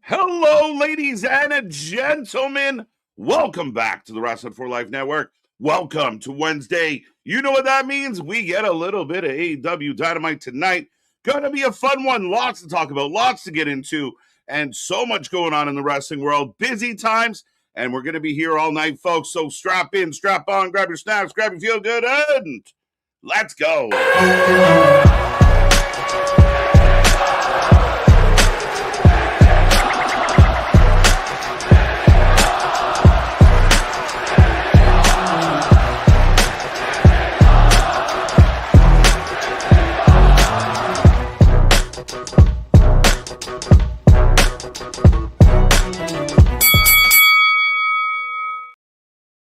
Hello, ladies and gentlemen. Welcome back to the Wrestling for Life Network. Welcome to Wednesday. You know what that means? We get a little bit of AEW Dynamite tonight. Gonna be a fun one. Lots to talk about, lots to get into, and so much going on in the wrestling world. Busy times, and we're gonna be here all night, folks. So strap in, strap on, grab your snaps, grab your feel good, and let's go.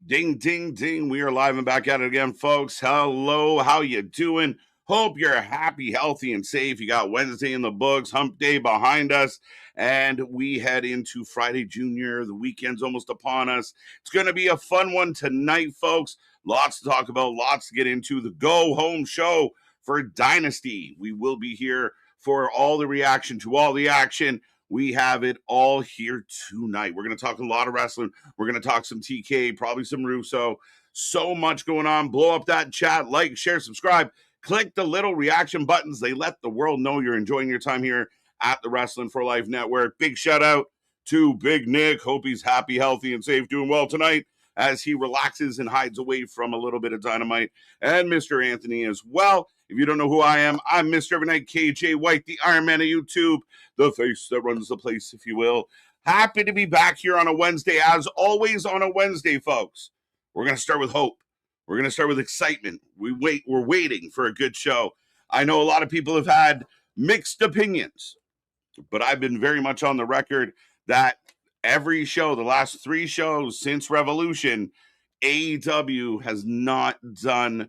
Ding, ding, ding. We are live and back at it again, folks. Hello, how you doing? Hope you're happy, healthy, and safe. You got Wednesday in the books, hump day behind us, and we head into Friday Junior. The weekend's almost upon us. It's going to be a fun one tonight, folks. Lots to talk about, lots to get into. The go-home show for Dynasty. We will be here for all the reaction to all the action. We have it all here tonight. We're going to talk a lot of wrestling. We're going to talk some TK, probably some Russo. So much going on. Blow up that chat, like, share, subscribe. Click the little reaction buttons. They let the world know you're enjoying your time here at the Wrestling for Life Network. Big shout out to Big Nick. Hope he's happy, healthy, and safe, doing well tonight as he relaxes and hides away from a little bit of Dynamite. And Mr. Anthony as well. If you don't know who I am, I'm Mr. Evernight KJ White, the Iron Man of YouTube, the face that runs the place, if you will. Happy to be back here on a Wednesday, as always on a Wednesday, folks. We're going to start with hope. We're going to start with excitement. We're waiting for a good show. I know a lot of people have had mixed opinions, but I've been very much on the record that every show, the last 3 shows since Revolution, AEW has not done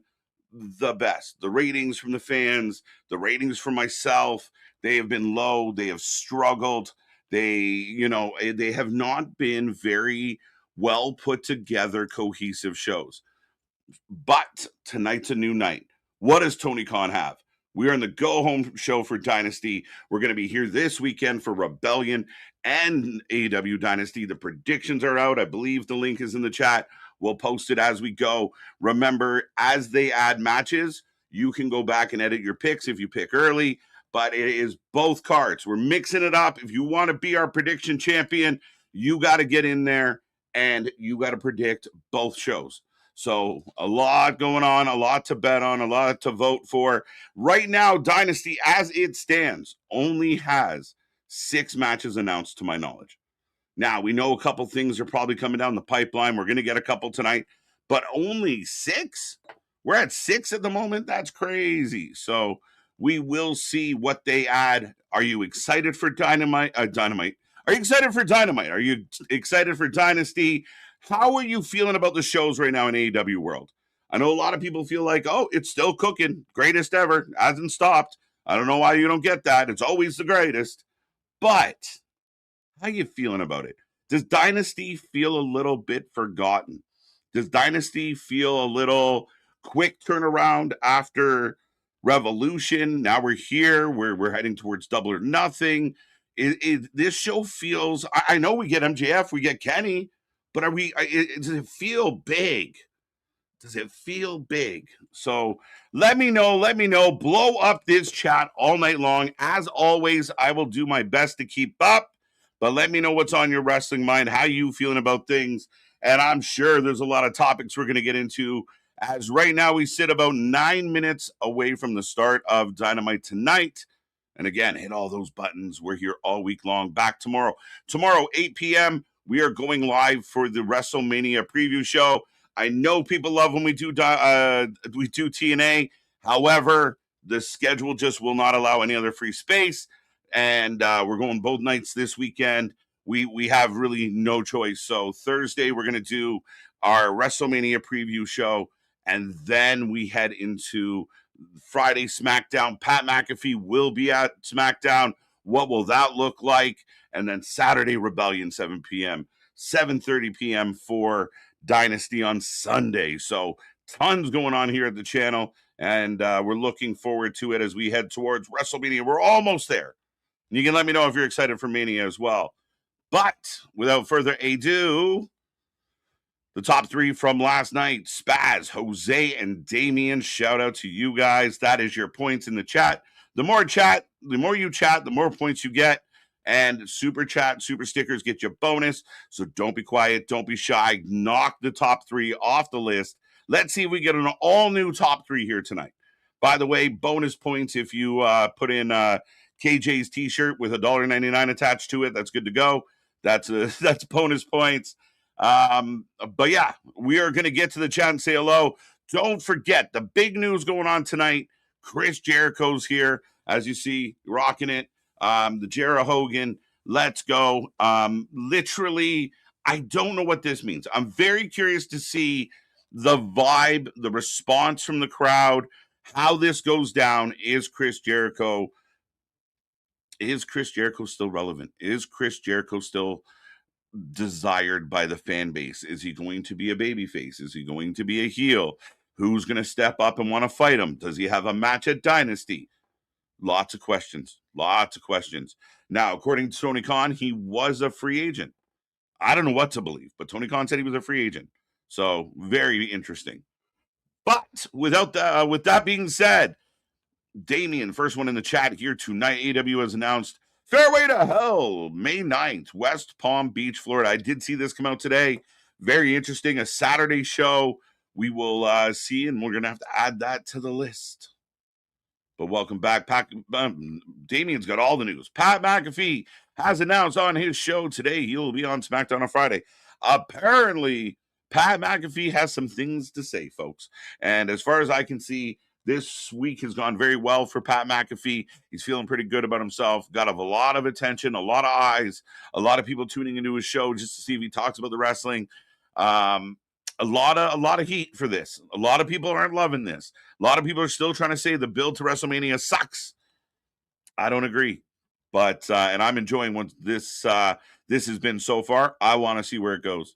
the best. The ratings from the fans, the ratings from myself, they have been low. They have struggled. They have not been very well put together, cohesive shows. But tonight's a new night. What does Tony Khan have? We are in the go-home show for Dynasty. We're going to be here this weekend for Rebellion and AEW Dynasty. The predictions are out. I believe the link is in the chat. We'll post it as we go. Remember, as they add matches, you can go back and edit your picks if you pick early, but it is both cards. We're mixing it up. If you want to be our prediction champion, you got to get in there and you got to predict both shows. So a lot going on, a lot to bet on, a lot to vote for. Right now, Dynasty, as it stands, only has 6 matches announced to my knowledge. Now, we know a couple things are probably coming down the pipeline. We're going to get a couple tonight, but only 6? We're at 6 at the moment. That's crazy. So we will see what they add. Are you excited for Dynamite? Are you excited for Dynamite? Are you excited for Dynasty? How are you feeling about the shows right now in AEW world? I know a lot of people feel like, oh, it's still cooking. Greatest ever. Hasn't stopped. I don't know why you don't get that. It's always the greatest. But how you feeling about it? Does Dynasty feel a little bit forgotten? Does Dynasty feel a little quick turnaround after Revolution? Now we're here. We're heading towards Double or Nothing. This show feels, I know we get MJF, we get Kenny, but does it feel big? Does it feel big? So let me know. Blow up this chat all night long. As always, I will do my best to keep up, but let me know what's on your wrestling mind, how you feeling about things. And I'm sure there's a lot of topics we're going to get into, as right now we sit about 9 minutes away from the start of Dynamite tonight. And again, hit all those buttons. We're here all week long. Back tomorrow. Tomorrow, 8 p.m., we are going live for the WrestleMania preview show. I know people love when we do TNA. However, the schedule just will not allow any other free space, and we're going both nights this weekend. We have really no choice. So Thursday we're going to do our WrestleMania preview show, and then we head into Friday SmackDown. Pat McAfee will be at SmackDown. What will that look like? And then Saturday Rebellion, 7 p.m., 7:30 p.m. for Dynasty on Sunday. So tons going on here at the channel, and we're looking forward to it as we head towards WrestleMania. We're almost there. You can let me know if you're excited for Mania as well. But without further ado, the top three from last night: Spaz, Jose, and Damien. Shout out to you guys. That is your points in the chat. The more you chat, the more points you get. And super chat, super stickers get you bonus. So don't be quiet, don't be shy. Knock the top three off the list. Let's see if we get an all new top three here tonight. By the way, bonus points if you put in KJ's t-shirt with $1.99 attached to it. That's good to go. That's bonus points. But yeah, we are going to get to the chat and say hello. Don't forget the big news going on tonight. Chris Jericho's here, as you see, rocking it. The Jera Hogan, let's go. Literally, I don't know what this means. I'm very curious to see the vibe, the response from the crowd, how this goes down. Is Chris Jericho still relevant? Is Chris Jericho still desired by the fan base? Is he going to be a babyface? Is he going to be a heel? Who's going to step up and want to fight him? Does he have a match at Dynasty? Lots of questions. Now, according to Tony Khan, he was a free agent. I don't know what to believe, but Tony Khan said he was a free agent. So very interesting. But with that being said, Damien, first one in the chat here tonight. AEW has announced Fairway to Hell, May 9th, West Palm Beach, Florida. I did see this come out today. Very interesting. A Saturday show. We will see, and we're going to have to add that to the list. But welcome back. Damien's got all the news. Pat McAfee has announced on his show today he will be on SmackDown on Friday. Apparently, Pat McAfee has some things to say, folks. And as far as I can see, this week has gone very well for Pat McAfee. He's feeling pretty good about himself. Got a lot of attention, a lot of eyes, a lot of people tuning into his show just to see if he talks about the wrestling. A lot of heat for this. A lot of people aren't loving this. A lot of people are still trying to say the build to WrestleMania sucks. I don't agree, but and I'm enjoying what this has been so far. I want to see where it goes.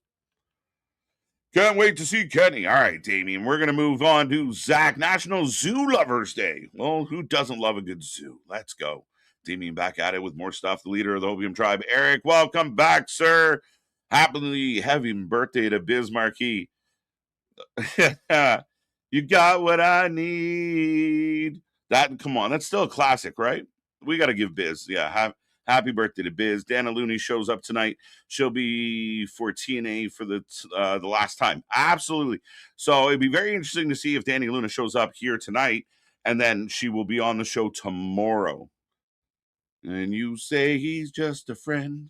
Can't wait to see Kenny. All right, Damien, we're going to move on to Zach. National Zoo Lovers Day. Well, who doesn't love a good zoo? Let's go. Damien back at it with more stuff. The leader of the Opium Tribe, Eric, welcome back, sir. Happily happy birthday to Biz Marquee. You got what I need. That, come on, that's still a classic, right? We got to give Biz, happy birthday to Biz. Dana Looney shows up tonight. She'll be for TNA for the last time. Absolutely. So it'd be very interesting to see if Danny Luna shows up here tonight, and then she will be on the show tomorrow. And you say he's just a friend.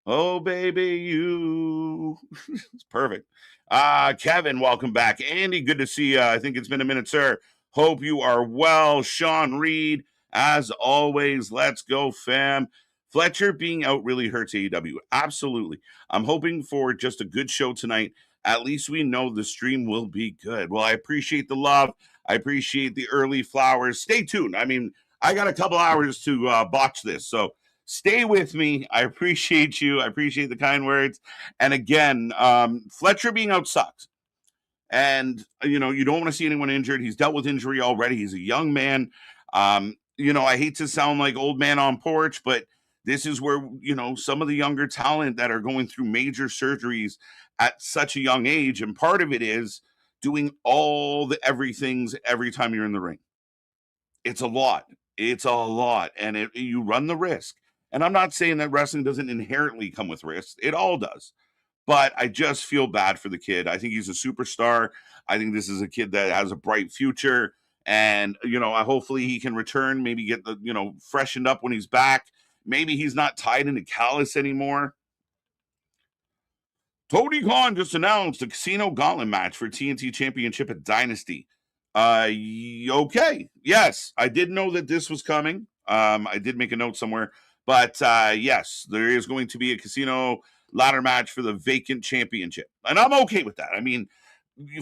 Oh, baby, you. It's perfect. Kevin, welcome back. Andy, good to see you. I think it's been a minute, sir. Hope you are well. Sean Reed, as always, let's go, fam. Fletcher being out really hurts AEW. Absolutely. I'm hoping for just a good show tonight. At least we know the stream will be good. Well, I appreciate the love. I appreciate the early flowers. Stay tuned. I mean, I got a couple hours to botch this, so stay with me. I appreciate you. I appreciate the kind words. And again, Fletcher being out sucks. And, you don't want to see anyone injured. He's dealt with injury already. He's a young man. I hate to sound like old man on porch, but this is where, some of the younger talent that are going through major surgeries at such a young age. And part of it is doing all the everythings every time you're in the ring. It's a lot. And you run the risk. And I'm not saying that wrestling doesn't inherently come with risks. It all does. But I just feel bad for the kid. I think he's a superstar. I think this is a kid that has a bright future. And, hopefully he can return, maybe get the, freshened up when he's back. Maybe he's not tied into Callus anymore. Tony Khan just announced a Casino Gauntlet match for TNT Championship at Dynasty. Okay. Yes, I did know that this was coming. I did make a note somewhere. But yes, there is going to be a casino ladder match for the vacant championship. And I'm okay with that. I mean,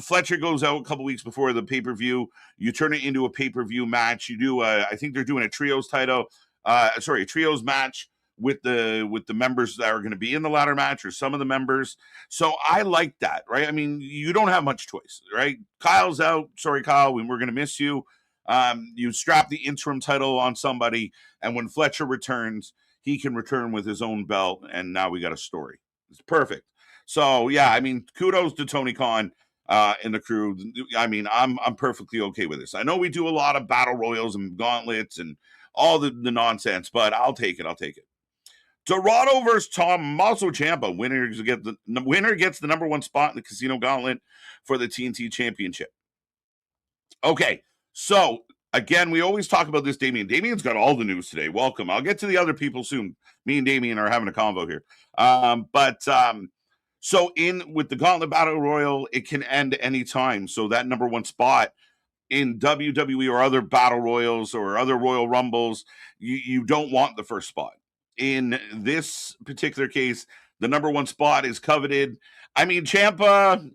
Fletcher goes out a couple weeks before the pay-per-view. You turn it into a pay-per-view match. You do, I think they're doing a trios a trios match with the members that are going to be in the ladder match or some of the members. So I like that, right? I mean, you don't have much choice, right? Kyle's out. Sorry, Kyle, we're going to miss you. You strap the interim title on somebody, and when Fletcher returns, he can return with his own belt, and now we got a story. It's perfect. So yeah, I mean, kudos to Tony Khan and the crew. I mean, I'm perfectly okay with this. I know we do a lot of battle royals and gauntlets and all the nonsense, but I'll take it. I'll take it. Dorado versus Tommaso Ciampa. Winner gets the number one spot in the Casino Gauntlet for the TNT Championship. Okay, so again, we always talk about this, Damien. Damien's got all the news today. Welcome. I'll get to the other people soon. Me and Damien are having a convo here. So in with the Gauntlet Battle Royal, it can end anytime. So that number one spot in WWE or other battle royals or other Royal Rumbles, you don't want the first spot. In this particular case, the number one spot is coveted. I mean, Ciampa,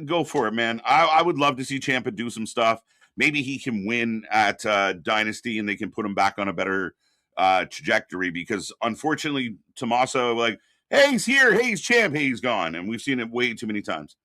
go for it, man. I would love to see Ciampa do some stuff. Maybe he can win at Dynasty and they can put him back on a better trajectory, because unfortunately, Tommaso, like, hey, he's here, hey, he's champ, hey, he's gone. And we've seen it way too many times.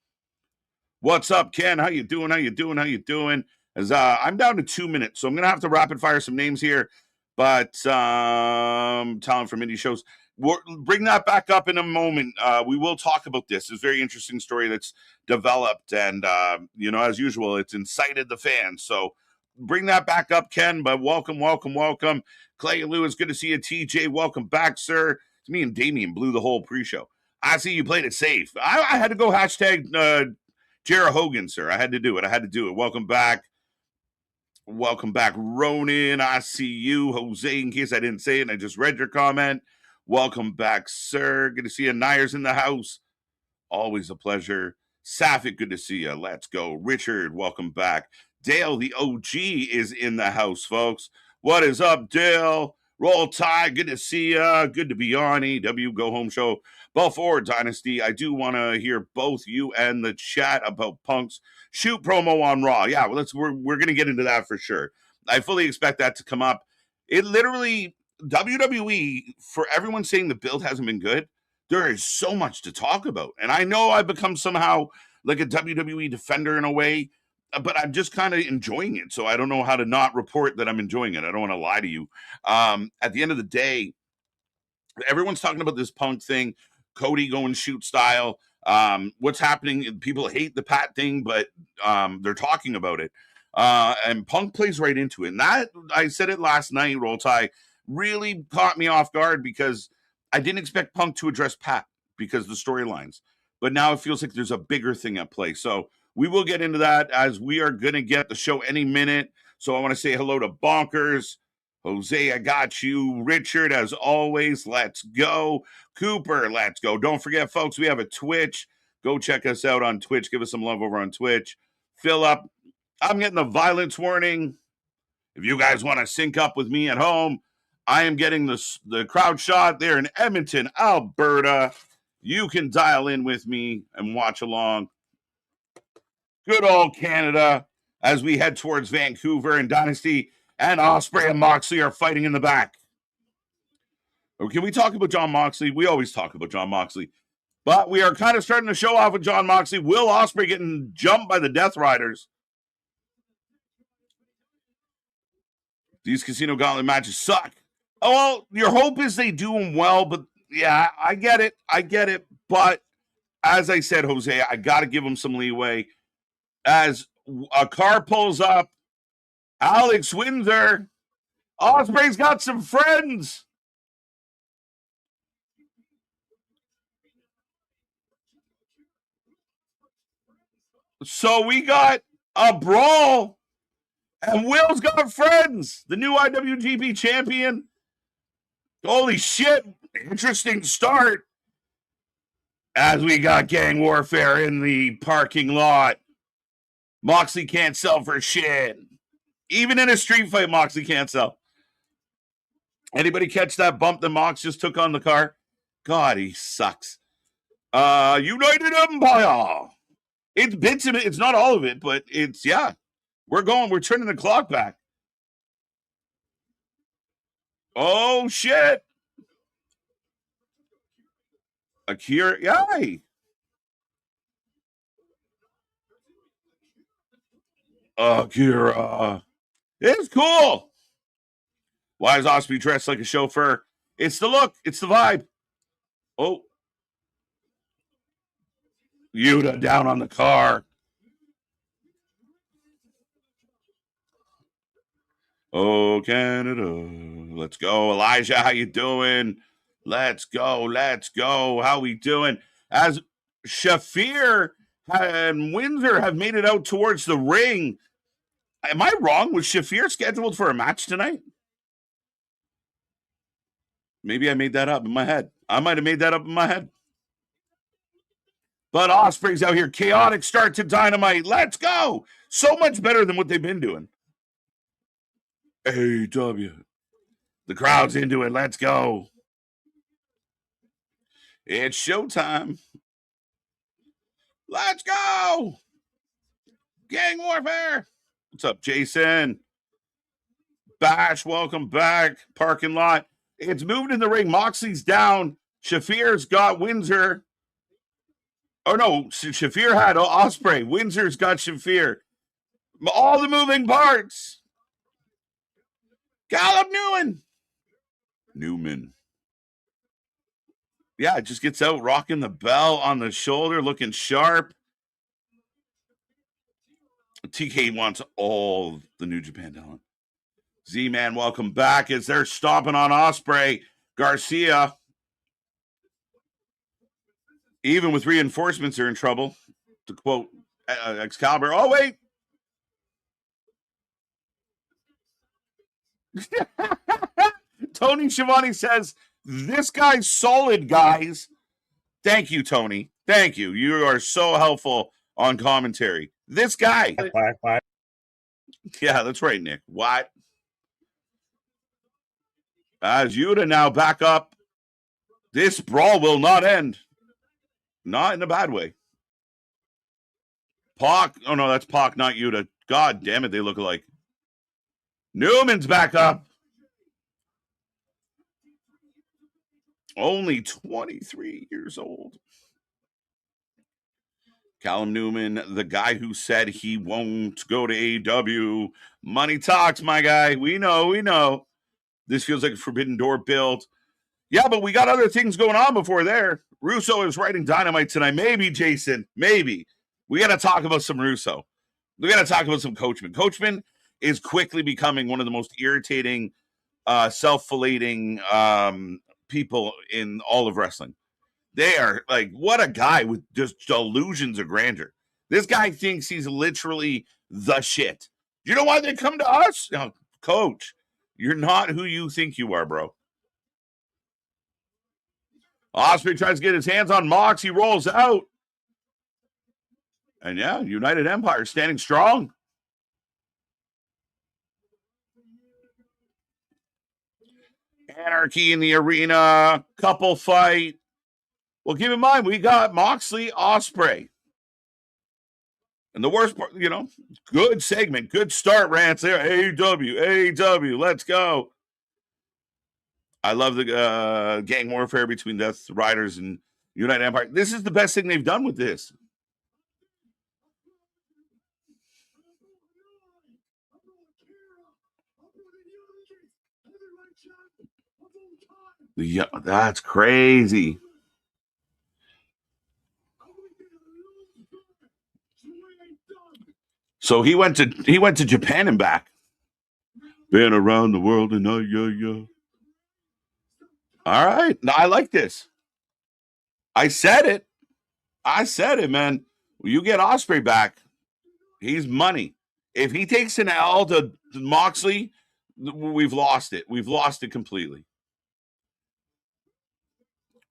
What's up, Ken? How you doing? How you doing? How you doing? As I'm down to 2 minutes, so I'm gonna have to rapid fire some names here. But talent from indie shows, we'll bring that back up in a moment. We will talk about this. It's a very interesting story that's developed, and as usual, it's incited the fans. So bring that back up, Ken. But welcome. Clay and Lewis, good to see you. TJ, welcome back, sir. It's me and Damien blew the whole pre-show. I see you played it safe. I had to go hashtag Jarrah Hogan, sir. I had to do it. Welcome back. Ronan. I see you. Jose, in case I didn't say it and I just read your comment. Welcome back, sir. Good to see you. Nayer's in the house. Always a pleasure. Safik, good to see you. Let's go. Richard, welcome back. Dale, the OG, is in the house, folks. What is up, Dale? Roll Tide, good to see you. Good to be on AEW Go Home Show. Before Dynasty, I do want to hear both you and the chat about Punk's shoot promo on Raw. Yeah, well, we're going to get into that for sure. I fully expect that to come up. It literally, WWE, for everyone saying the build hasn't been good, there is so much to talk about. And I know I've become somehow like a WWE defender in a way, but I'm just kind of enjoying it. So I don't know how to not report that I'm enjoying it. I don't want to lie to you. At the end of the day, everyone's talking about this Punk thing, Cody going shoot style. What's happening? People hate the Pat thing, but they're talking about it. And Punk plays right into it. And that, I said it last night, Roll Tide, really caught me off guard, because I didn't expect Punk to address Pat because of the storylines. But now it feels like there's a bigger thing at play. So we will get into that, as we are going to get the show any minute. So I want to say hello to Bonkers. Jose, I got you. Richard, as always, let's go. Cooper, let's go. Don't forget, folks, we have a Twitch. Go check us out on Twitch. Give us some love over on Twitch. Philip, I'm getting the violence warning. If you guys want to sync up with me at home, I am getting the crowd shot there in Edmonton, Alberta. You can dial in with me and watch along. Good old Canada, as we head towards Vancouver, and Dynasty and Ospreay and Moxley are fighting in the back. Or can we talk about Jon Moxley? We always talk about Jon Moxley. But we are kind of starting to show off with Jon Moxley. Will Ospreay getting jumped by the Death Riders. These Casino Gauntlet matches suck. Oh, well, your hope is they do them well, but yeah, I get it. But as I said, Jose, I got to give them some leeway. As a car pulls up, Alex Windsor, Ospreay's got some friends. So we got a brawl, and Will's got friends. The new IWGP champion. Holy shit. Interesting start. As we got gang warfare in the parking lot. Moxley can't sell for shit. Even in a street fight, Moxley can't sell. Anybody catch that bump that Mox just took on the car? God, he sucks. United Empire. It's bits of it. It's not all of it, but it's, yeah. We're turning the clock back. Oh, shit. Akira, yay. Akira. It's cool. Why is Osprey dressed like a chauffeur? It's the look. It's the vibe. Oh, Yuta down on the car. Oh, Canada. Let's go. Elijah, how you doing? Let's go. Let's go. How we doing? As Shafir and Windsor have made it out towards the ring. Am I wrong? Was Shafir scheduled for a match tonight? Maybe I made that up in my head. I might have made that up in my head. But Osprey's out here. Chaotic start to Dynamite. Let's go. So much better than what they've been doing. AEW. The crowd's into it. Let's go. It's showtime. Let's go. Gang warfare. What's up, Jason? Bash, welcome back. Parking lot. It's moved in the ring. Moxley's down. Shafir's got Windsor. Oh, no. Shafir had Osprey. Windsor's got Shafir. All the moving parts. Callum Newman. Yeah, it just gets out, rocking the bell on the shoulder, looking sharp. TK wants all the New Japan talent. Z-Man, welcome back as they're stomping on Osprey. Garcia, even with reinforcements, are in trouble. To quote Excalibur. Oh, wait. Tony Schiavone says, this guy's solid, guys. Thank you, Tony. Thank you. You are so helpful on commentary. This guy. Yeah, that's right, Nick. What? As Yuta now back up. This brawl will not end. Not in a bad way. Pac. Oh, no, that's Pac, not Yuta. God damn it, they look alike. Newman's back up. Only 23 years old. Callum Newman, the guy who said he won't go to AEW. Money talks, my guy. We know. This feels like a Forbidden Door build. Yeah, but we got other things going on before there. Russo is writing Dynamite tonight. Maybe, Jason. Maybe. We got to talk about some Russo. We got to talk about some Coachman. Coachman is quickly becoming one of the most irritating, self-flating people in all of wrestling. They are like, what a guy with just delusions of grandeur. This guy thinks he's literally the shit. You know why they come to us? No, Coach, you're not who you think you are, bro. Osprey tries to get his hands on Mox. He rolls out. And yeah, United Empire standing strong. Anarchy in the arena. Couple fight. Well, keep in mind, we got Moxley, Osprey. And the worst part, good segment, good start, Rance there. AEW, let's go. I love the gang warfare between Death Riders and United Empire. This is the best thing they've done with this. Yeah, that's crazy. So he went to Japan and back. Been around the world and yeah. All right. No, I like this. I said it, man. You get Osprey back. He's money. If he takes an L to Moxley, we've lost it. We've lost it completely.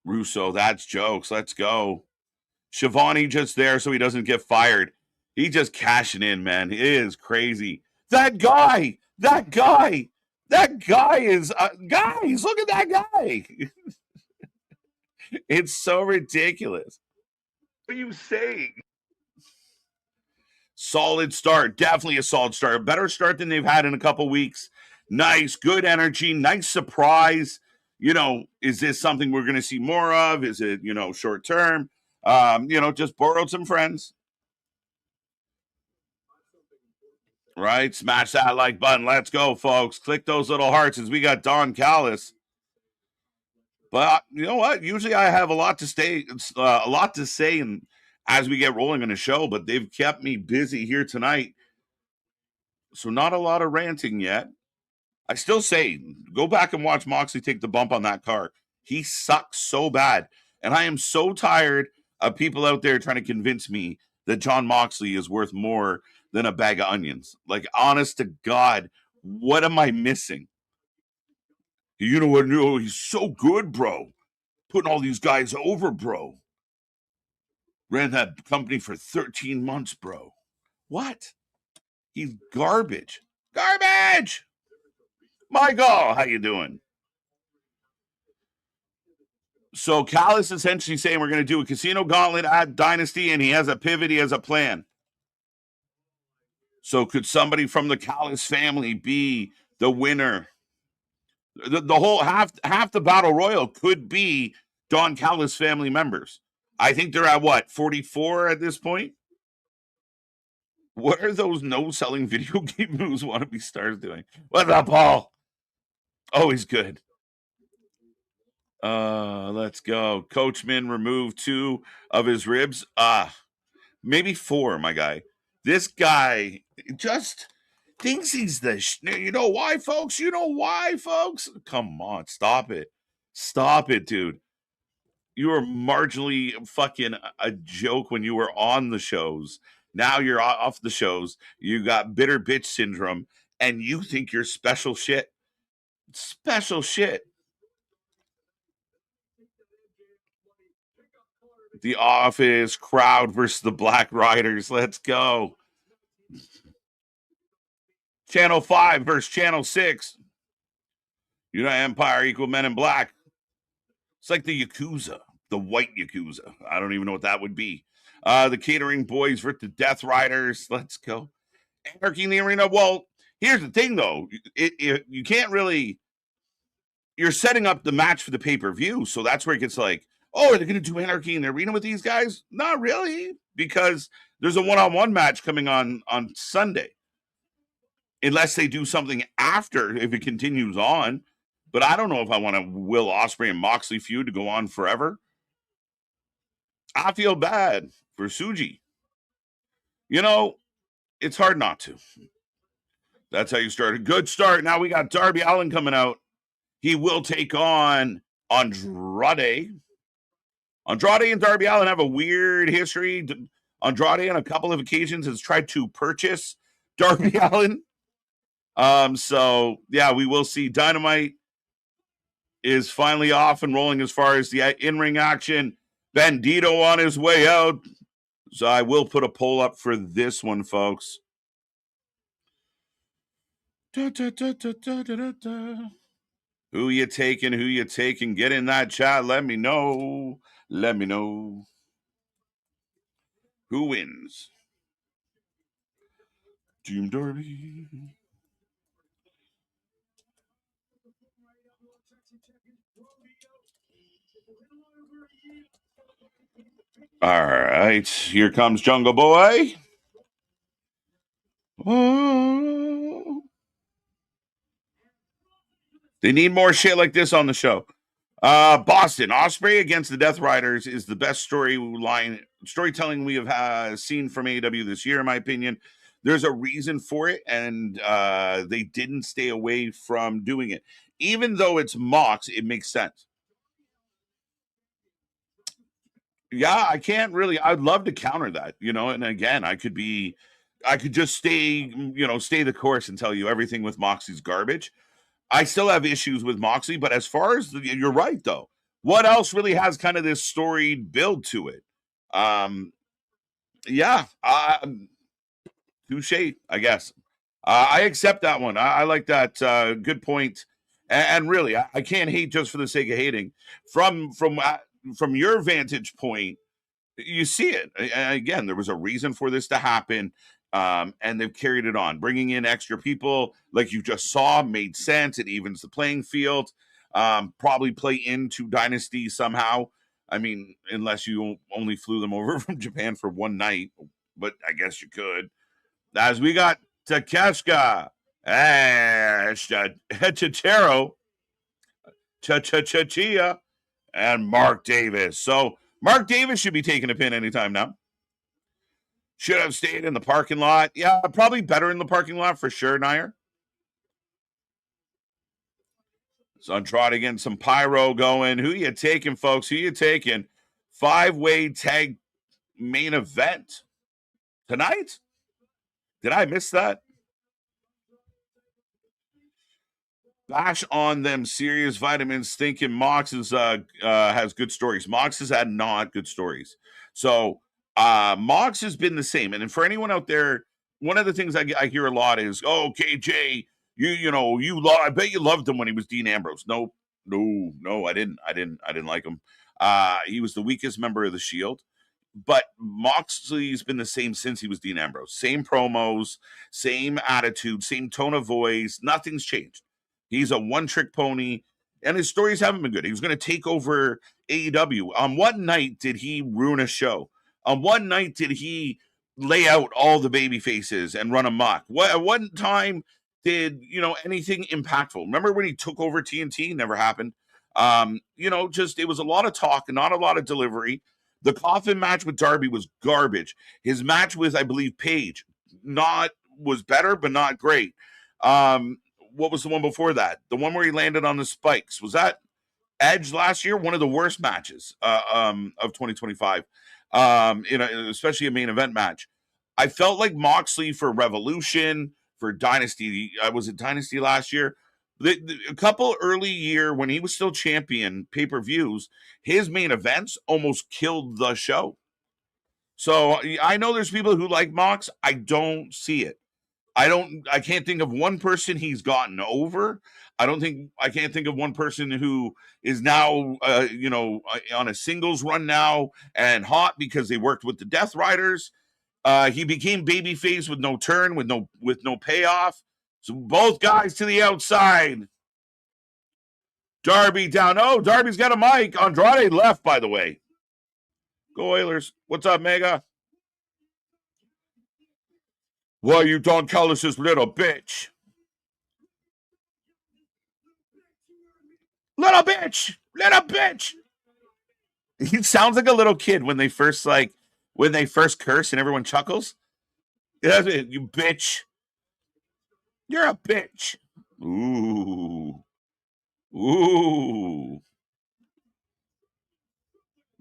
Russo, that's jokes. Let's go. Schiavone just there so he doesn't get fired. He just cashing in, man. It is crazy. That guy is guys. Look at that guy. It's so ridiculous. What are you saying? Solid start. Definitely a solid start. A better start than they've had in a couple weeks. Nice, good energy, nice surprise. Is this something we're going to see more of? Is it, short term? Just borrowed some friends. Right? Smash that like button. Let's go, folks. Click those little hearts as we got Don Callis. But you know what? Usually I have a lot to say, and as we get rolling on the show. But they've kept me busy here tonight, so not a lot of ranting yet. I still say, go back and watch Moxley take the bump on that car. He sucks so bad, and I am so tired of people out there trying to convince me that John Moxley is worth more than a bag of onions. Like, honest to God, what am I missing? You know what? No, he's so good, bro. Putting all these guys over, bro. Ran that company for 13 months, bro. What? He's garbage. Garbage! Michael, how you doing? So Cal is essentially saying we're going to do a casino gauntlet at Dynasty, and he has a pivot, he has a plan. So could somebody from the Callis family be the winner? The whole half the battle royal could be Don Callis family members. I think they're at what, 44 at this point? What are those no-selling video game moves wannabe stars doing? What's up, Paul? Always good. Let's go. Coachman removed 2 of his ribs. Maybe 4, my guy. This guy just thinks he's you know why, folks? You know why, folks? Come on, stop it. Stop it, dude. You were marginally fucking a joke when you were on the shows. Now you're off the shows. You got bitter bitch syndrome, and you think you're special shit. Special shit. The Office, Crowd versus the Black Riders. Let's go. Channel 5 versus Channel 6. United Empire equal Men in Black. It's like the Yakuza, the white Yakuza. I don't even know what that would be. The Catering Boys versus the Death Riders. Let's go. Anarchy in the Arena. Well, here's the thing, though. You can't really. You're setting up the match for the pay-per-view, so that's where it gets like, oh, are they going to do Anarchy in the Arena with these guys? Not really, because there's a one-on-one match coming on Sunday. Unless they do something after, if it continues on. But I don't know if I want a Will Ospreay and Moxley feud to go on forever. I feel bad for Suji. You know, it's hard not to. That's how you start. A good start. Now we got Darby Allin coming out. He will take on Andrade. Andrade and Darby Allin have a weird history. Andrade, on a couple of occasions, has tried to purchase Darby Allin. So yeah, we will see. Dynamite is finally off and rolling as far as the in-ring action. Bandito on his way out. So I will put a poll up for this one, folks. Da, da, da, da, da, da, da. Who you taking? Who you taking? Get in that chat. Let me know. Let me know. Who wins? Team Darby. All right. Here comes Jungle Boy. Oh. They need more shit like this on the show. Boston Ospreay against the Death Riders is the best storytelling we have seen from AEW this year, in my opinion. There's a reason for it, and they didn't stay away from doing it. Even though it's Mox, it makes sense. Yeah, I can't really. I'd love to counter that, and again, I could just stay the course and tell you everything with Moxie's garbage. I still have issues with Moxley, but as far as you're right, though. What else really has kind of this storied build to it? Yeah, touche, I guess. I accept that one. I like that. Good point. And really, I can't hate just for the sake of hating. From your vantage point, you see it again. There was a reason for this to happen, and they've carried it on. Bringing in extra people, like you just saw, made sense. It evens the playing field. Probably play into Dynasty somehow. I mean, unless you only flew them over from Japan for one night, but I guess you could. As we got Takeshka, Chichero, Chia. and Mark Davis. So Mark Davis should be taking a pin anytime now. Should have stayed in the parking lot. Yeah, probably better in the parking lot for sure, Nair. So Andrade getting some pyro going. Who you taking, folks? Who you taking? 5-way tag main event tonight? Did I miss that? Bash on them serious vitamins thinking Mox has good stories. Mox has had not good stories. So Mox has been the same. And for anyone out there, one of the things I hear a lot is, oh, KJ, I bet you loved him when he was Dean Ambrose. No, I didn't. I didn't like him. He was the weakest member of the Shield. But Moxley's been the same since he was Dean Ambrose. Same promos, same attitude, same tone of voice. Nothing's changed. He's a one-trick pony, and his stories haven't been good. He was going to take over AEW. On what night did he ruin a show? On what night did he lay out all the baby faces and run amok? What time did anything impactful? Remember when he took over TNT? Never happened. Just it was a lot of talk and not a lot of delivery. The coffin match with Darby was garbage. His match with, I believe, Paige was better, but not great. What was the one before that? The one where he landed on the spikes. Was that Edge last year? One of the worst matches of 2025. Especially a main event match. I felt like Moxley for Revolution, for Dynasty. Was it Dynasty last year? A couple early year when he was still champion pay-per-views, his main events almost killed the show. So I know there's people who like Mox. I don't see it. I can't think of one person he's gotten over. I can't think of one person who is now, on a singles run now and hot because they worked with the Death Riders. He became babyface with no turn, with no payoff. So both guys to the outside. Darby down. Oh, Darby's got a mic. Andrade left, by the way. Go Oilers. What's up, Mega? Well, you Don Callis' little bitch. Little bitch. Little bitch. He sounds like a little kid when they first curse and everyone chuckles. You bitch. You're a bitch. Ooh.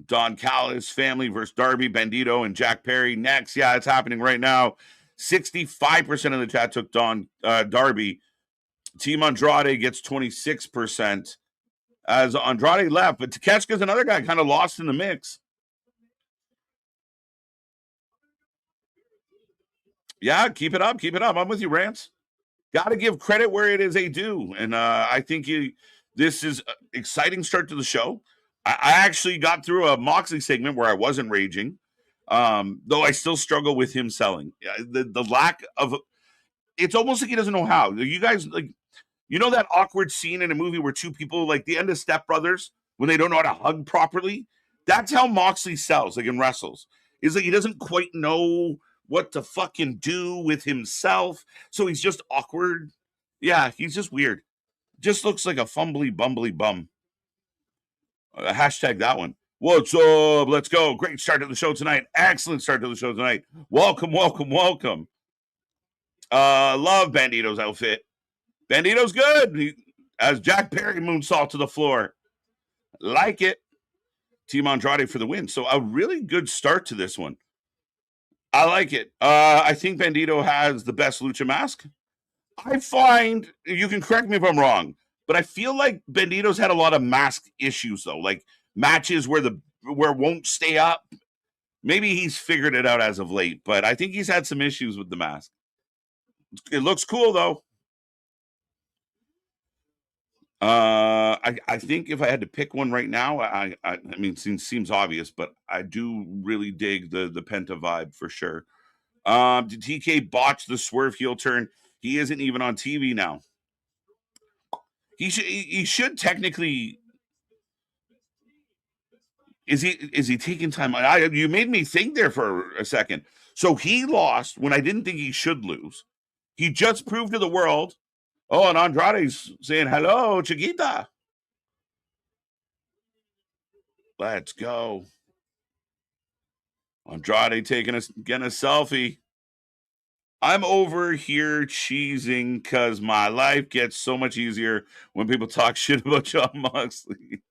Don Callis, family versus Darby, Bandito, and Jack Perry. Next, yeah, it's happening right now. 65% of the chat took Darby. Team Andrade gets 26% as Andrade left. But Takeshita's another guy kind of lost in the mix. Yeah, keep it up. I'm with you, Rance. Got to give credit where it is due. And I think this is an exciting start to the show. I actually got through a Moxley segment where I wasn't raging, though I still struggle with him selling. The lack of – it's almost like he doesn't know how. You guys, that awkward scene in a movie where two people, like the end of Step Brothers, when they don't know how to hug properly? That's how Moxley sells, like in wrestles. Is like he doesn't quite know what to fucking do with himself. So he's just awkward. Yeah, he's just weird. Just looks like a fumbly, bumbly bum. Hashtag that one. What's up? Let's go. Great start to the show tonight. Excellent start to the show tonight. Welcome. Love Bandito's outfit. Bandito's good. As Jack Perry moonsault to the floor. Like it. Team Andrade for the win. So a really good start to this one. I like it. I think Bandito has the best lucha mask. I find, you can correct me if I'm wrong, but I feel like Bandito's had a lot of mask issues though, like matches where won't stay up. Maybe he's figured it out as of late, but I think he's had some issues with the mask. It looks cool though. I think if I had to pick one right now, I mean, it seems obvious, but I do really dig the Penta vibe for sure. Did TK botch the swerve heel turn? He isn't even on TV now. He should technically. Is he taking time? You made me think there for a second. So he lost when I didn't think he should lose. He just proved to the world. Oh, and Andrade's saying hello, Chiquita. Let's go. Andrade getting a selfie. I'm over here cheesing because my life gets so much easier when people talk shit about John Moxley.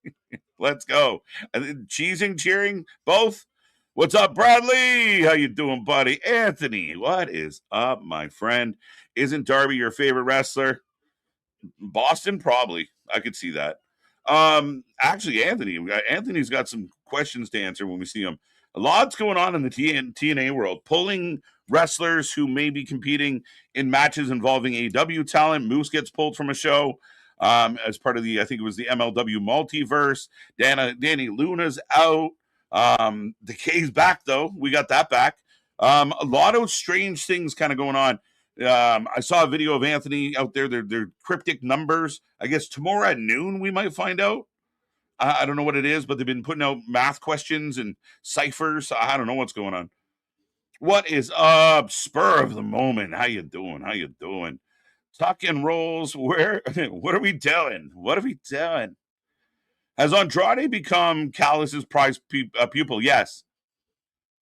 Let's go. Cheesing, cheering, both. What's up, Bradley? How you doing, buddy? Anthony, what is up, my friend? Isn't Darby your favorite wrestler? Boston, probably. I could see that. Actually, Anthony's got some questions to answer when we see him. A lot's going on in the TNA world, pulling wrestlers who may be competing in matches involving AEW talent. Moose gets pulled from a show as part of I think it was the MLW multiverse. Danny Luna's out. Decay's back, though. We got that back. A lot of strange things kind of going on. I saw a video of Anthony out there. They're cryptic numbers. I guess tomorrow at noon we might find out. I don't know what it is, but they've been putting out math questions and ciphers. I don't know what's going on. What is up? Spur of the moment. How you doing? How you doing? Tuck and rolls. Where? What are we doing? What are we doing? Has Andrade become Callis's prize pupil? Yes.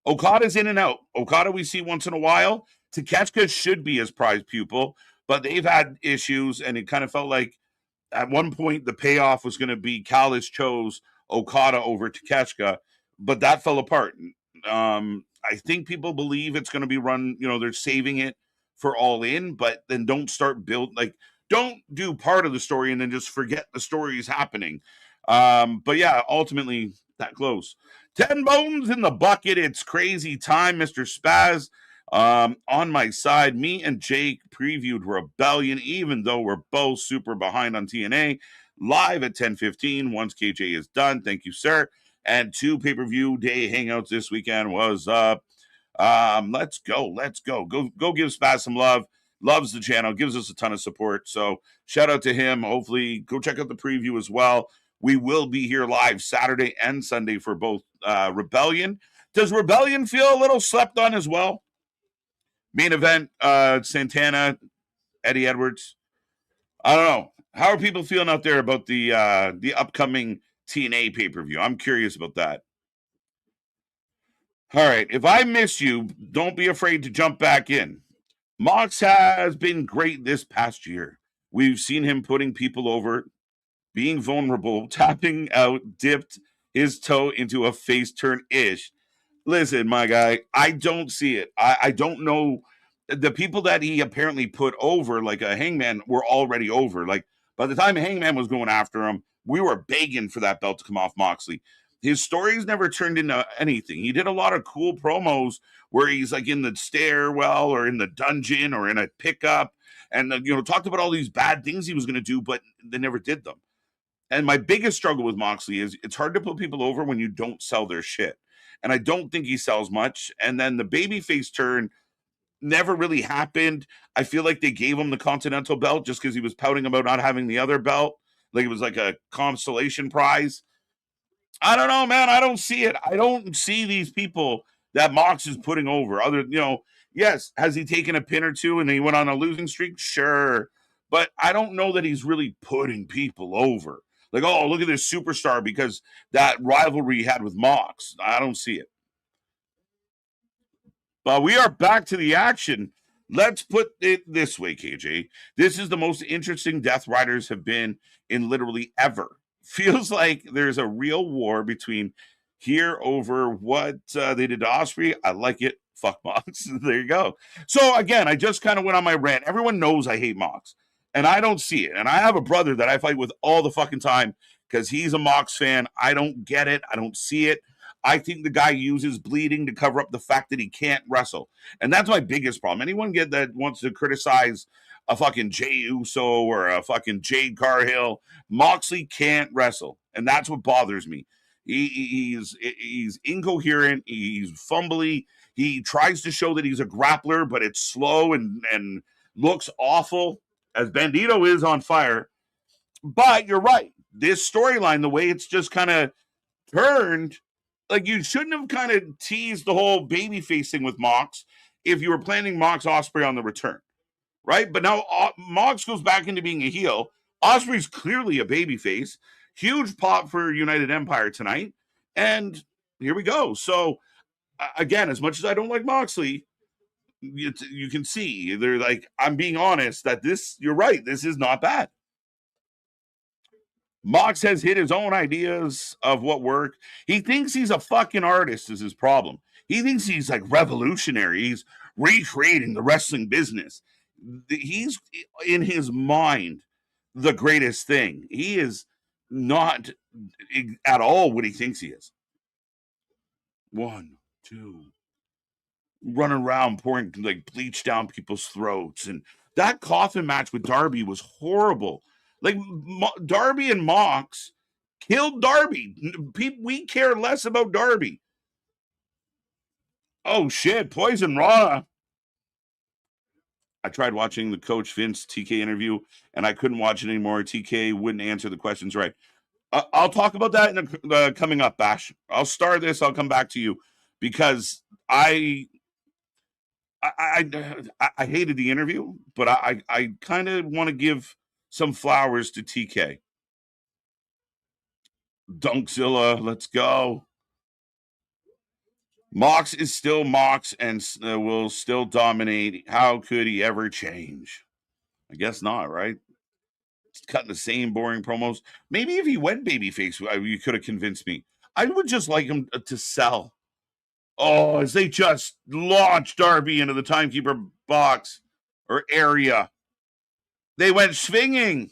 Okada's in and out. Okada we see once in a while. Takeshita should be his prize pupil, but they've had issues, and it kind of felt like at one point the payoff was going to be Callis chose Okada over Takeshita, but that fell apart. I think people believe it's going to be run, they're saving it for All In, but then don't don't do part of the story and then just forget the story is happening. But yeah, ultimately that close. 10 bones in the bucket. It's crazy time, Mr. Spaz. On my side, me and Jake previewed Rebellion, even though we're both super behind on TNA, live at 10:15 once KJ is done. Thank you, sir. And 2 pay-per-view day hangouts this weekend was up. Let's go. Go give Spaz some love. Loves the channel, gives us a ton of support. So shout out to him. Hopefully, go check out the preview as well. We will be here live Saturday and Sunday for both Rebellion. Does Rebellion feel a little slept on as well? Main event, Santana, Eddie Edwards. I don't know. How are people feeling out there about the upcoming TNA pay-per-view? I'm curious about that. All right. If I miss you, don't be afraid to jump back in. Mox has been great this past year. We've seen him putting people over, being vulnerable, tapping out, dipped his toe into a face turn-ish. Listen, my guy, I don't see it. I don't know. The people that he apparently put over, like a Hangman, were already over. Like, by the time Hangman was going after him, we were begging for that belt to come off Moxley. His stories never turned into anything. He did a lot of cool promos where he's like in the stairwell or in the dungeon or in a pickup and, talked about all these bad things he was going to do, but they never did them. And my biggest struggle with Moxley is it's hard to put people over when you don't sell their shit. And I don't think he sells much. And then the babyface turn never really happened. I feel like they gave him the Continental belt just because he was pouting about not having the other belt. Like it was like a consolation prize. I don't know, man. I don't see it. I don't see these people that Mox is putting over. Yes, has he taken a pin or two and he went on a losing streak? Sure. But I don't know that he's really putting people over. Like, oh, look at this superstar because that rivalry he had with Mox. I don't see it. But we are back to the action. Let's put it this way, KJ. This is the most interesting Death Riders have been in literally ever. Feels like there's a real war between here over what they did to Osprey. I like it. Fuck Mox. There you go. So again, I just kind of went on my rant. Everyone knows I hate Mox, and I don't see it. And I have a brother that I fight with all the fucking time because he's a Mox fan. I don't get it. I don't see it. I think the guy uses bleeding to cover up the fact that he can't wrestle. And that's my biggest problem. Anyone that wants to criticize a fucking Jey Uso or a fucking Jade Cargill, Moxley can't wrestle. And that's what bothers me. He's incoherent. He's fumbly. He tries to show that he's a grappler, but it's slow and looks awful, as Bandito is on fire. But you're right. This storyline, the way it's just kind of turned, like you shouldn't have kind of teased the whole babyface thing with Mox if you were planning Mox Osprey on the return, right? But now Mox goes back into being a heel. Osprey's clearly a babyface. Huge pop for United Empire tonight. And here we go. So again, as much as I don't like Moxley, you can see they're like, I'm being honest that you're right. This is not bad. Mox has hit his own ideas of what worked. He thinks he's a fucking artist is his problem. He thinks he's like revolutionary. He's recreating the wrestling business. He's in his mind the greatest thing. He is not at all what he thinks he is. 1, 2, running around pouring like bleach down people's throats. And that coffin match with Darby was horrible. Like Darby and Mox killed Darby. We care less about Darby. Oh shit, Poison Rana. I tried watching the Coach Vince TK interview and I couldn't watch it anymore. TK wouldn't answer the questions right. I'll talk about that in the coming up, Bash. I'll start this. I'll come back to you because I hated the interview, but I kind of want to give some flowers to TK. Dunkzilla, let's go. Mox is still Mox and will still dominate. How could he ever change? I guess not, right? It's cutting the same boring promos. Maybe if he went babyface, you could have convinced me. I would just like him to sell. Oh, as they just launched Darby into the timekeeper box or area. They went swinging.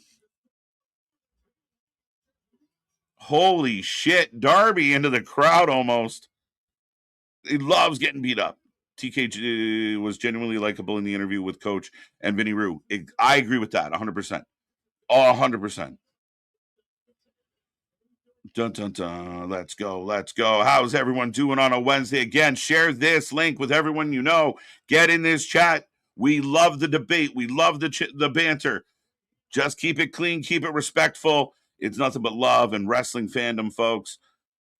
Holy shit. Darby into the crowd almost. He loves getting beat up. TK was genuinely likable in the interview with Coach and Vinny Rue. I agree with that 100%. 100%. Dun, dun, dun. Let's go. Let's go. How's everyone doing on a Wednesday? Again, share this link with everyone you know. Get in this chat. We love the debate. We love the banter. Just keep it clean. Keep it respectful. It's nothing but love and wrestling fandom, folks.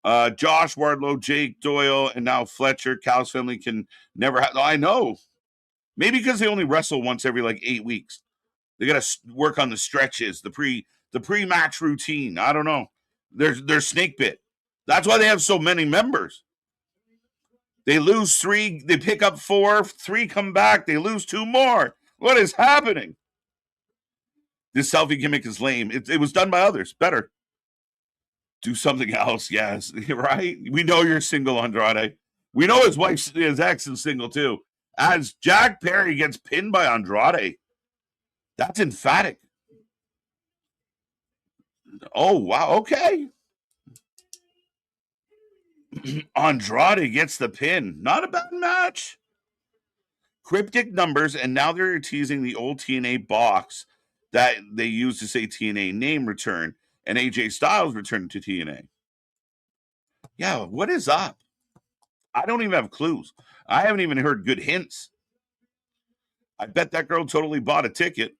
Josh Wardlow, Jake Doyle, and now Fletcher. Cal's family can never have. I know. Maybe because they only wrestle once every like 8 weeks. They got to work on the stretches, the pre-match routine. I don't know. They're snake bit. That's why they have so many members. They lose 3, they pick up 4, 3 come back, they lose 2 more. What is happening? This selfie gimmick is lame. It was done by others. Better. Do something else. Yes, right? We know you're single, Andrade. We know his ex is single too. As Jack Perry gets pinned by Andrade. That's emphatic. Oh, wow. Okay. Andrade gets the pin. Not a bad match. Cryptic numbers, and now they're teasing the old TNA box that they used to say TNA name return, and AJ Styles returned to TNA. Yeah, what is up? I don't even have clues. I haven't even heard good hints. I bet that girl totally bought a ticket.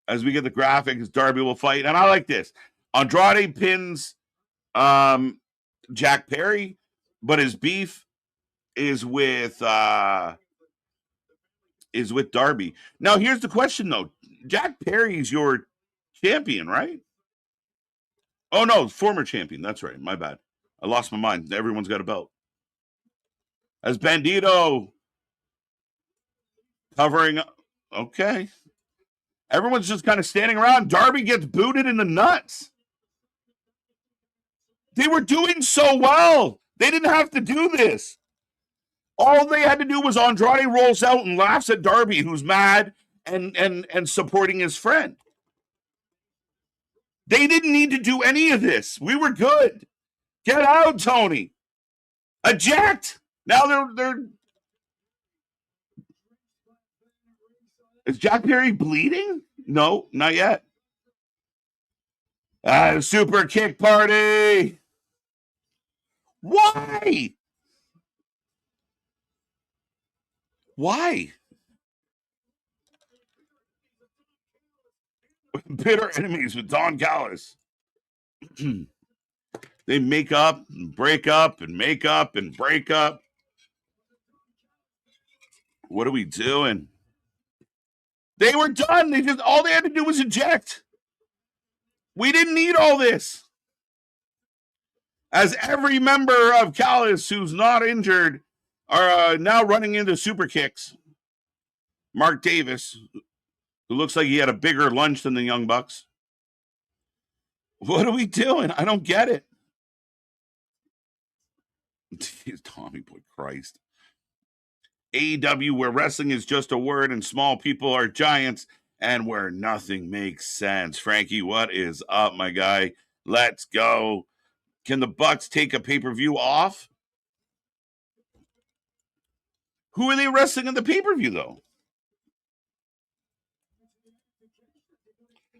As we get the graphics, Darby will fight. And I like this. Andrade pins Jack Perry, but his beef is with Darby. Now, here's the question, though. Jack Perry is your champion, right? Oh, no, former champion. That's right. My bad. I lost my mind. Everyone's got a belt. As Bandito covering. Okay. Everyone's just kind of standing around. Darby gets booted in the nuts. They were doing so well. They didn't have to do this. All they had to do was Andrade rolls out and laughs at Darby, who's mad and supporting his friend. They didn't need to do any of this. We were good. Get out, Tony. Eject. Now they're. Is Jack Perry bleeding? No, not yet. Super kick party. Why? Why? Bitter enemies with Don Callis. They make up and break up and make up and break up. What are we doing? They were done. All they had to do was eject. We didn't need all this. as every member of Callis who's not injured are now running into super kicks. Mark Davis, who looks like he had a bigger lunch than the Young Bucks. What are we doing? I don't get it. Tommy Boy Christ. AEW, where wrestling is just a word and small people are giants, and where nothing makes sense. Frankie, what is up, my guy? Let's go. Can the Bucks take a pay-per-view off? Who are they wrestling in the pay-per-view, though?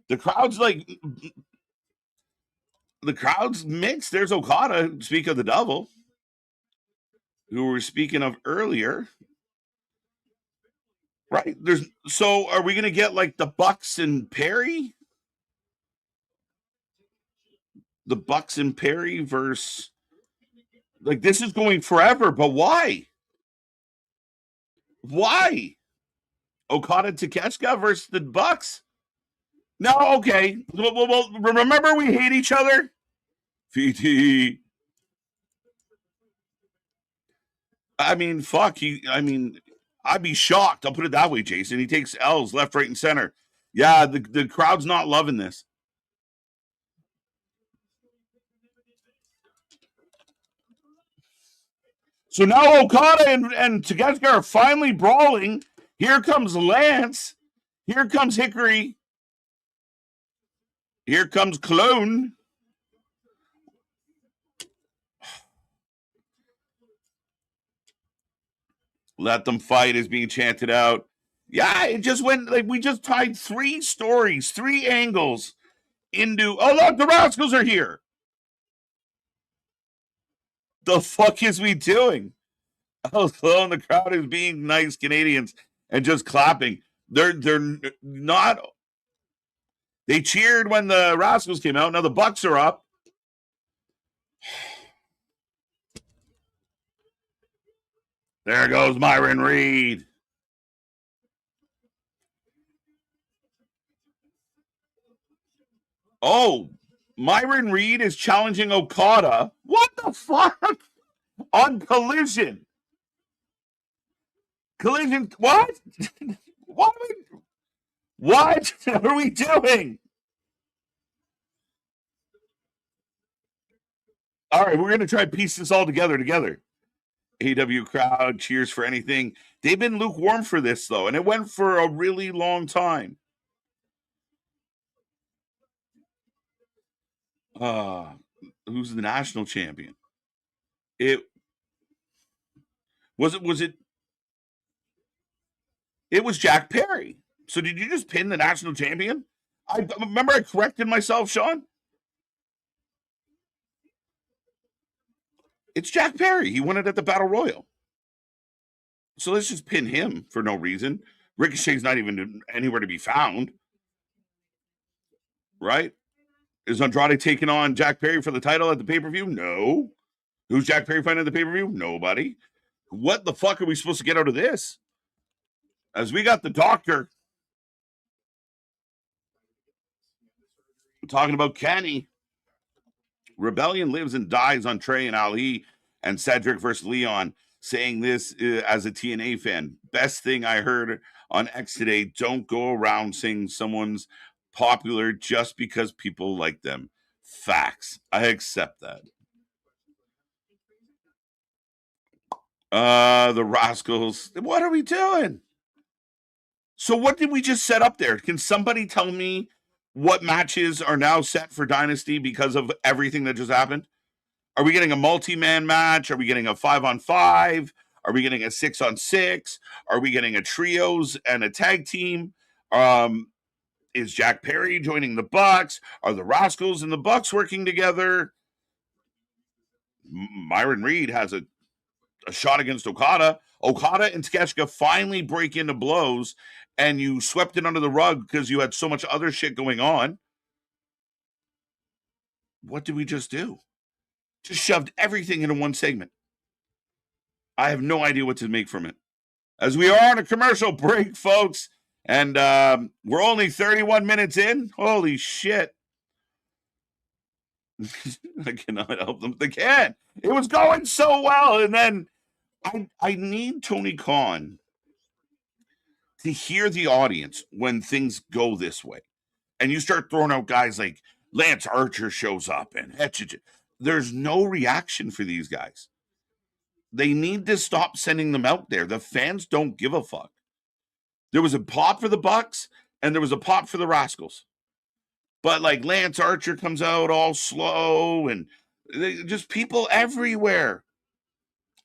The crowd's mixed. There's Okada, speak of the devil, who we were speaking of earlier. Right. So are we gonna get like the Bucks and Perry? The Bucks and Perry versus, like, this is going forever, but why? Why? Okada Takeshita versus the Bucks? No, okay. Well, remember we hate each other? VT. I mean, fuck. I'd be shocked. I'll put it that way, Jason. He takes L's left, right, and center. Yeah, the crowd's not loving this. So now Okada and Takeshita are finally brawling. Here comes Lance. Here comes Hickory. Here comes Clone. Let them fight is being chanted out. Yeah, it just went like we just tied 3 stories, 3 angles into. Oh, look, the Rascals are here. The fuck is we doing? Oh, and the crowd is being nice Canadians and just clapping. They're not. They cheered when the Rascals came out. Now the Bucks are up. There goes Myron Reed. Oh, Myron Reed is challenging Okada. What the fuck? On Collision. Collision. What? What are we doing? All right, we're going to try to piece this all together. AEW crowd cheers for anything. They've been lukewarm for this, though, and it went for a really long time. Who's the national champion? It was Jack Perry. So did you just pin the national champion? I remember I corrected myself, Sean. It's Jack Perry. He won it at the Battle Royal. So let's just pin him for no reason. Ricochet's not even anywhere to be found. Right? Is Andrade taking on Jack Perry for the title at the pay-per-view? No. Who's Jack Perry fighting at the pay-per-view? Nobody. What the fuck are we supposed to get out of this? As we got the doctor talking about Kenny. Rebellion lives and dies on Trey and Ali and Cedric versus Leon, saying this as a TNA fan. Best thing I heard on X today, don't go around saying someone's popular just because people like them. Facts. I accept that. The Rascals. What are we doing? So what did we just set up there? Can somebody tell me what matches are now set for Dynasty because of everything that just happened? Are we getting a multi-man match? Are we getting a 5-on-5? Are we getting a 6-on-6? Are we getting a trios and a tag team? Is Jack Perry joining the Bucks? Are the Rascals and the Bucks working together? Myron Reed has a shot against Okada. Okada and Takeshita finally break into blows, and you swept it under the rug because you had so much other shit going on. What did we just do? Just shoved everything into one segment. I have no idea what to make from it. As we are on a commercial break, folks, and we're only 31 minutes in. Holy shit. I cannot help them. They can't. It was going so well, and then I need Tony Khan to hear the audience when things go this way, and you start throwing out guys like Lance Archer shows up and there's no reaction for these guys. They need to stop sending them out there. The fans don't give a fuck. There was a pop for the Bucks and there was a pop for the Rascals. But like Lance Archer comes out all slow and just people everywhere.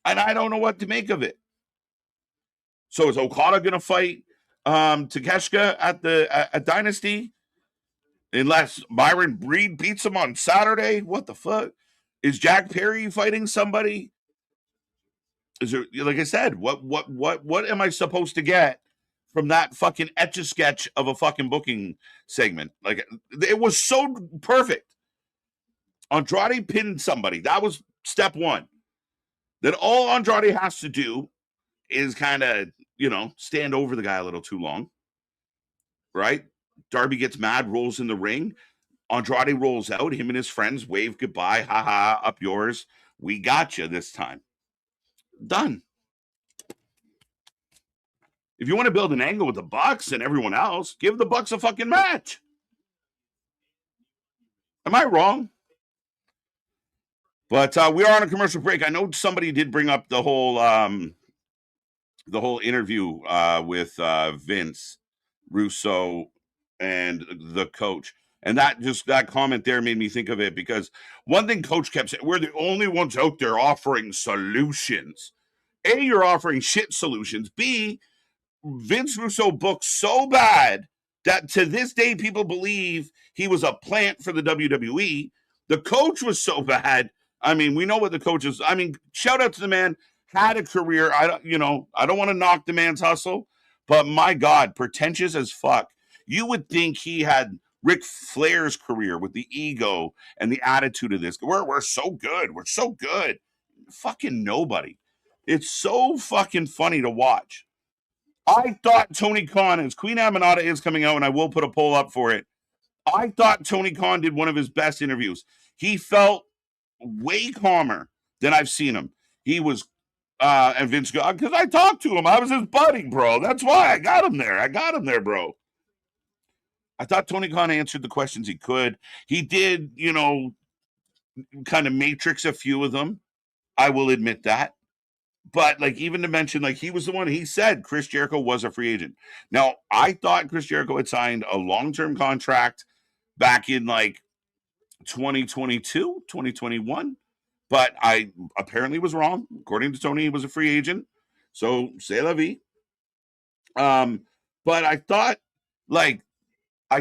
And I don't know what to make of it. So is Okada going to fight Takeshita at Dynasty? Unless Byron Reed beats him on Saturday? What the fuck? Is Jack Perry fighting somebody? Is there, like I said, what am I supposed to get from that fucking etch-a-sketch of a fucking booking segment? Like, it was so perfect. Andrade pinned somebody. That was step one. That all Andrade has to do is kind of, stand over the guy a little too long. Right? Darby gets mad, rolls in the ring. Andrade rolls out. Him and his friends wave goodbye. Ha ha, up yours. We got you this time. Done. If you want to build an angle with the Bucks and everyone else, give the Bucks a fucking match. Am I wrong? But we are on a commercial break. I know somebody did bring up the whole interview with Vince Russo and the coach. And that comment there made me think of it, because one thing Coach kept saying, we're the only ones out there offering solutions. A, you're offering shit solutions. B, Vince Russo booked so bad that to this day people believe he was a plant for the WWE. The coach was so bad. I mean, we know what the coach is. I mean, shout out to the man, had a career. I don't want to knock the man's hustle, but my God, pretentious as fuck. You would think he had Ric Flair's career with the ego and the attitude of this. We're so good. We're so good. Fucking nobody. It's so fucking funny to watch. I thought Tony Khan, as Queen Aminata is coming out, and I will put a poll up for it, I thought Tony Khan did one of his best interviews. He felt way calmer than I've seen him. He was, and Vince, because I talked to him. I was his buddy, bro. That's why I got him there, bro. I thought Tony Khan answered the questions he could. He did, kind of matrix a few of them. I will admit that. But like, even to mention, like, he was the one, he said Chris Jericho was a free agent. Now, I thought Chris Jericho had signed a long-term contract back in like 2022, 2021, but I apparently was wrong. According to Tony, he was a free agent. So c'est la vie. But I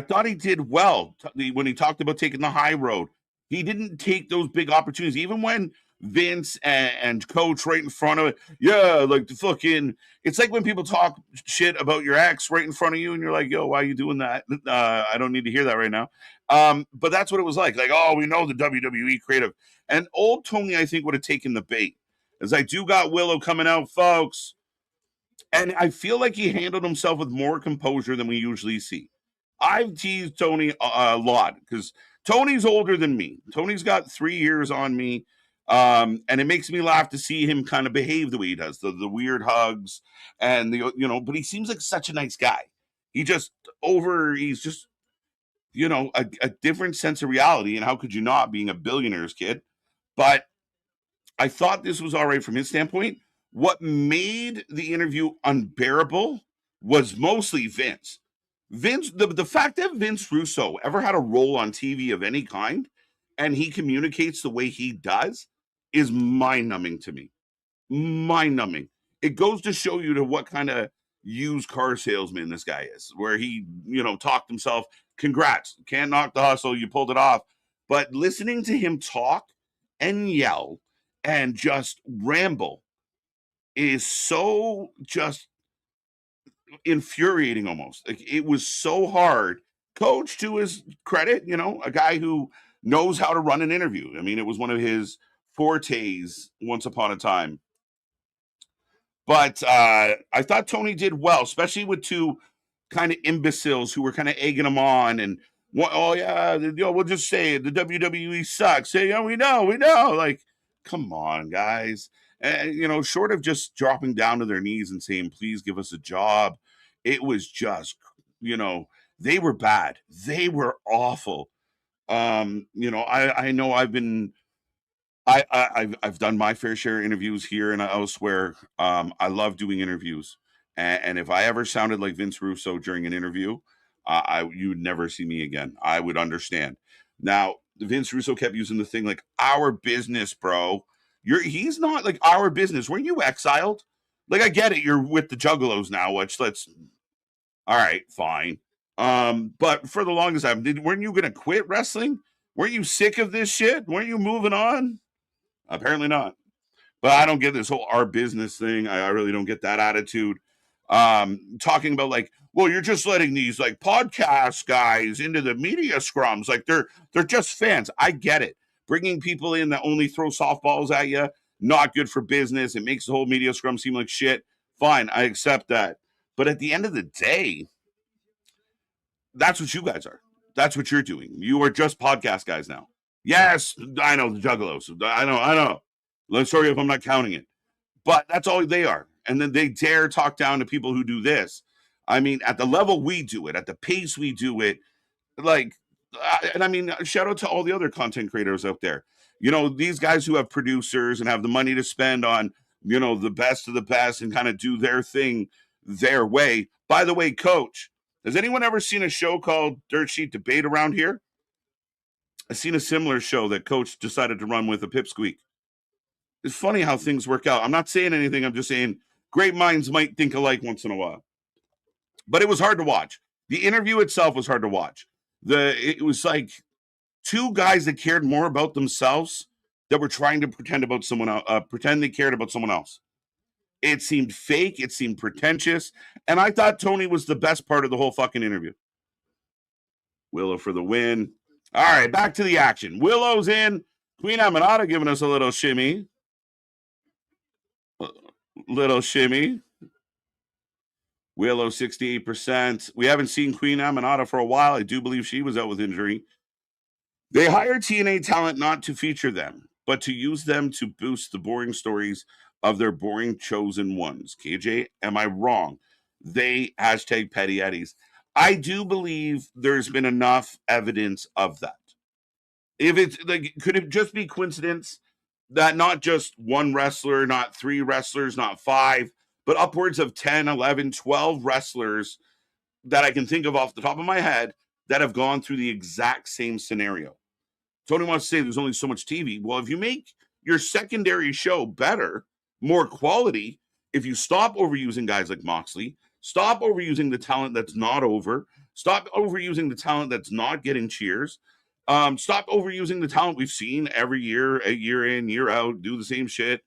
thought he did well when he talked about taking the high road. He didn't take those big opportunities, even when Vince and coach right in front of it. Yeah, like the fucking. It's like when people talk shit about your ex right in front of you, and you're like, "Yo, why are you doing that?" I don't need to hear that right now. But that's what it was like. Like, oh, we know the WWE creative, and old Tony, I think, would have taken the bait. As I do got Willow coming out, folks, and I feel like he handled himself with more composure than we usually see. I've teased Tony a lot because Tony's older than me. Tony's got 3 years on me. And it makes me laugh to see him kind of behave the way he does, the weird hugs and but he seems like such a nice guy. He's just a different sense of reality. And how could you not, being a billionaire's kid? But I thought this was all right from his standpoint. What made the interview unbearable was mostly Vince. The fact that Vince Russo ever had a role on TV of any kind and he communicates the way he does is mind-numbing to me. Mind-numbing. It goes to show you to what kind of used car salesman this guy is, where he, talked himself, congrats, can't knock the hustle, you pulled it off. But listening to him talk and yell and just ramble is so just infuriating almost. Like, it was so hard. Coach, to his credit, a guy who knows how to run an interview. I mean, it was one of his fortes once upon a time. But I thought Tony did well, especially with two kind of imbeciles who were kind of egging him on and What, oh yeah, we'll just say it, the WWE sucks. Say, yeah, we know. Like, come on, guys. And short of just dropping down to their knees and saying, "Please give us a job," it was just, you know, they were bad. They were awful. I know I've done my fair share of interviews here and elsewhere. I love doing interviews, and if I ever sounded like Vince Russo during an interview, you would never see me again. I would understand. Now, Vince Russo kept using the thing like our business, bro. He's not like our business. Weren't you exiled? Like I get it. You're with the Juggalos now. Which let's all right, fine. But for the longest time, weren't you gonna quit wrestling? Weren't you sick of this shit? Weren't you moving on? Apparently not. But I don't get this whole our business thing. I really don't get that attitude. Talking about like, well, you're just letting these like podcast guys into the media scrums. Like they're just fans. I get it. Bringing people in that only throw softballs at you, not good for business. It makes the whole media scrum seem like shit. Fine, I accept that. But at the end of the day, that's what you guys are. That's what you're doing. You are just podcast guys now. Yes, I know the Juggalos. I know. Sorry if I'm not counting it, but that's all they are. And then they dare talk down to people who do this. I mean, at the level we do it, at the pace we do it, like, and I mean, shout out to all the other content creators out there. These guys who have producers and have the money to spend on, the best of the best and kind of do their thing their way. By the way, Coach, has anyone ever seen a show called Dirt Sheet Debate around here? I've seen a similar show that Coach decided to run with a pipsqueak. It's funny how things work out. I'm not saying anything. I'm just saying great minds might think alike once in a while. But it was hard to watch. The interview itself was hard to watch. It was like two guys that cared more about themselves that were trying to pretend about someone else, pretend they cared about someone else. It seemed fake. It seemed pretentious. And I thought Tony was the best part of the whole fucking interview. Willow for the win. All right, back to the action. Willow's in. Queen Aminata giving us a little shimmy. Little shimmy. Willow 68%. We haven't seen Queen Aminata for a while. I do believe she was out with injury. They hired TNA talent not to feature them, but to use them to boost the boring stories of their boring chosen ones. KJ, am I wrong? They hashtag Petty Eddies. I do believe there's been enough evidence of that. If it's like, could it just be coincidence that not just one wrestler, not three wrestlers, not five, but upwards of 10, 11, 12 wrestlers that I can think of off the top of my head that have gone through the exact same scenario? Tony wants to say there's only so much TV. Well, if you make your secondary show better, more quality, if you stop overusing guys like Moxley, stop overusing the talent that's not over, stop overusing the talent that's not getting cheers, stop overusing the talent we've seen every year, a year in, year out, do the same shit.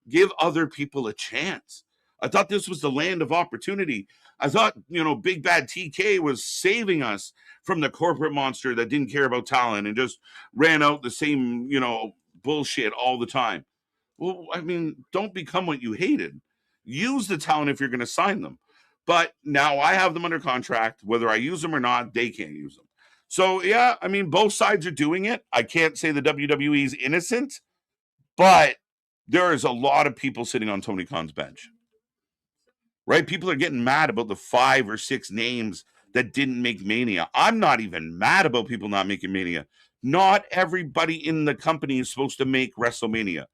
Give other people a chance. I thought this was the land of opportunity. I thought, Big Bad TK was saving us from the corporate monster that didn't care about talent and just ran out the same, bullshit all the time. Well, I mean, don't become what you hated. Use the talent if you're going to sign them. But now I have them under contract. Whether I use them or not, they can't use them. So, yeah, I mean, both sides are doing it. I can't say the WWE is innocent, but there is a lot of people sitting on Tony Khan's bench, right? People are getting mad about the 5 or 6 names that didn't make Mania. I'm not even mad about people not making Mania. Not everybody in the company is supposed to make WrestleMania.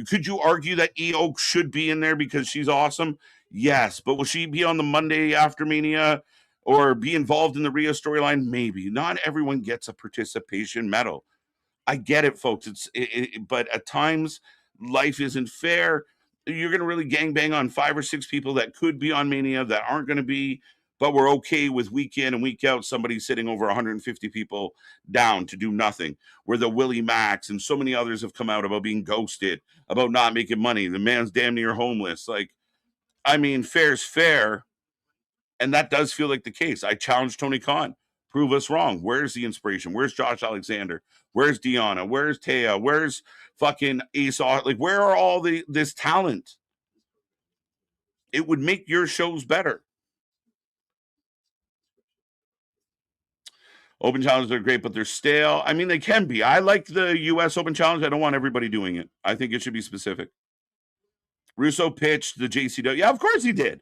Could you argue that EO should be in there because she's awesome? Yes, but will she be on the Monday after Mania or be involved in the Rhea storyline? Maybe. Not everyone gets a participation medal. I get it, folks. But at times life isn't fair. You're going to really gangbang on 5 or 6 people that could be on Mania that aren't going to be, but we're okay with week in and week out somebody sitting over 150 people down to do nothing. Where the Willie Max and so many others have come out about being ghosted, about not making money. The man's damn near homeless. Like, I mean, fair's fair, and that does feel like the case. I challenge Tony Khan. Prove us wrong. Where's the inspiration? Where's Josh Alexander? Where's Deanna? Where's Taya? Where's fucking Ace? Like, where are all this talent? It would make your shows better. Open challenges are great, but they're stale. I mean, they can be. I like the U.S. Open Challenge. I don't want everybody doing it. I think it should be specific. Russo pitched the JCW. Yeah, of course he did.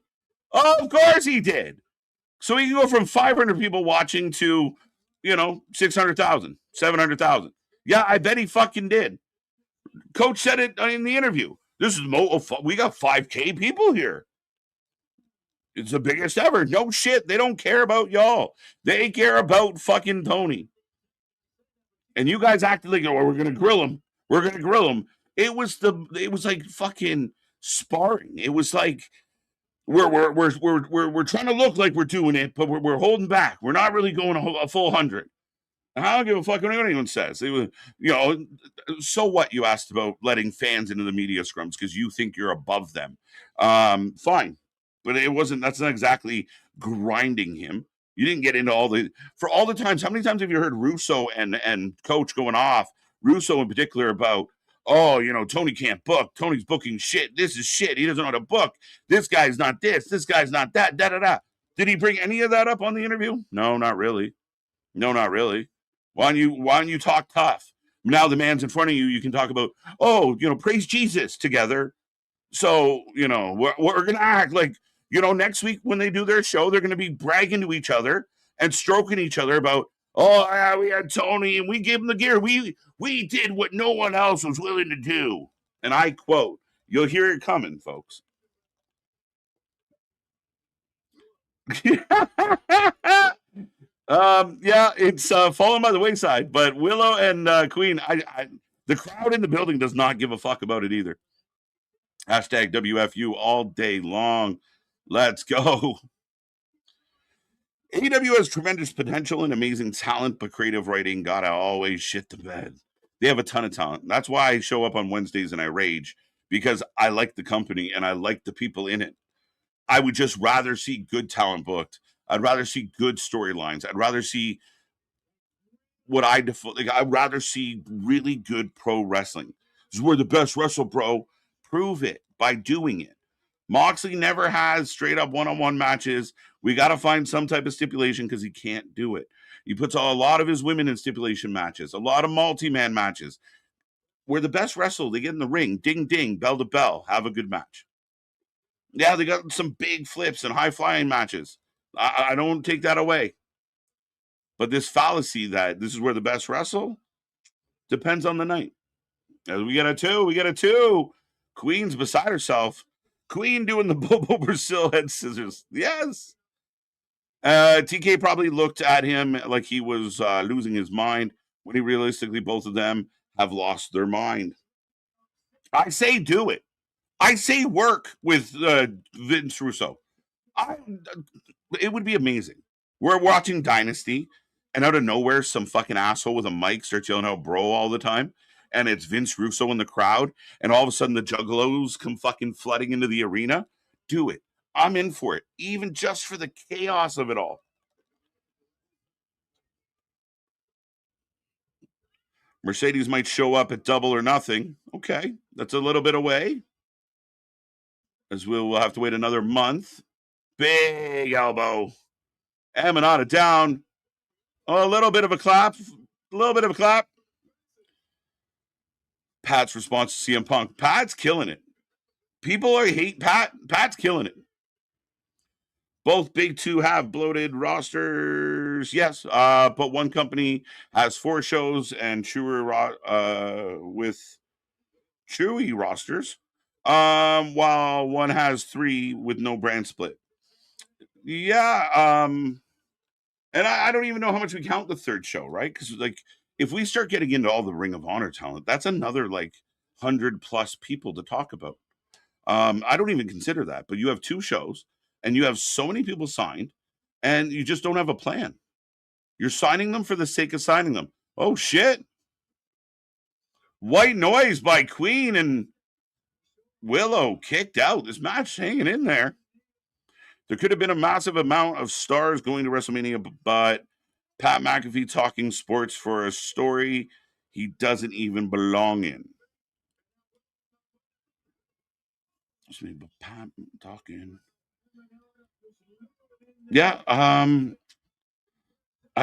Oh, of course he did. So he can go from 500 people watching to, 600,000, 700,000. Yeah, I bet he fucking did. Coach said it in the interview. This is we got 5K people here. It's the biggest ever. No shit. They don't care about y'all. They care about fucking Tony. And you guys acted like, oh, we're gonna grill him. We're gonna grill him. It was like fucking sparring. It was like we're trying to look like we're doing it, but we're holding back. We're not really going a full 100. I don't give a fuck what anyone says. It was, so what? You asked about letting fans into the media scrums because you think you're above them. Fine, but it wasn't. That's not exactly grinding him. You didn't get into all the times. How many times have you heard Russo and Coach going off? Russo in particular about, oh, Tony can't book. Tony's booking shit. This is shit. He doesn't know how to book. This guy's not this. This guy's not that. Da da da. Did he bring any of that up on the interview? No, not really. No, not really. Why don't you talk tough? Now the man's in front of you. You can talk about, oh, praise Jesus together. So, we're going to act like, next week when they do their show, they're going to be bragging to each other and stroking each other about, oh, yeah, we had Tony and we gave him the gear. We did what no one else was willing to do. And I quote, you'll hear it coming, folks. Yeah, it's fallen by the wayside, but Willow and Queen, the crowd in the building does not give a fuck about it either. Hashtag WFU all day long. Let's go. AEW has tremendous potential and amazing talent, but creative writing gotta always shit the bed. They have a ton of talent. That's why I show up on Wednesdays and I rage, because I like the company and I like the people in it. I would just rather see good talent booked. I'd rather see good storylines. I'd rather see I'd rather see really good pro wrestling. This is where the best wrestle, bro. Prove it by doing it. Moxley never has straight up one-on-one matches. We got to find some type of stipulation because he can't do it. He puts a lot of his women in stipulation matches, a lot of multi-man matches. Where the best wrestle, they get in the ring, ding ding, bell to bell, have a good match. Yeah, they got some big flips and high flying matches. I don't take that away. But this fallacy that this is where the best wrestle depends on the night. As we get a two. Queen's beside herself. Queen doing the Bobo Brazil head scissors. Yes. TK probably looked at him like he was losing his mind when he realistically both of them have lost their mind. I say do it. I say work with Vince Russo. It would be amazing. We're watching Dynasty, and out of nowhere, some fucking asshole with a mic starts yelling out bro all the time. And it's Vince Russo in the crowd, and all of a sudden the juggalos come fucking flooding into the arena. Do it. I'm in for it, even just for the chaos of it all. Mercedes might show up at Double or Nothing. Okay, that's a little bit away, as we'll have to wait another month. Big elbow. Amanada down. A little bit of a clap. Pat's response to CM Punk. Pat's killing it. People hate Pat. Pat's killing it. Both big two have bloated rosters. Yes, but one company has 4 shows and with chewy rosters, while one has 3 with no brand split. Yeah, and I don't even know how much we count the third show, right? Because if we start getting into all the Ring of Honor talent, that's another 100+ people to talk about. I don't even consider that, but you have 2 shows and you have so many people signed and you just don't have a plan. You're signing them for the sake of signing them. Oh shit. White noise by Queen and Willow kicked out. This match hanging in there. There could have been a massive amount of stars going to WrestleMania, but Pat McAfee talking sports for a story he doesn't even belong in. But Pat talking. Yeah,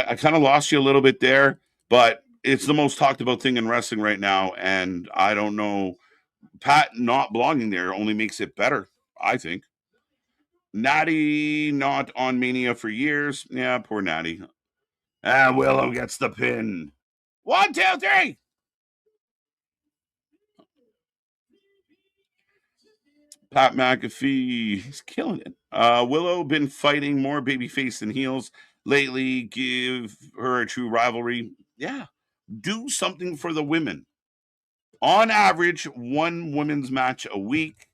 I kind of lost you a little bit there, but it's the most talked about thing in wrestling right now, and I don't know. Pat not belonging there only makes it better, I think. Natty not on Mania for years. Yeah, poor Natty. Willow gets the pin. 1, 2, 3. Pat McAfee, he's killing it. Willow been fighting more babyface than heels lately. Give her a true rivalry. Yeah, do something for the women. On average, one women's match a week,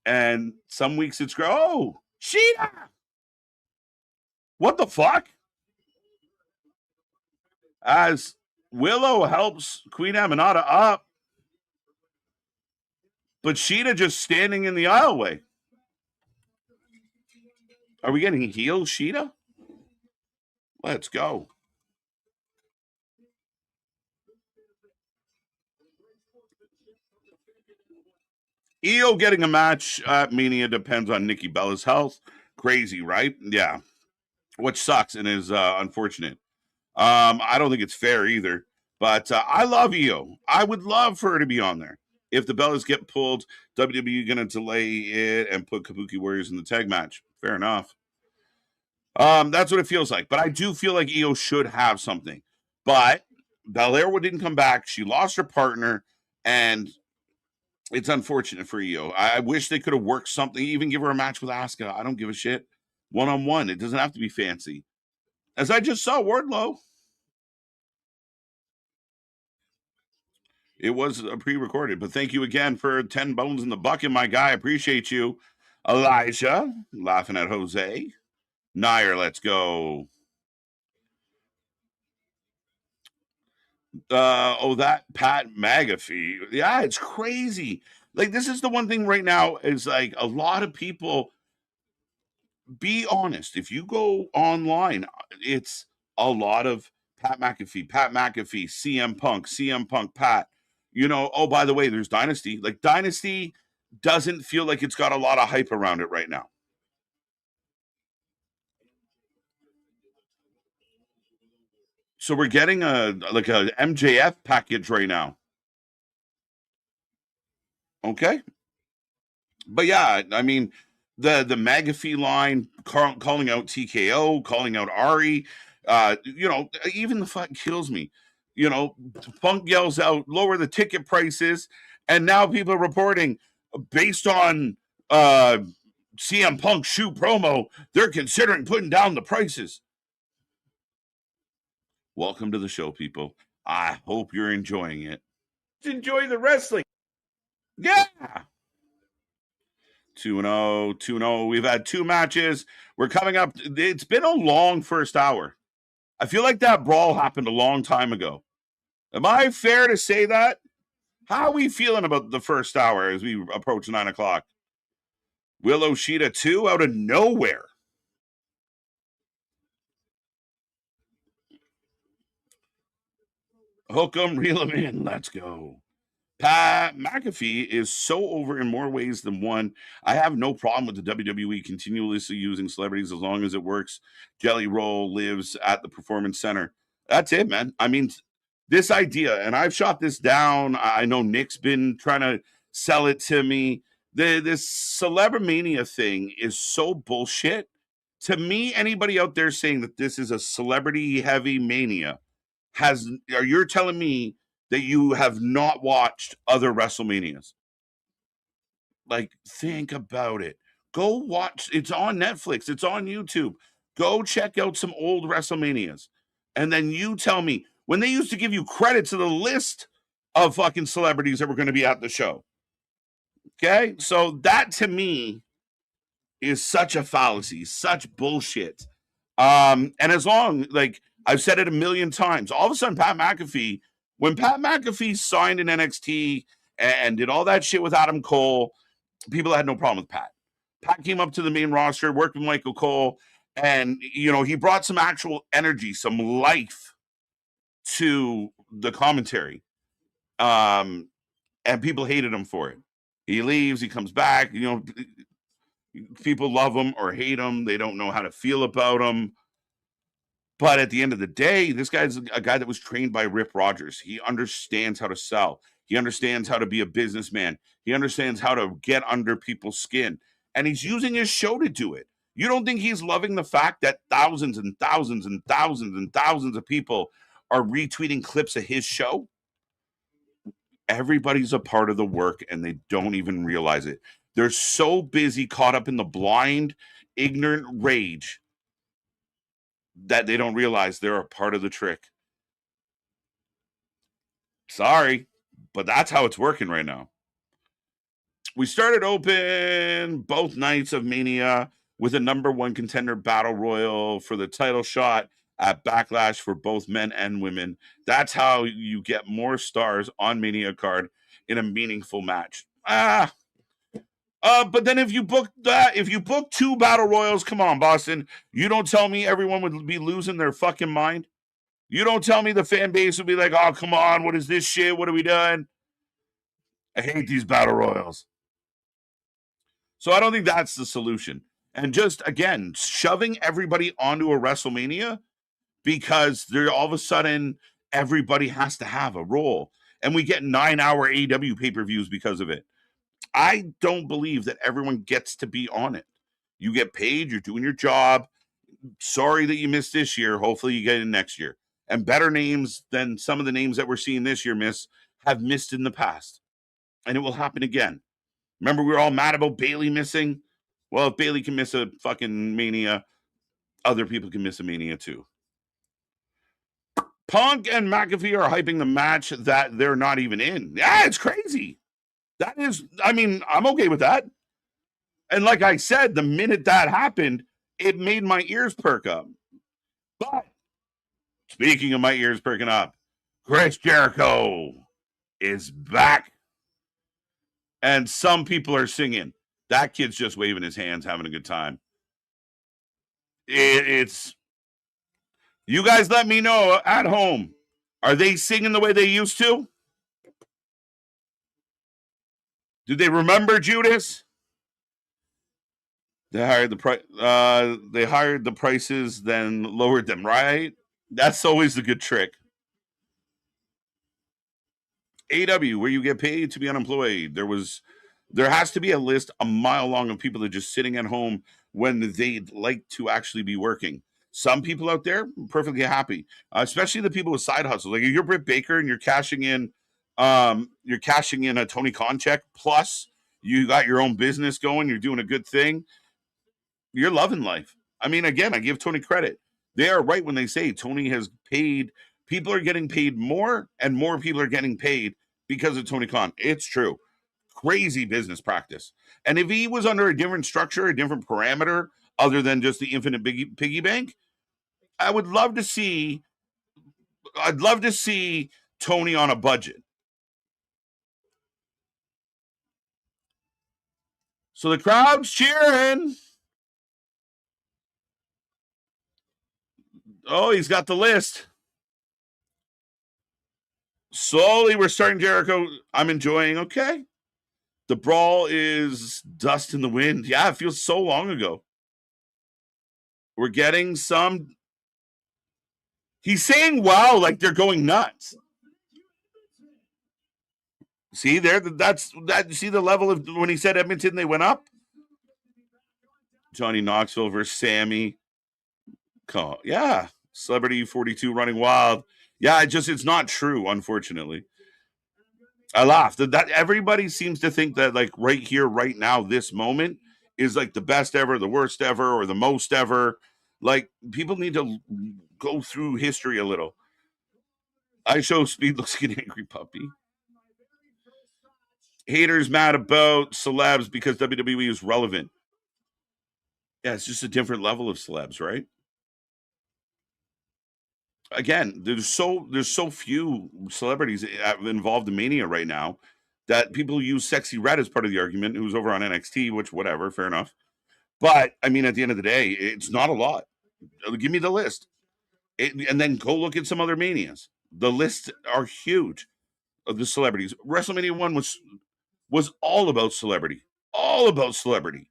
and some weeks it's oh Sheeta. What the fuck? As Willow helps Queen Aminata up, but Sheeta just standing in the aisleway. Are we getting healed, Sheeta? Let's go. Io getting a match at Mania depends on Nikki Bella's health. Crazy, right? Yeah. Which sucks and is unfortunate. I don't think it's fair either. But I love Io. I would love for her to be on there. If the Bellas get pulled, WWE going to delay it and put Kabuki Warriors in the tag match. Fair enough. That's what it feels like. But I do feel like Io should have something. But Belair didn't come back. She lost her partner, and it's unfortunate for Io. I wish they could have worked something, even give her a match with Asuka. I don't give a shit. 1-on-1. It doesn't have to be fancy. As I just saw Wardlow. It was pre-recorded, but thank you again for 10 bones in the bucket, my guy. I appreciate you. Elijah, laughing at Jose. Nair, let's go. That Pat McAfee. Yeah, it's crazy. Like, this is the one thing right now is like a lot of people, be honest. If you go online, it's a lot of Pat McAfee, CM Punk, Pat. Oh, by the way, there's Dynasty. Like, Dynasty doesn't feel like it's got a lot of hype around it right now. So we're getting a MJF package right now. Okay. But yeah, I mean, the McAfee line calling out TKO, calling out Ari, even the fuck kills me. Punk yells out, lower the ticket prices, and now people are reporting based on CM Punk's shoe promo, they're considering putting down the prices. Welcome to the show, people. I hope you're enjoying it. Enjoy the wrestling. Yeah. 2-0, 2-0. We've had 2 matches. We're coming up. It's been a long first hour. I feel like that brawl happened a long time ago. Am I fair to say that? How are we feeling about the first hour as we approach 9 o'clock? Willow Sheeta 2 out of nowhere. Hook 'em, reel 'em in. Let's go. Pat McAfee is so over in more ways than one. I have no problem with the WWE continuously using celebrities as long as it works. Jelly Roll lives at the Performance Center. That's it, man. I mean, this idea, and I've shot this down. I know Nick's been trying to sell it to me. This Celebrimania thing is so bullshit. To me, anybody out there saying that this is a celebrity heavy mania you're telling me that you have not watched other WrestleManias? Like, think about it. Go watch. It's on Netflix. It's on YouTube. Go check out some old WrestleManias, and then you tell me when they used to give you credit to the list of fucking celebrities that were going to be at the show. Okay, so that to me is such a fallacy, such bullshit. And as long, like I've said it a million times, all of a sudden when Pat McAfee signed in NXT and did all that shit with Adam Cole, people had no problem with Pat. Pat came up to the main roster, worked with Michael Cole, and he brought some actual energy, some life to the commentary. And people hated him for it. He leaves, he comes back, people love him or hate him. They don't know how to feel about him. But at the end of the day, this guy's a guy that was trained by Rip Rogers. He understands how to sell. He understands how to be a businessman. He understands how to get under people's skin. And he's using his show to do it. You don't think he's loving the fact that thousands and thousands and thousands and thousands of people are retweeting clips of his show? Everybody's a part of the work and they don't even realize it. They're so busy caught up in the blind, ignorant rage that they don't realize they're a part of the trick. Sorry, but that's how it's working right now. We started open both nights of Mania with a number one contender battle royal for the title shot at Backlash for both men and women. That's how you get more stars on Mania card in a meaningful match. But then if you book two battle royals, come on, Boston. You don't tell me everyone would be losing their fucking mind. You don't tell me the fan base would be like, oh, come on, what is this shit? What are we doing? I hate these battle royals. So I don't think that's the solution. And just, again, shoving everybody onto a WrestleMania because they're all of a sudden everybody has to have a role. And we get 9-hour AEW pay-per-views because of it. I don't believe that everyone gets to be on it. You get paid, you're doing your job. Sorry that you missed this year. Hopefully you get in next year. And better names than some of the names that we're seeing this year have missed in the past. And it will happen again. Remember, we were all mad about Bayley missing? Well, if Bayley can miss a fucking Mania, other people can miss a Mania too. Punk and McAfee are hyping the match that they're not even in. Yeah, it's crazy. That is, I mean, I'm okay with that. And like I said, the minute that happened, it made my ears perk up. But speaking of my ears perking up, Chris Jericho is back. And some people are singing. That kid's just waving his hands, having a good time. It's you guys let me know at home. Are they singing the way they used to? Do they remember Judas? They hired the prices, then lowered them, right? That's always a good trick. AEW, where you get paid to be unemployed. There has to be a list a mile long of people that are just sitting at home when they'd like to actually be working. Some people out there perfectly happy, especially the people with side hustles. Like if you're Britt Baker and you're cashing in a Tony Khan check, plus you got your own business going, you're doing a good thing, you're loving life. I mean, again, I give Tony credit. They are right when they say Tony has paid. People are getting paid more, and more people are getting paid because of Tony Khan. It's true. Crazy business practice. And if he was under a different structure, a different parameter, other than just the infinite piggy bank, I'd love to see Tony on a budget. So the crowd's cheering. Oh, he's got the list. Slowly, we're starting Jericho. I'm enjoying. Okay. The brawl is dust in the wind. Yeah, it feels so long ago. We're getting some. He's saying wow like they're going nuts. See there, that's that. See the level of when he said Edmonton, they went up. Johnny Knoxville versus Sammy. Yeah, Celebrity 42 running wild. Yeah, it's not true, unfortunately. I laughed. That everybody seems to think that like right here, right now, this moment is like the best ever, the worst ever, or the most ever. Like people need to go through history a little. I show Speed looks like an angry puppy. Haters mad about celebs because WWE is relevant. Yeah, it's just a different level of celebs, right? Again, there's so few celebrities involved in Mania right now that people use Sexy Red as part of the argument, who's over on NXT, which whatever, fair enough. But I mean, at the end of the day, it's not a lot. Give me the list, and then go look at some other manias. The lists are huge of the celebrities. WrestleMania 1 was all about celebrity, all about celebrity.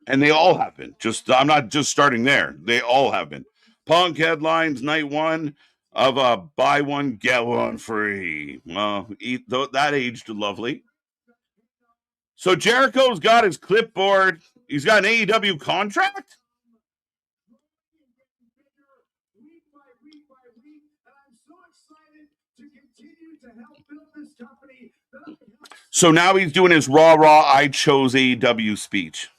And they all have been. I'm not just starting there. They all have been. Punk headlines night one of a buy one get one free. Well, that aged lovely. So Jericho's got his clipboard. He's got an AEW contract. So now he's doing his rah I chose AEW speech.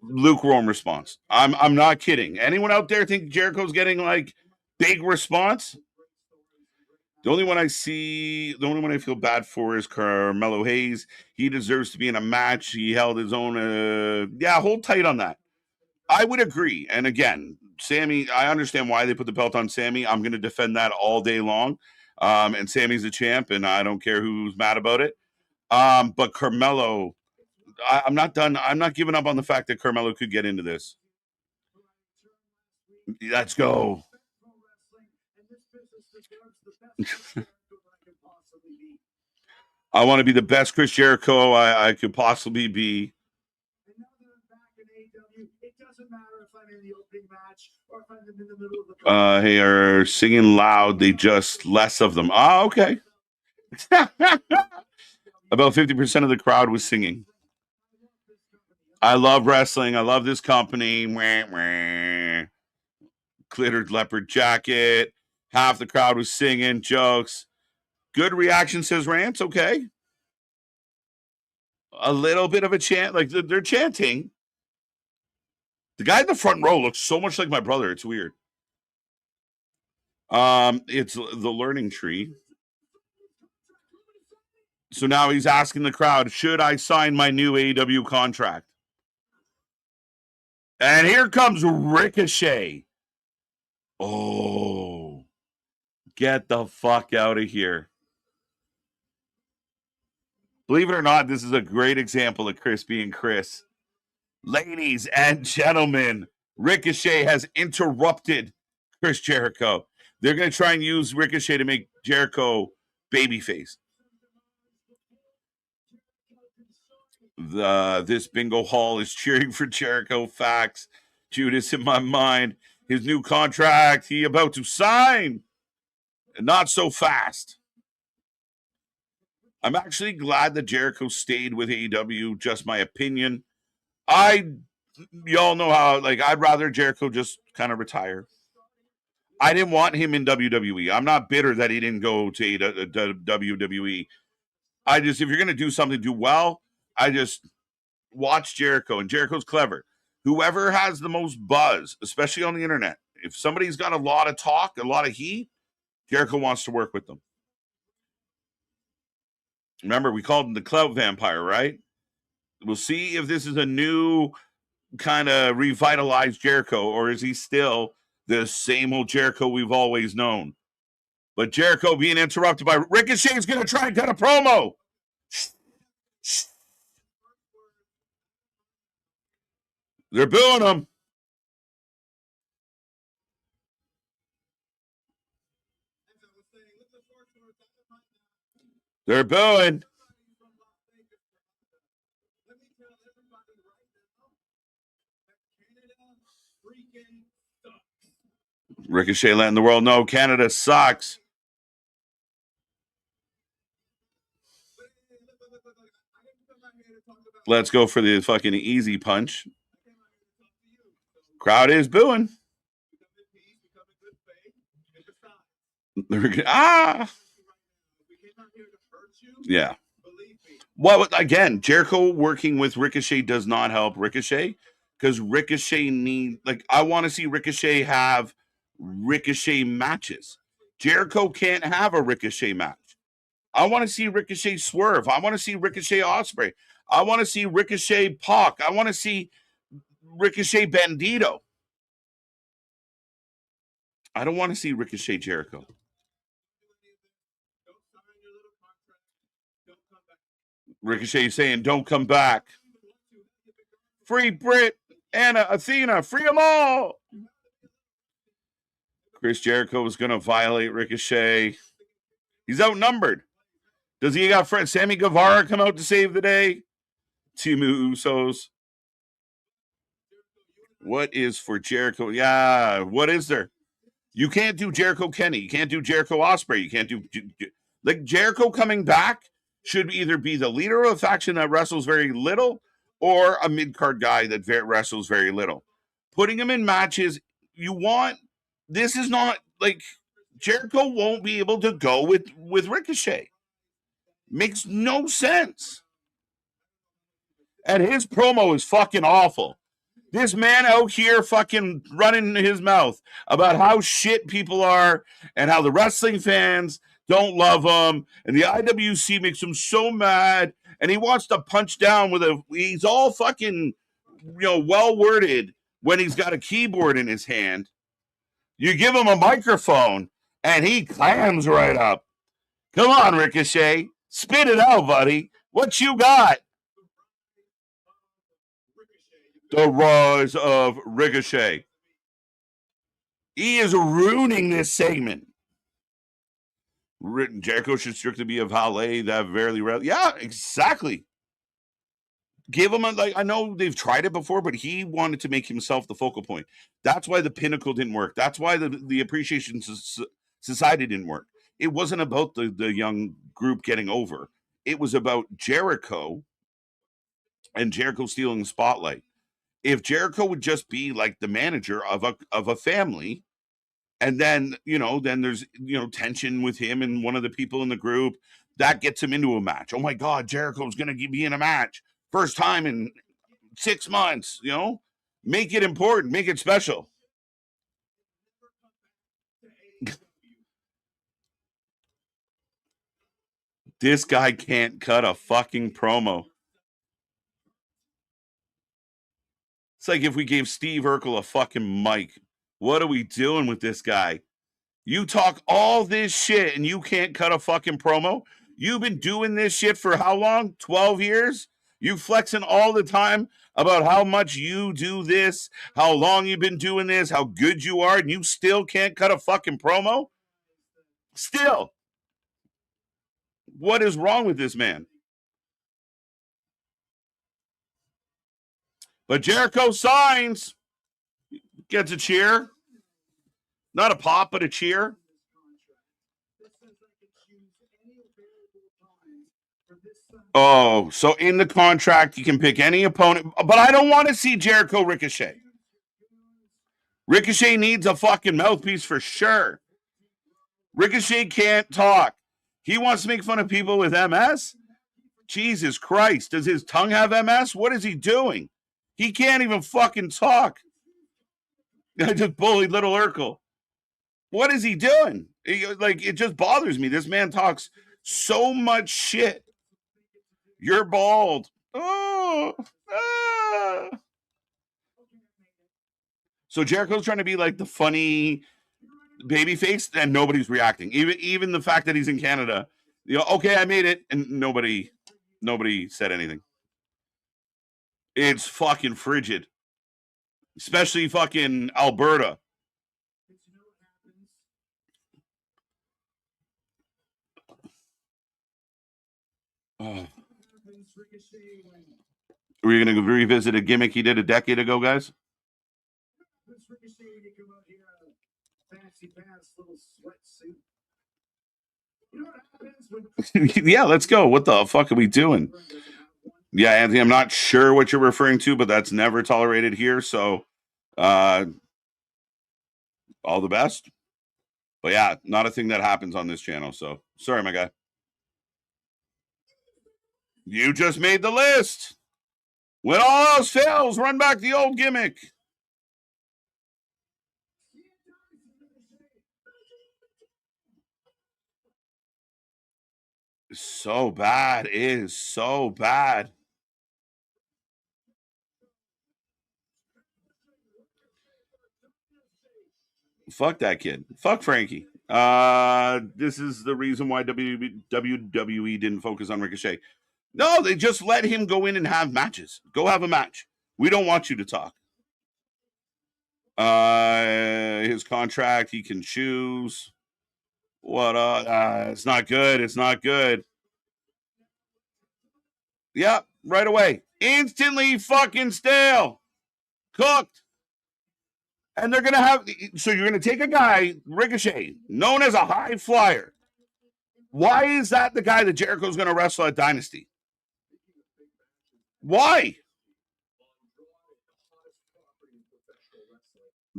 Lukewarm response. I'm not kidding. Anyone out there think Jericho's getting like big response? The only one I feel bad for is Carmelo Hayes. He deserves to be in a match. He held his own. Hold tight on that. I would agree. And again, Sammy, I understand why they put the belt on Sammy. I'm going to defend that all day long. And Sammy's a champ, and I don't care who's mad about it. But Carmelo, I'm not done. I'm not giving up on the fact that Carmelo could get into this. Let's go. I want to be the best Chris Jericho I could possibly be. Hey, are singing loud. They just less of them. Ah, okay. About 50% of the crowd was singing. I love wrestling. I love this company. Glittered leopard jacket. Half the crowd was singing jokes. Good reaction, says Rance. Okay. A little bit of a chant. Like they're chanting. The guy in the front row looks so much like my brother. It's weird. It's the learning tree. So now he's asking the crowd, should I sign my new AEW contract? And here comes Ricochet. Oh, get the fuck out of here. Believe it or not, this is a great example of Chris being Chris. Ladies and gentlemen, Ricochet has interrupted Chris Jericho. They're going to try and use Ricochet to make Jericho babyface. This bingo hall is cheering for Jericho. Facts. Judas in my mind. His new contract he about to sign. Not so fast. I'm actually glad that Jericho stayed with AEW. Just my opinion. Y'all know how, like, I'd rather Jericho just kind of retire. I didn't want him in WWE. I'm not bitter that he didn't go to WWE. If you're going to do something, do well. I just watch Jericho, and Jericho's clever. Whoever has the most buzz, especially on the internet, if somebody's got a lot of talk, a lot of heat, Jericho wants to work with them. Remember, we called him the clout vampire, right? We'll see if this is a new kind of revitalized Jericho, or is he still the same old Jericho we've always known? But Jericho being interrupted by Ricochet's going to try and cut a promo. They're booing him. They're booing. Ricochet letting the world know Canada sucks. Let's go for the fucking easy punch. Crowd is booing. Yeah. Well, again, Jericho working with Ricochet does not help Ricochet because Ricochet I want to see Ricochet have Ricochet matches. Jericho can't have a Ricochet match. I want to see Ricochet Swerve. I want to see Ricochet Osprey. I want to see Ricochet Pac. I want to see Ricochet Bandito. I don't want to see Ricochet Jericho. Ricochet saying, don't come back. Free Britt, Anna, Athena, free them all. Chris Jericho is going to violate Ricochet. He's outnumbered. Does he got friend Sammy Guevara come out to save the day? Team Usos. What is for Jericho? Yeah, what is there? You can't do Jericho Kenny. You can't do Jericho Osprey. You can't do like Jericho coming back should either be the leader of a faction that wrestles very little or a mid card guy that wrestles very little. Putting him in matches, you want this is not like Jericho won't be able to go with Ricochet. Makes no sense. And his promo is fucking awful. This man out here fucking running his mouth about how shit people are and how the wrestling fans don't love him and the IWC makes him so mad and he wants to punch down he's all fucking well worded when he's got a keyboard in his hand. You give him a microphone and he clams right up. Come on, Ricochet, spit it out, buddy. What you got? The rise of Ricochet. He is ruining this segment. Jericho should strictly be a valet. That very rarely. Yeah, exactly. Give him I know they've tried it before, but he wanted to make himself the focal point. That's why the Pinnacle didn't work. That's why the Appreciation Society didn't work. It wasn't about the young group getting over. It was about Jericho and Jericho stealing the spotlight. If Jericho would just be like the manager of a family, and then then there's tension with him and one of the people in the group that gets him into a match. Oh my God, Jericho's gonna be in a match first time in 6 months. Make it important, make it special. This guy can't cut a fucking promo. It's like if we gave Steve Urkel a fucking mic. What are we doing with this guy? You talk all this shit and you can't cut a fucking promo? You've been doing this shit for how long? 12 years? You flexing all the time about how much you do this, how long you've been doing this, how good you are, and you still can't cut a fucking promo? Still. What is wrong with this man? But Jericho signs. Gets a cheer. Not a pop, but a cheer. Oh, so in the contract, you can pick any opponent, but I don't want to see Jericho Ricochet. Ricochet needs a fucking mouthpiece for sure. Ricochet can't talk. He wants to make fun of people with MS? Jesus Christ. Does his tongue have MS? What is he doing? He can't even fucking talk. I just bullied little Urkel. What is he doing? It just bothers me. This man talks so much shit. You're bald. Oh. Ah. So Jericho's trying to be like the funny baby face, and nobody's reacting. Even the fact that he's in Canada. Okay, I made it, and nobody said anything. It's fucking frigid. Especially fucking Alberta. Oh. Are we going to revisit a gimmick he did a decade ago, guys? Yeah, let's go. What the fuck are we doing? Yeah, Anthony, I'm not sure what you're referring to, but that's never tolerated here. So, all the best. But yeah, not a thing that happens on this channel. So, sorry, my guy. You just made the list. When all else fails, run back the old gimmick. So bad. It is so bad. Fuck that kid. Fuck Frankie. This is the reason why WWE didn't focus on Ricochet. No, they just let him go in and have matches. Go have a match. We don't want you to talk. His contract, he can choose. What? It's not good. It's not good. Yep, right away. Instantly fucking stale. Cooked. And they're going to have, so you're going to take a guy, Ricochet, known as a high flyer. Why is that the guy that Jericho's going to wrestle at Dynasty? Why?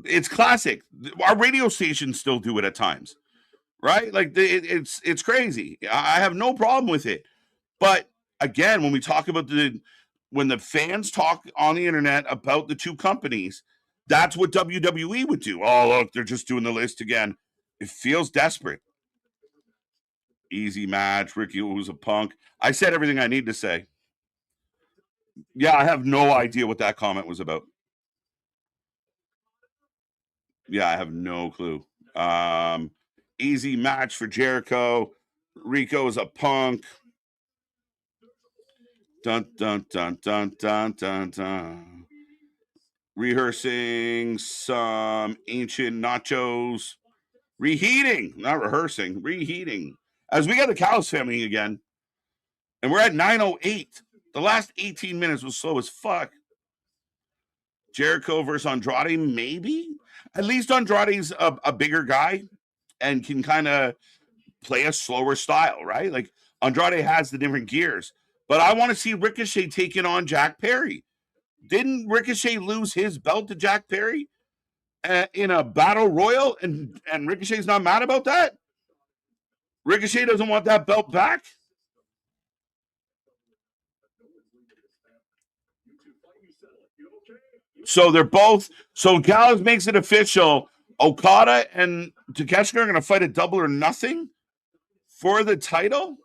It's classic. Our radio stations still do it at times, right? Like it's crazy. I have no problem with it. But again, when we talk about when the fans talk on the internet about the two companies, that's what WWE would do. Oh, look, they're just doing the list again. It feels desperate. Easy match. Ricky was a punk. I said everything I need to say. Yeah, I have no idea what that comment was about. Yeah, I have no clue. Easy match for Jericho. Rico's a punk. Dun dun dun dun dun dun dun. Rehearsing some ancient nachos. Reheating, not rehearsing, reheating. As we got the Callis family again, and we're at 9:08. The last 18 minutes was slow as fuck. Jericho versus Andrade, maybe. At least Andrade's a bigger guy and can kind of play a slower style, right? Like Andrade has the different gears. But I want to see Ricochet taking on Jack Perry. Didn't Ricochet lose his belt to Jack Perry in a battle royal? And Ricochet's not mad about that? Ricochet doesn't want that belt back? So they're both. So Gallows makes it official. Okada and Takeshita are going to fight a double or nothing for the title,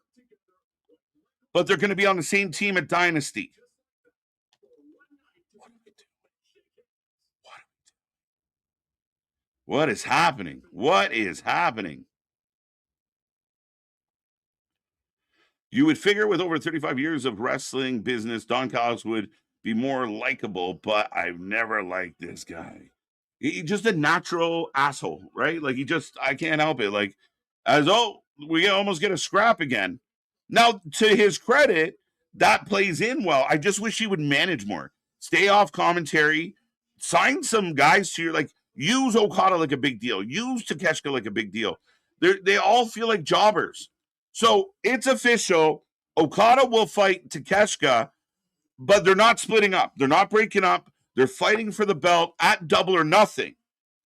but they're going to be on the same team at Dynasty. What is happening? What is happening? You would figure with over 35 years of wrestling business, Don Callis would be more likable, but I've never liked this guy. He's just a natural asshole, right? Like I can't help it. Like, we almost get a scrap again. Now, to his credit, that plays in well. I just wish he would manage more. Stay off commentary. Sign some guys to your, like, use Okada like a big deal. Use Takeshita like a big deal. They all feel like jobbers. So it's official. Okada will fight Takeshita, but they're not splitting up. They're not breaking up. They're fighting for the belt at Double or Nothing.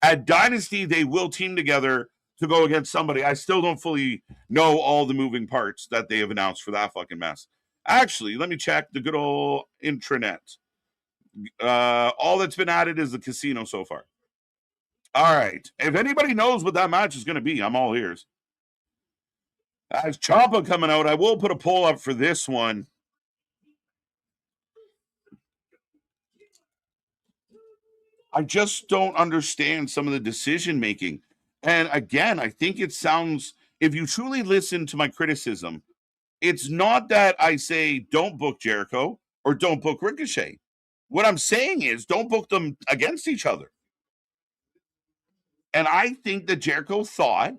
At Dynasty, they will team together to go against somebody. I still don't fully know all the moving parts that they have announced for that fucking mess. Actually, let me check the good old intranet. All that's been added is the casino so far. All right. If anybody knows what that match is going to be, I'm all ears. As Ciampa coming out, I will put a poll up for this one. I just don't understand some of the decision making. And again, I think it sounds, if you truly listen to my criticism, it's not that I say don't book Jericho or don't book Ricochet. What I'm saying is don't book them against each other. And I think that Jericho thought,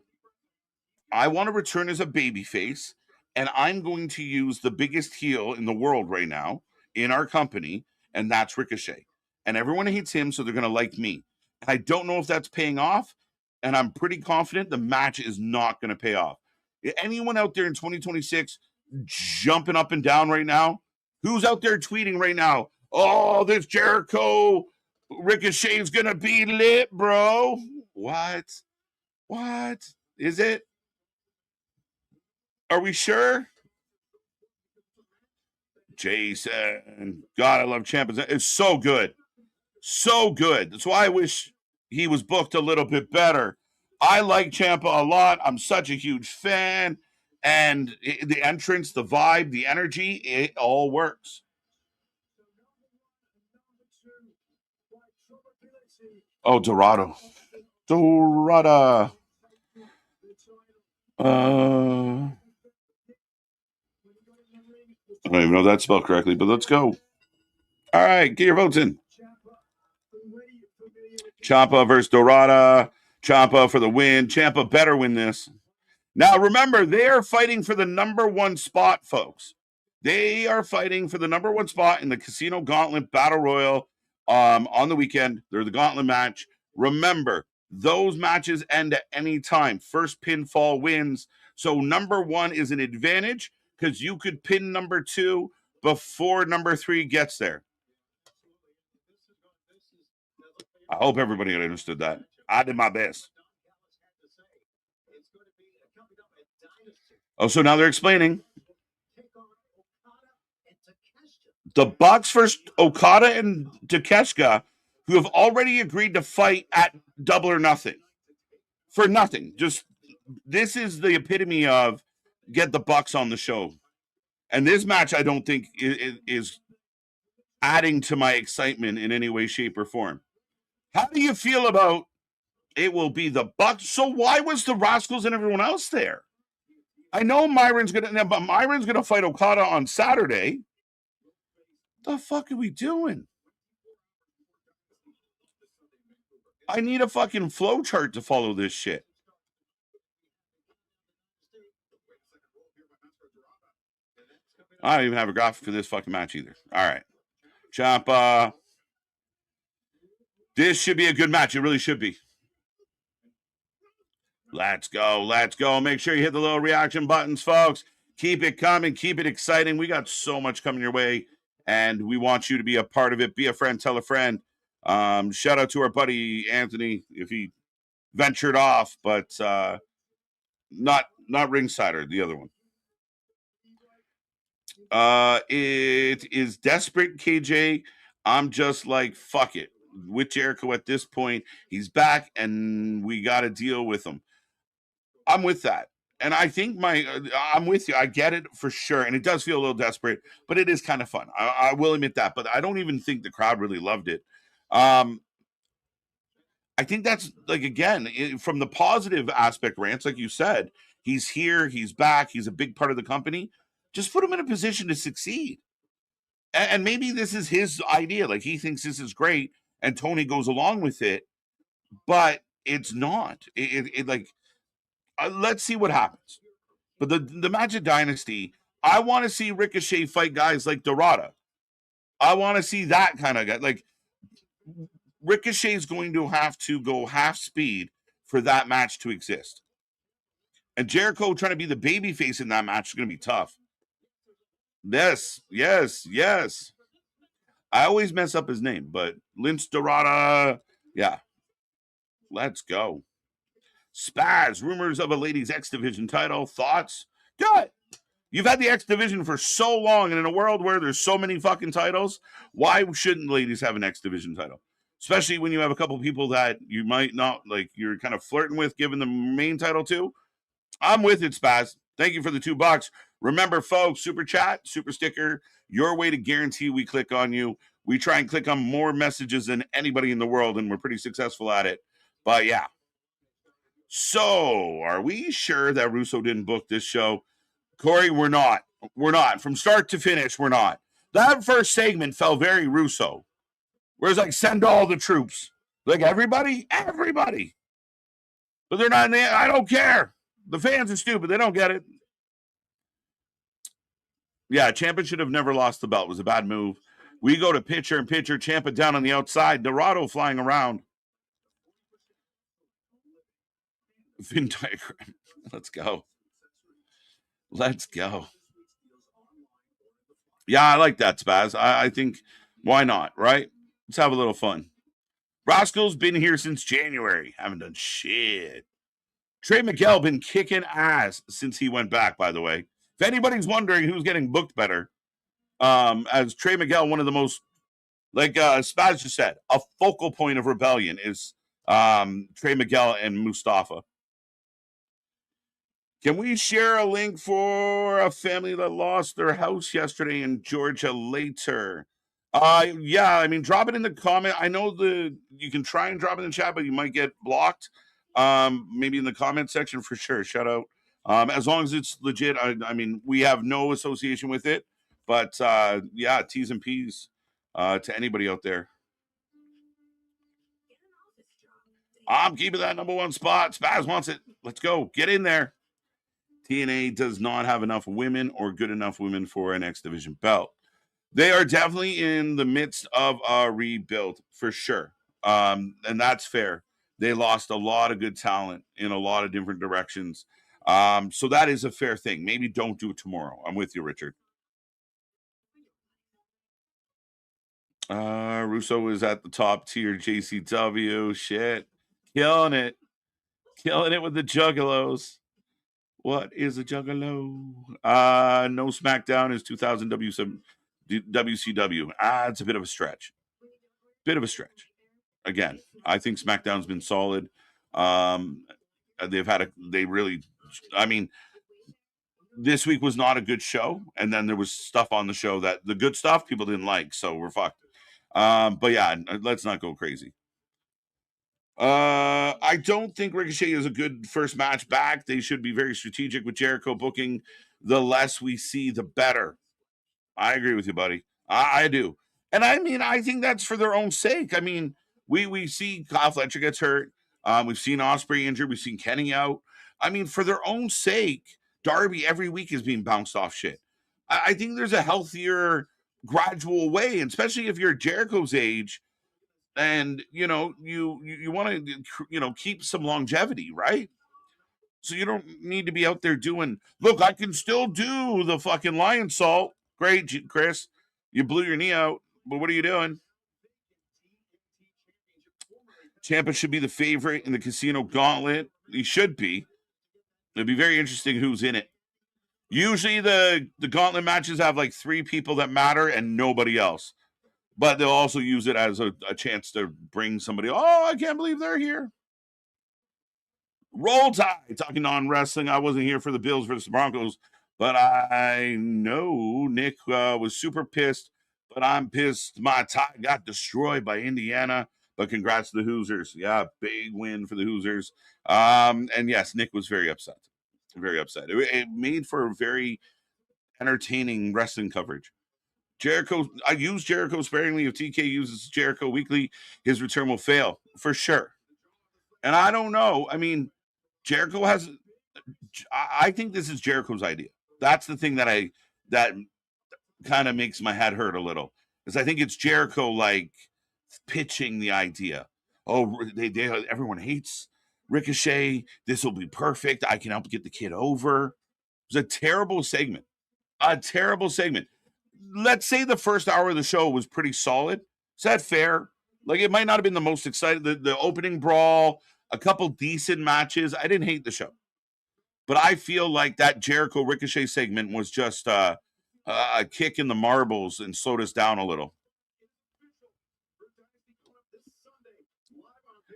I want to return as a babyface, and I'm going to use the biggest heel in the world right now in our company, and that's Ricochet. And everyone hates him, so they're going to like me. I don't know if that's paying off, and I'm pretty confident the match is not going to pay off. Anyone out there in 2026 jumping up and down right now? Who's out there tweeting right now? Oh, this Jericho Ricochet's going to be lit, bro. What? What? Is it? Are we sure? Jason. God, I love Ciampa. It's so good. So good. That's why I wish he was booked a little bit better. I like Ciampa a lot. I'm such a huge fan. And the entrance, the vibe, the energy, it all works. Oh, Dorado. Dorada. I don't even know if that's spelled correctly, but let's go. All right, get your votes in. Ciampa versus Dorada. Ciampa for the win. Ciampa better win this. Now, remember, they are fighting for the number one spot, folks. They are fighting for the number one spot in the Casino Gauntlet Battle Royal on the weekend. They're the Gauntlet match. Remember, those matches end at any time. First pinfall wins. So number 1 is an advantage because you could pin number 2 before number 3 gets there. I hope everybody understood that. I did my best. Oh, so now they're explaining. The Bucks versus Okada and Takeshita, who have already agreed to fight at Double or Nothing. For nothing. Just this is the epitome of get the Bucks on the show. And this match, I don't think is adding to my excitement in any way, shape, or form. How do you feel about it will be the Bucks? So why was the Rascals and everyone else there? I know Myron's gonna fight Okada on Saturday. The fuck are we doing? I need a fucking flow chart to follow this shit. I don't even have a graphic for this fucking match either. All right. Ciampa. This should be a good match. It really should be. Let's go. Let's go. Make sure you hit the little reaction buttons, folks. Keep it coming. Keep it exciting. We got so much coming your way, and we want you to be a part of it. Be a friend. Tell a friend. Shout out to our buddy Anthony if he ventured off, but not Ringsider, the other one. It is desperate, KJ. I'm just like, fuck it. With Jericho at this point, he's back, and we got to deal with him. I'm with that. And I think I'm with you. I get it for sure. And it does feel a little desperate, but it is kind of fun. I will admit that. But I don't even think the crowd really loved it. I think that's like, again, from the positive aspect, Rance, like you said, he's here, he's back, he's a big part of the company. Just put him in a position to succeed. And maybe this is his idea. Like he thinks this is great, and Tony goes along with it, but it's not. Let's see what happens. But the match of Dynasty, I want to see Ricochet fight guys like Dorada. I want to see that kind of guy. Like Ricochet is going to have to go half speed for that match to exist. And Jericho trying to be the baby face in that match is going to be tough. Yes. I always mess up his name, but Lince Dorada, yeah. Let's go. Spaz, rumors of a ladies' X Division title. Thoughts? Good. You've had the X Division for so long, and in a world where there's so many fucking titles, why shouldn't ladies have an X Division title? Especially when you have a couple people that you might not, like, you're kind of flirting with giving the main title to. I'm with it, Spaz. Thank you for the $2. Remember, folks, super chat, super sticker, your way to guarantee we click on you. We try and click on more messages than anybody in the world, and we're pretty successful at it. But yeah. So, are we sure that Russo didn't book this show? Corey, we're not. We're not. From start to finish, we're not. That first segment felt very Russo. Where it's like, send all the troops. Like, everybody? Everybody. But they're not in there. I don't care. The fans are stupid. They don't get it. Yeah, Ciampa should have never lost the belt. It was a bad move. We go to pitcher and pitcher. Ciampa down on the outside. Dorado flying around. Venn diagram. Let's go. Let's go. Yeah, I like that, Spaz. I think, why not, right? Let's have a little fun. Roscoe's been here since January. Haven't done shit. Trey Miguel been kicking ass since he went back, by the way. If anybody's wondering who's getting booked better, as Trey Miguel, one of the most, like Spaz just said, a focal point of rebellion is Trey Miguel and Mustafa. Can we share a link for a family that lost their house yesterday in Georgia later? Yeah, I mean, drop it in the comment. I know you can try and drop it in the chat, but you might get blocked. Maybe in the comment section for sure. Shout out. As long as it's legit. I mean, we have no association with it, but yeah, T's and P's to anybody out there. I'm keeping that number one spot. Spaz wants it. Let's go. Get in there. TNA does not have enough women or good enough women for an X Division belt. They are definitely in the midst of a rebuild, for sure. And that's fair. They lost a lot of good talent in a lot of different directions. So that is a fair thing. Maybe don't do it tomorrow. I'm with you, Richard. Russo is at the top tier JCW. Shit. Killing it. Killing it with the juggalos. What is a juggalo? No SmackDown is 2000 WCW. It's a bit of a stretch. Bit of a stretch. Again, I think SmackDown's been solid. Um, they really, I mean, this week was not a good show, and then there was stuff on the show that the good stuff people didn't like, so we're fucked. But yeah, let's not go crazy. I don't think Ricochet is a good first match back. They should be very strategic with Jericho booking. The less we see, the better. I agree with you, buddy. I do. And I mean, I think that's for their own sake. I mean, we see Kyle Fletcher gets hurt. We've seen Osprey injured. We've seen Kenny out. I mean, for their own sake, Darby every week is being bounced off shit. I think there's a healthier, gradual way, and especially if you're Jericho's age, and you want to keep some longevity, right? So you don't need to be out there doing. Look, I can still do the fucking lion salt. Great, Chris. You blew your knee out, but what are you doing? Ciampa should be the favorite in the Casino Gauntlet. He should be. It'd be very interesting who's in it. Usually the Gauntlet matches have like 3 people that matter and nobody else. But they'll also use it as a chance to bring somebody. Oh, I can't believe they're here. Roll Tide, talking on wrestling. I wasn't here for the Bills versus the Broncos, but I know Nick was super pissed. But I'm pissed. My tie got destroyed by Indiana. But congrats to the Hoosiers. Yeah, big win for the Hoosiers. And yes, Nick was very upset. Very upset. It made for a very entertaining wrestling coverage. Jericho, I use Jericho sparingly. If TK uses Jericho weekly, his return will fail for sure. And I don't know. I mean, Jericho has. I think this is Jericho's idea. That's the thing that kind of makes my head hurt a little, because I think it's Jericho like pitching the idea. Oh, everyone hates Ricochet. This will be perfect. I can help get the kid over. It was a terrible segment. A terrible segment. Let's say the first hour of the show was pretty solid. Is that fair? Like, it might not have been the most exciting. The opening brawl, a couple decent matches. I didn't hate the show, but I feel like that Jericho Ricochet segment was just a kick in the marbles and slowed us down a little.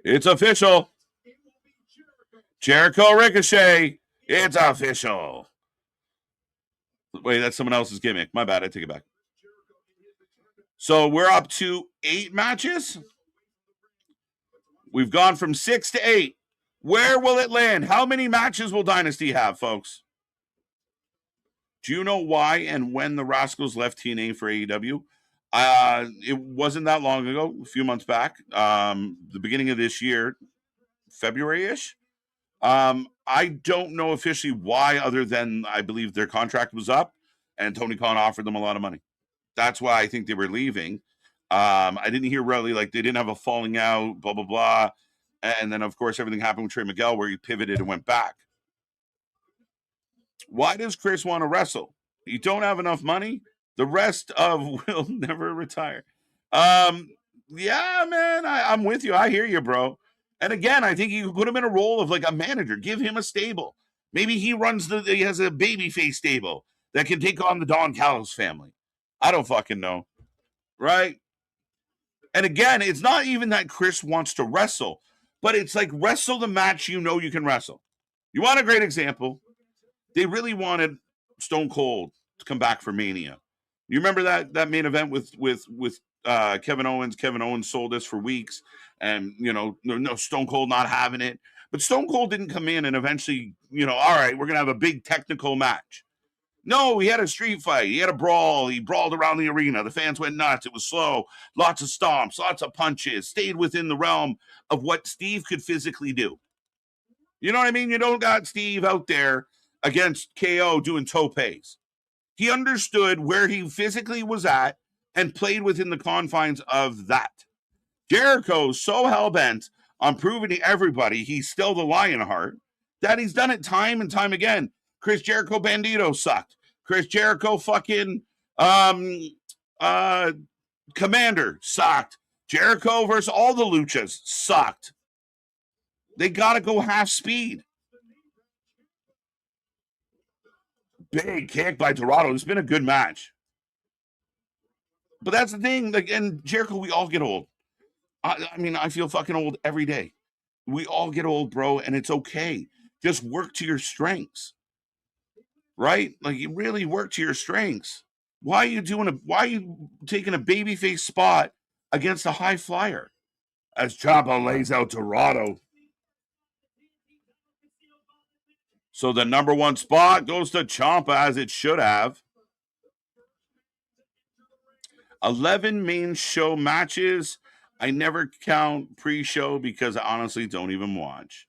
It's official. Jericho Ricochet. It's official. Wait, that's someone else's gimmick. My bad. I take it back. So we're up to 8 matches. We've gone from 6 to 8. Where will it land? How many matches will Dynasty have, folks? Do you know why and when the Rascals left TNA for AEW? It wasn't that long ago, a few months back, the beginning of this year, February-ish. I don't know officially why, other than I believe their contract was up and Tony Khan offered them a lot of money. That's why I think they were leaving. I didn't hear really, like, they didn't have a falling out, blah, blah, blah. And then, of course, everything happened with Trey Miguel where he pivoted and went back. Why does Chris want to wrestle? You don't have enough money? The rest of will never retire. Yeah, man, I'm with you. I hear you, bro. And again, I think you put him in a role of like a manager. Give him a stable. Maybe he has a babyface stable that can take on the Don Callis family. I don't fucking know. Right? And again, it's not even that Chris wants to wrestle, but it's like wrestle the match you know you can wrestle. You want a great example? They really wanted Stone Cold to come back for Mania. You remember that main event with Kevin Owens? Kevin Owens sold us for weeks, and no Stone Cold not having it. But Stone Cold didn't come in and eventually, all right, we're gonna have a big technical match. No, he had a street fight. He had a brawl. He brawled around the arena. The fans went nuts. It was slow. Lots of stomps, lots of punches. Stayed within the realm of what Steve could physically do. You know what I mean? You don't got Steve out there against KO doing topes. He understood where he physically was at and played within the confines of that. Jericho's so hell-bent on proving to everybody he's still the Lionheart that he's done it time and time again. Chris Jericho Bandito sucked. Chris Jericho fucking uh Commander sucked. Jericho versus all the luchas sucked. They got to go half speed. Big kick by Dorado. It's been a good match. But that's the thing. Like, and Jericho, we all get old. I mean, I feel fucking old every day. We all get old, bro, and it's okay. Just work to your strengths, right? Like, you really work to your strengths. Why are you taking a babyface spot against a high flyer? As Ciampa lays out Dorado. So the number one spot goes to Ciampa, as it should have. 11 main show matches. I never count pre-show because I honestly don't even watch.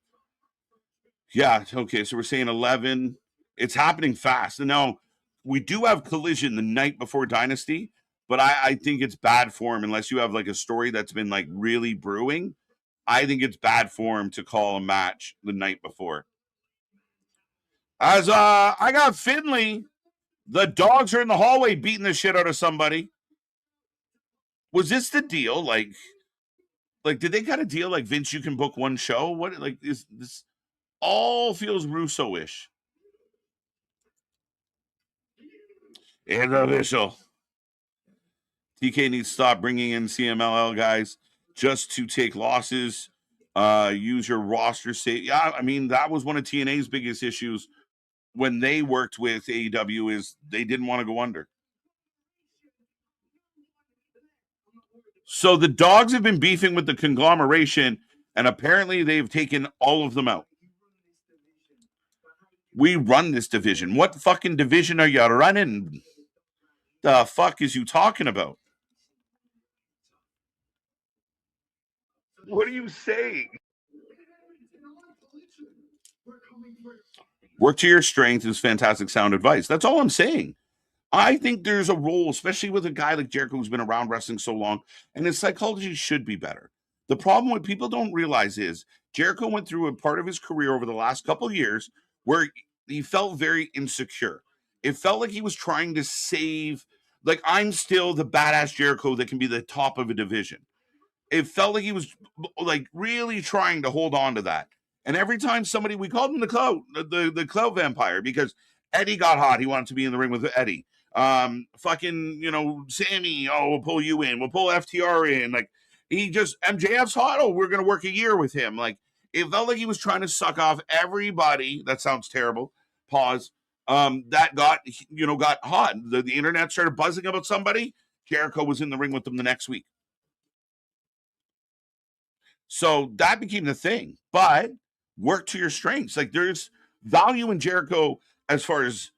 Yeah, okay, so we're saying 11. It's happening fast. And now we do have Collision the night before Dynasty, but I think it's bad form unless you have like a story that's been like really brewing. I think it's bad form to call a match the night before. As I got Finley, the dogs are in the hallway beating the shit out of somebody. Was this the deal? Like did they got a deal like Vince? You can book one show. What like is this? All feels Russo-ish. It's official. TK needs to stop bringing in CMLL guys just to take losses. Use your roster. Yeah, I mean that was one of TNA's biggest issues when they worked with AEW is they didn't want to go under. So the dogs have been beefing with the conglomeration, and apparently they've taken all of them out. We run this division. What fucking division are you running? The fuck is you talking about? What are you saying? Work to your strength is fantastic sound advice. That's all I'm saying. I think there's a role, especially with a guy like Jericho who's been around wrestling so long, and his psychology should be better. The problem what people don't realize is Jericho went through a part of his career over the last couple of years where he felt very insecure. It felt like he was trying to save, like, I'm still the badass Jericho that can be the top of a division. It felt like he was like really trying to hold on to that. And every time somebody, we called him the clout vampire because Eddie got hot. He wanted to be in the ring with Eddie. Fucking, Sammy, we'll pull you in. We'll pull FTR in. Like, he just, MJF's hot. Oh, we're going to work a year with him. Like, it felt like he was trying to suck off everybody. That sounds terrible. Pause. That got hot. The internet started buzzing about somebody. Jericho was in the ring with them the next week. So that became the thing. But work to your strengths. Like, there's value in Jericho as far as,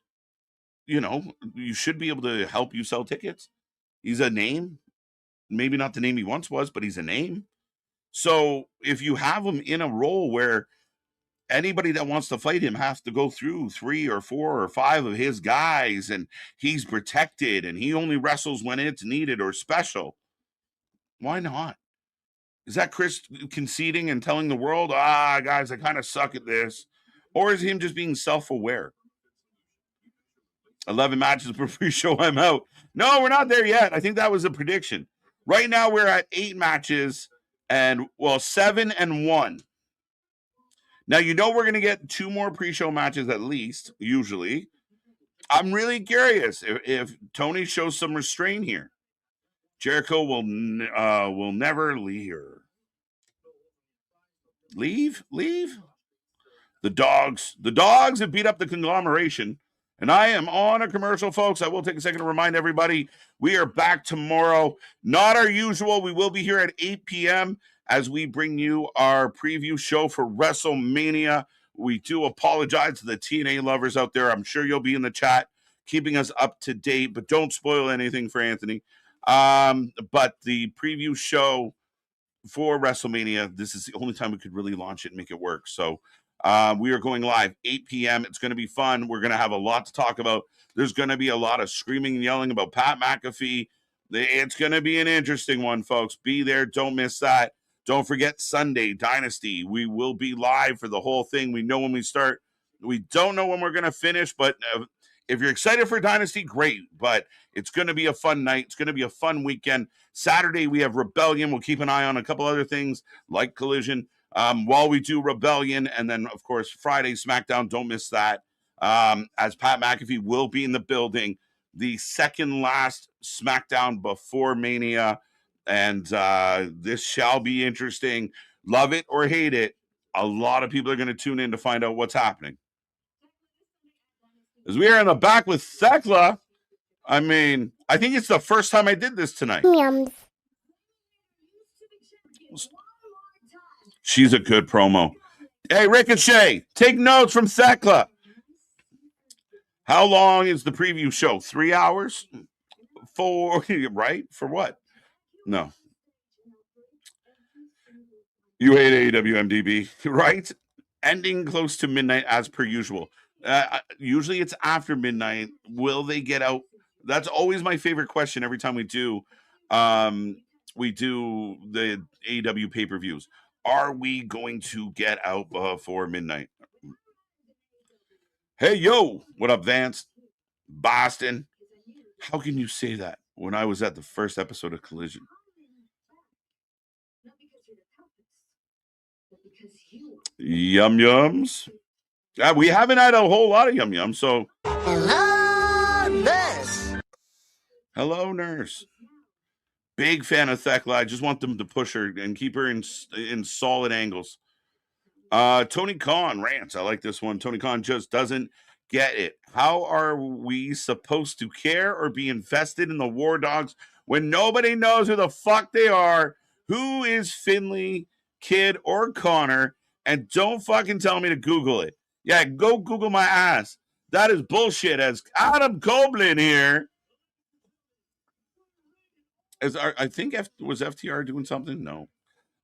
you should be able to help you sell tickets. He's a name. Maybe not the name he once was, but he's a name. So if you have him in a role where anybody that wants to fight him has to go through 3 or 4 or 5 of his guys, and he's protected, and he only wrestles when it's needed or special, why not? Is that Chris conceding and telling the world, guys, I kind of suck at this? Or is him just being self-aware? 11 matches per pre-show, I'm out. No, we're not there yet. I think that was a prediction. Right now, we're at 8 matches and, 7 and 1. Now, we're going to get 2 more pre-show matches at least, usually. I'm really curious if Tony shows some restraint here. Jericho will never leave. Leave? The dogs have beat up the conglomeration. And I am on a commercial, folks. I will take a second to remind everybody we are back tomorrow. Not our usual. We will be here at 8 p.m. as we bring you our preview show for WrestleMania. We do apologize to the TNA lovers out there. I'm sure you'll be in the chat keeping us up to date, but don't spoil anything for Anthony. But the preview show for WrestleMania, this is the only time we could really launch it and make it work. So we are going live 8 p.m. It's going to be fun. We're going to have a lot to talk about. There's going to be a lot of screaming and yelling about Pat McAfee. It's going to be an interesting one, folks. Be there. Don't miss that. Don't forget Sunday, Dynasty. We will be live for the whole thing. We know when we start. We don't know when we're going to finish, but if you're excited for Dynasty, great. But it's going to be a fun night. It's going to be a fun weekend. Saturday, we have Rebellion. We'll keep an eye on a couple other things like Collision while we do Rebellion. And then, of course, Friday, SmackDown. Don't miss that. As Pat McAfee will be in the building. The second last SmackDown before Mania. And this shall be interesting. Love it or hate it. A lot of people are going to tune in to find out what's happening. As we are in the back with Thekla, I mean, I think it's the first time I did this tonight. Yums. She's a good promo. Hey, Ricochet, take notes from Thekla. How long is the preview show? 3 hours? Right? For what? No. You hate AEW MDB, right? Ending close to midnight as per usual. Usually it's after midnight. Will they get out? That's always my favorite question every time we do the AEW pay-per-views. Are we going to get out before midnight? Hey, yo, what up, Vance? Boston. How can you say that when I was at the first episode of Collision? Yum yums. We haven't had a whole lot of yum yums, so. Hello, nurse. Hello, nurse. Big fan of Thekla. I just want them to push her and keep her in solid angles. Tony Khan rants. I like this one. Tony Khan just doesn't get it. How are we supposed to care or be invested in the War Dogs when nobody knows who the fuck they are? Who is Finley, Kid, or Connor? And don't fucking tell me to Google it. Yeah, go Google my ass. That is bullshit. As Adam Copeland here. I think was FTR doing something? No.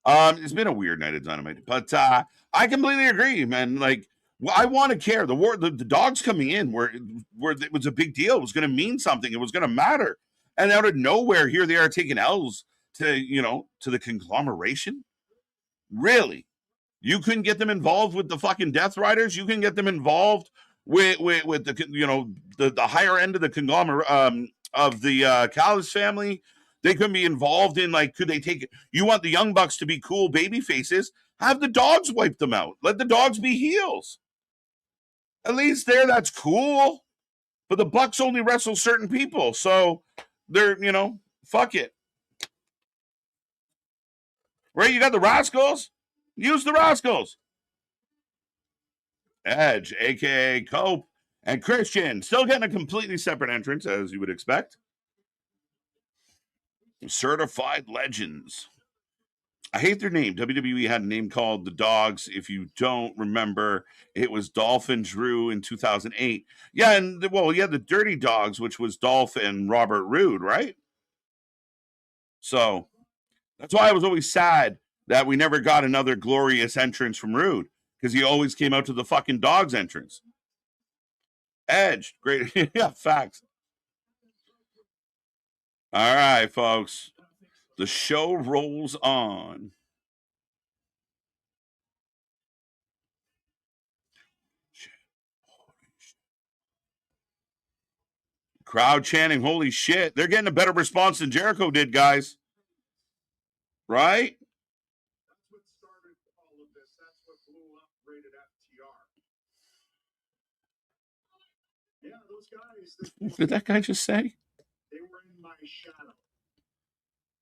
It's been a weird night at Dynamite, but I completely agree, man. Like, I want to care. The dogs coming in where it was a big deal. It was going to mean something. It was going to matter. And out of nowhere, here they are taking L's to the conglomeration. Really, you couldn't get them involved with the fucking Death Riders. You can get them involved with the higher end of the conglomerate of the Callis family. They couldn't be involved in, like, could they take it? You want the Young Bucks to be cool baby faces? Have the dogs wipe them out. Let the dogs be heels. At least that's cool. But the Bucks only wrestle certain people. So they're, fuck it. Right? You got the Rascals? Use the Rascals. Edge, a.k.a. Cope, and Christian. Still getting a completely separate entrance, as you would expect. Certified Legends. I hate their name. WWE had a name called the Dogs. If you don't remember, it was Dolph and Drew in 2008. Yeah, and the Dirty Dogs, which was Dolph and Robert Roode, right? So that's why I was always sad that we never got another glorious entrance from Roode, because he always came out to the fucking Dogs entrance. Edge, great. Yeah, facts. All right, folks. The show rolls on. Crowd chanting, holy shit. They're getting a better response than Jericho did, guys. Right? That's what started all of this. That's what blew up rated FTR. Yeah, those guys. What did that guy just say? They were in my shadow.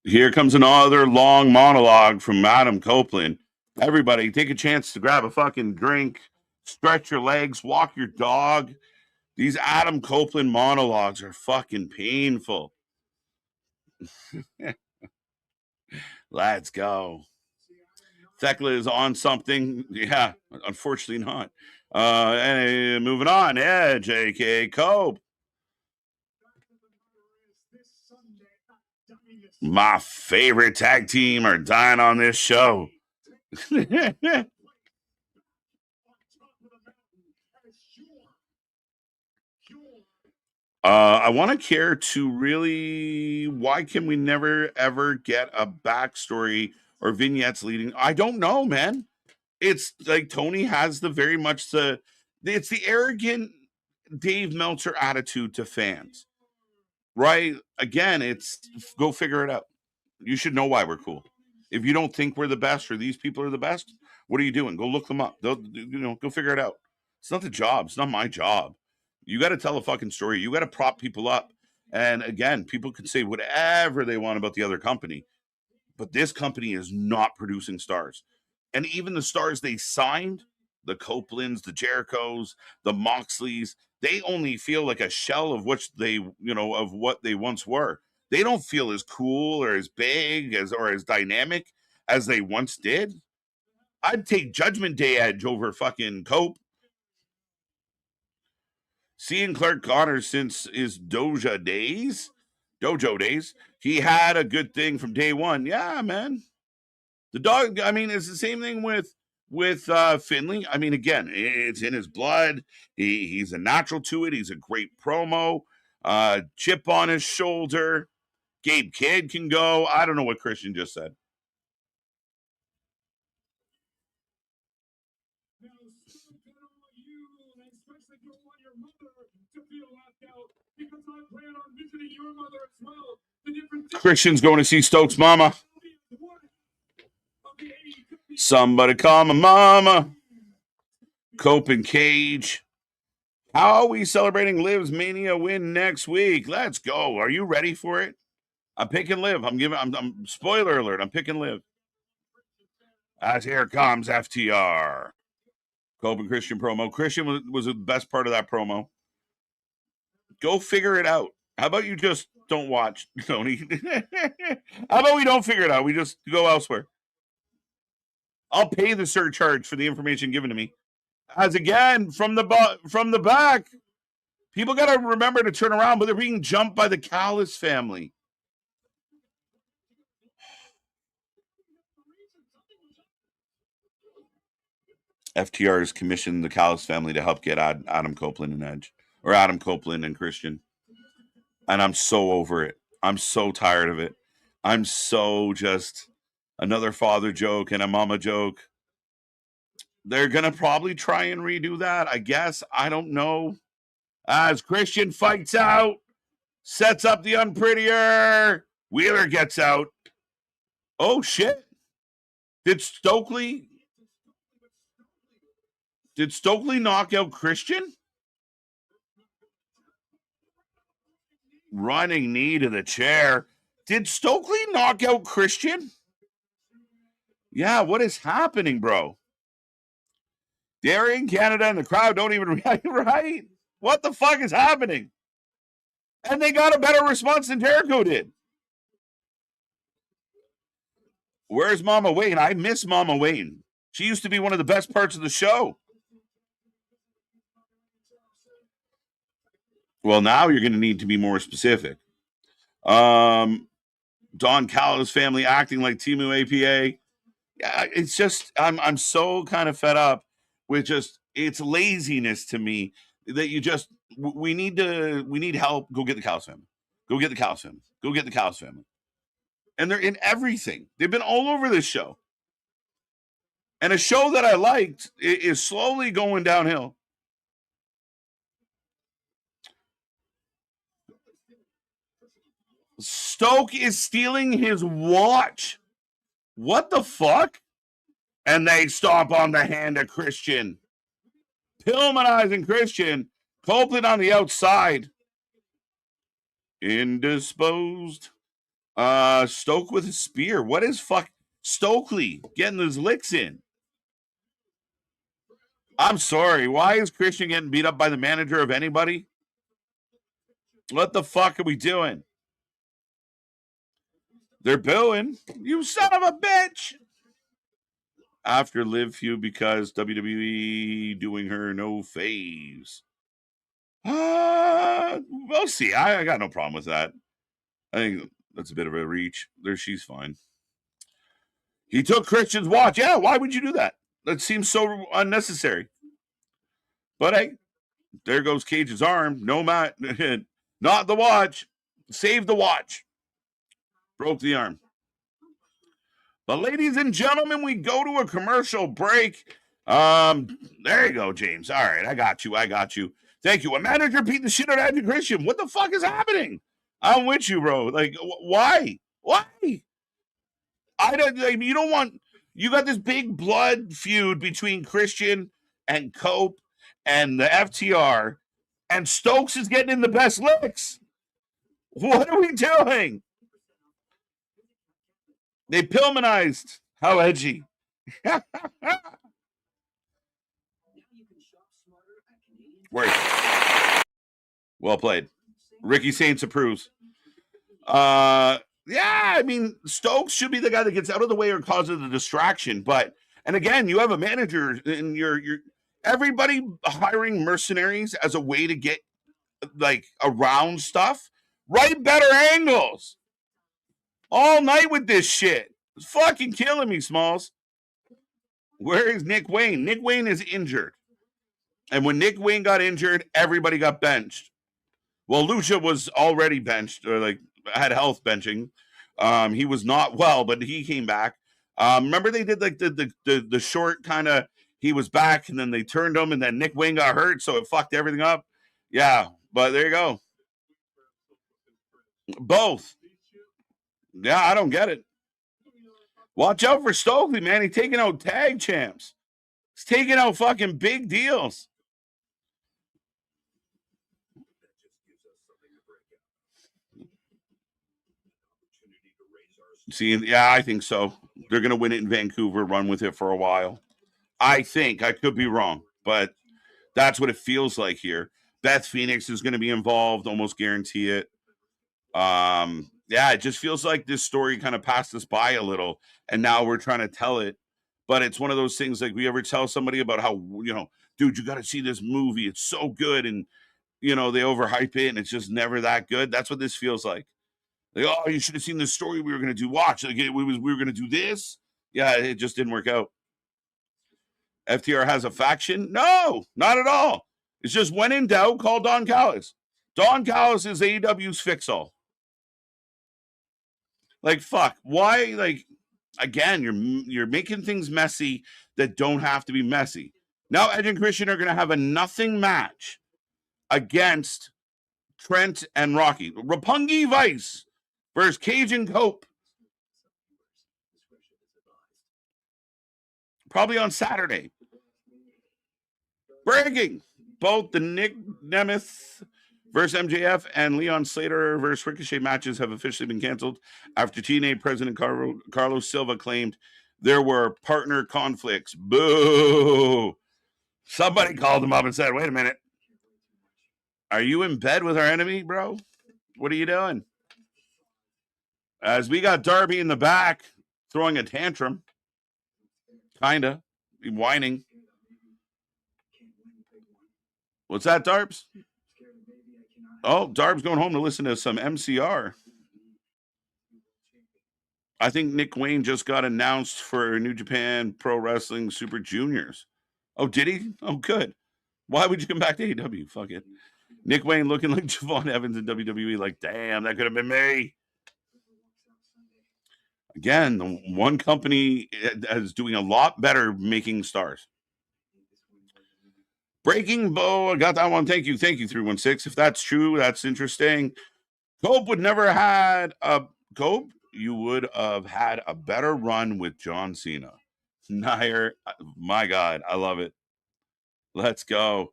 Here comes another long monologue from Adam Copeland. Everybody, take a chance to grab a fucking drink, stretch your legs, walk your dog. These Adam Copeland monologues are fucking painful. Let's go. Thekla is on something. Yeah, unfortunately not. And moving on. Edge, a.k.a. Cope. My favorite tag team are dying on this show. I want to care to really. Why can we never ever get a backstory or vignettes leading? I don't know, man. It's like Tony has the very much the. It's the arrogant Dave Meltzer attitude to fans, right? Again, it's go figure it out. You should know why we're cool. If you don't think we're the best or these people are the best, what are you doing? Go look them up. Go figure it out. It's not the job. It's not my job. You got to tell a fucking story. You got to prop people up. And again, people can say whatever they want about the other company, but this company is not producing stars. And even the stars they signed, the Copelands, the Jerichos, the Moxleys, they only feel like a shell of which of what they once were. They don't feel as cool or as big or as dynamic as they once did. I'd take Judgment Day Edge over fucking Cope. Seeing Clark Connors since his dojo days, he had a good thing from day one. Yeah, man. The dog, I mean, it's the same thing with Finley. I mean, again, it's in his blood. He's a natural to it. He's a great promo. Chip on his shoulder. Gabe Kidd can go. I don't know what Christian just said. Christian's going to see Stokes' mama. Somebody call my mama. Cope and Cage. How are we celebrating Liv's Mania win next week? Let's go. Are you ready for it? I'm picking Liv. I'm spoiler alert. I'm picking Liv. As here comes FTR. Cope and Christian promo. Christian was the best part of that promo. Go figure it out. How about you just don't watch, Tony? How about we don't figure it out? We just go elsewhere. I'll pay the surcharge for the information given to me. As again, from the back, people got to remember to turn around, but they're being jumped by the Callis family. FTR has commissioned the Callis family to help get Adam Copeland and Edge, or Adam Copeland and Christian. And I'm so over it. I'm so tired of it. I'm so just another father joke and a mama joke. They're going to probably try and redo that, I guess. I don't know. As Christian fights out, sets up the unprettier. Wheeler gets out. Oh, shit. Did Stokely knock out Christian? Running knee to the chair. Did Stokely knock out Christian? Yeah, what is happening, bro? They're in Canada and the crowd don't even react, right? What the fuck is happening? And they got a better response than Jericho did. Where's Mama Wayne? I miss Mama Wayne. She used to be one of the best parts of the show. Well, now you're going to need to be more specific. Don Callis family acting like Timu APA. Yeah, it's just I'm so kind of fed up with just it's laziness to me that you just we need help. Go get the Callis family. Go get the Callis family. Go get the Callis family. And they're in everything. They've been all over this show. And a show that I liked is slowly going downhill. Stoke is stealing his watch. What the fuck? And they stomp on the hand of Christian. Pillmanizing Christian. Copeland on the outside. Indisposed. Stoke with a spear. What is Stokely getting his licks in? I'm sorry. Why is Christian getting beat up by the manager of anybody? What the fuck are we doing? They're booing. You son of a bitch. After Liv feud because WWE doing her no faves. We'll see. I got no problem with that. I think that's a bit of a reach. She's fine. He took Christian's watch. Yeah, why would you do that? That seems so unnecessary. But hey, there goes Cage's arm. No Not the watch. Save the watch. Broke the arm. But ladies and gentlemen, we go to a commercial break. There you go, James. All right, I got you. Thank you. A manager beat the shit out of Christian. What the fuck is happening? I'm with you, bro. Like, why? I don't. Like, you don't want. You got this big blood feud between Christian and Cope and the FTR, and Stokes is getting in the best licks. What are we doing? They Pillmanized. How edgy. Word. Well played. Ricky Saints approves. Yeah, I mean, Stokes should be the guy that gets out of the way or causes the distraction. But, and again, you have a manager and you're everybody hiring mercenaries as a way to get like around stuff. Write better angles all night with this shit. It's fucking killing me, Smalls. Where is Nick Wayne? Nick Wayne is injured. And when Nick Wayne got injured, everybody got benched. Well, Lucha was already benched or like had health benching. He was not well, but he came back. Remember they did like the short kind of he was back and then they turned him and then Nick Wayne got hurt, so it fucked everything up. Yeah, but there you go. Both. Yeah, I don't get it. Watch out for Stokely, man. He's taking out tag champs. He's taking out fucking big deals. See, yeah, I think so. They're going to win it in Vancouver, run with it for a while. I think. I could be wrong, but that's what it feels like here. Beth Phoenix is going to be involved, almost guarantee it. Yeah, it just feels like this story kind of passed us by a little, and now we're trying to tell it. But it's one of those things like we ever tell somebody about how, dude, you got to see this movie. It's so good. And, they overhype it and it's just never that good. That's what this feels like. Like, oh, you should have seen the story we were going to do. Watch. Like, we were going to do this. Yeah, it just didn't work out. FTR has a faction? No, not at all. It's just when in doubt, call Don Callis. Don Callis is AEW's fix-all. Like, fuck. Why? Like, again, you're making things messy that don't have to be messy. Now Edge and Christian are going to have a nothing match against Trent and Rocky. Roppongi Vice versus Cage and Cope. Probably on Saturday. Breaking. Both the Nick Nemeth versus MJF and Leon Slater versus Ricochet matches have officially been canceled after TNA President Carlos Silva claimed there were partner conflicts. Boo! Somebody called him up and said, wait a minute. Are you in bed with our enemy, bro? What are you doing? As we got Darby in the back throwing a tantrum. Kinda. Whining. What's that, Darbs? Oh, Darb's going home to listen to some MCR. I think Nick Wayne just got announced for New Japan Pro Wrestling Super Juniors. Oh, did he? Oh, good. Why would you come back to AEW? Fuck it. Nick Wayne looking like Javon Evans in WWE. Like, damn, that could have been me. Again, the one company is doing a lot better making stars. Breaking Bow, I got that one. Thank you, 316. If that's true, that's interesting. Cope would never had a Cope. You would have had a better run with John Cena. Nair, my God, I love it. Let's go.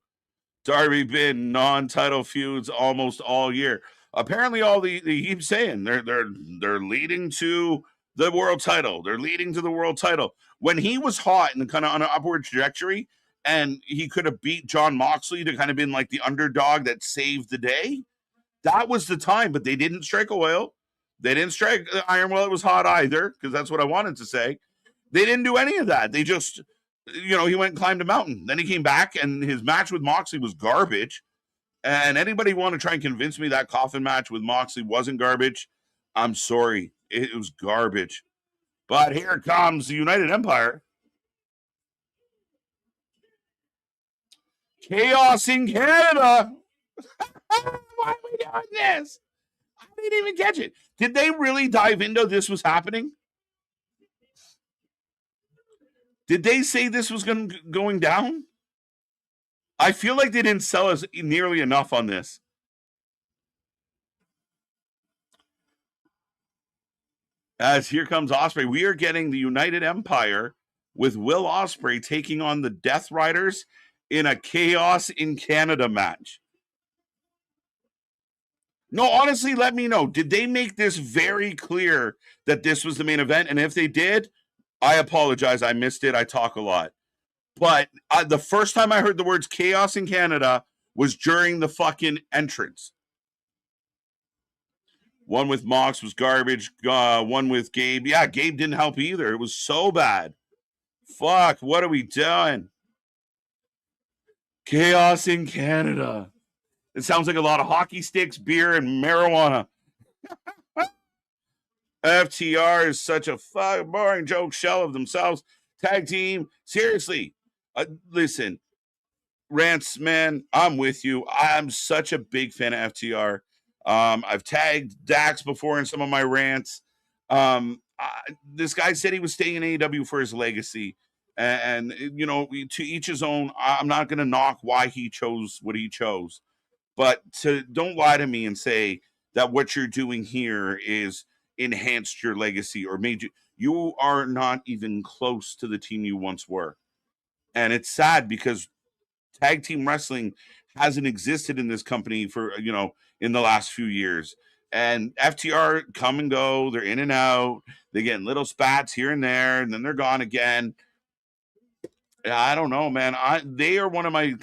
Darby been non-title feuds almost all year. Apparently, all they keep saying they're leading to the world title. They're leading to the world title. When he was hot and kind of on an upward trajectory, and he could have beat John Moxley to kind of been like the underdog that saved the day, that was the time. But they didn't strike oil. They didn't strike iron while it was hot either, because that's what I wanted to say. They didn't do any of that. They just, he went and climbed a mountain. Then he came back, and his match with Moxley was garbage. And anybody want to try and convince me that coffin match with Moxley wasn't garbage? I'm sorry. It was garbage. But here comes the United Empire. Chaos in Canada. Why are we doing this? I didn't even catch it. Did they really dive into this was happening? Did they say this was going down? I feel like they didn't sell us nearly enough on this. As here comes Osprey, we are getting the United Empire with Will Osprey taking on the Death Riders in a Chaos in Canada match. No, honestly, let me know. Did they make this very clear that this was the main event? And if they did, I apologize. I missed it. I talk a lot. But the first time I heard the words Chaos in Canada was during the fucking entrance. One with Mox was garbage. One with Gabe. Yeah, Gabe didn't help either. It was so bad. Fuck, what are we doing? Chaos in Canada. It sounds like a lot of hockey sticks, beer, and marijuana. FTR is such a boring joke shell of themselves. Tag team. Seriously. Listen, Rants, man, I'm with you. I'm such a big fan of FTR. I've tagged Dax before in some of my rants. This guy said he was staying in AEW for his legacy. And you know, to each his own. I'm not going to knock why he chose what he chose. But don't lie to me and say that what you're doing here is enhanced your legacy or made you. You are not even close to the team you once were. And it's sad because tag team wrestling hasn't existed in this company for, in the last few years. And FTR come and go. They're in and out. They get little spats here and there, and then they're gone again. I don't know, man. They are one of my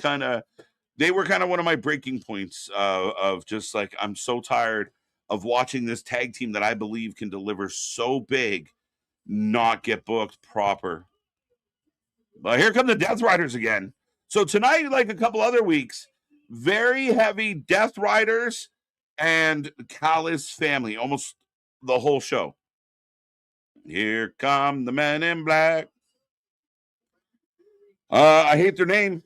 they were kind of one of my breaking points of just like, I'm so tired of watching this tag team that I believe can deliver so big not get booked proper. But here come the Death Riders again. So tonight, like a couple other weeks, very heavy Death Riders and Callis family, almost the whole show. Here come the men in black. I hate their name.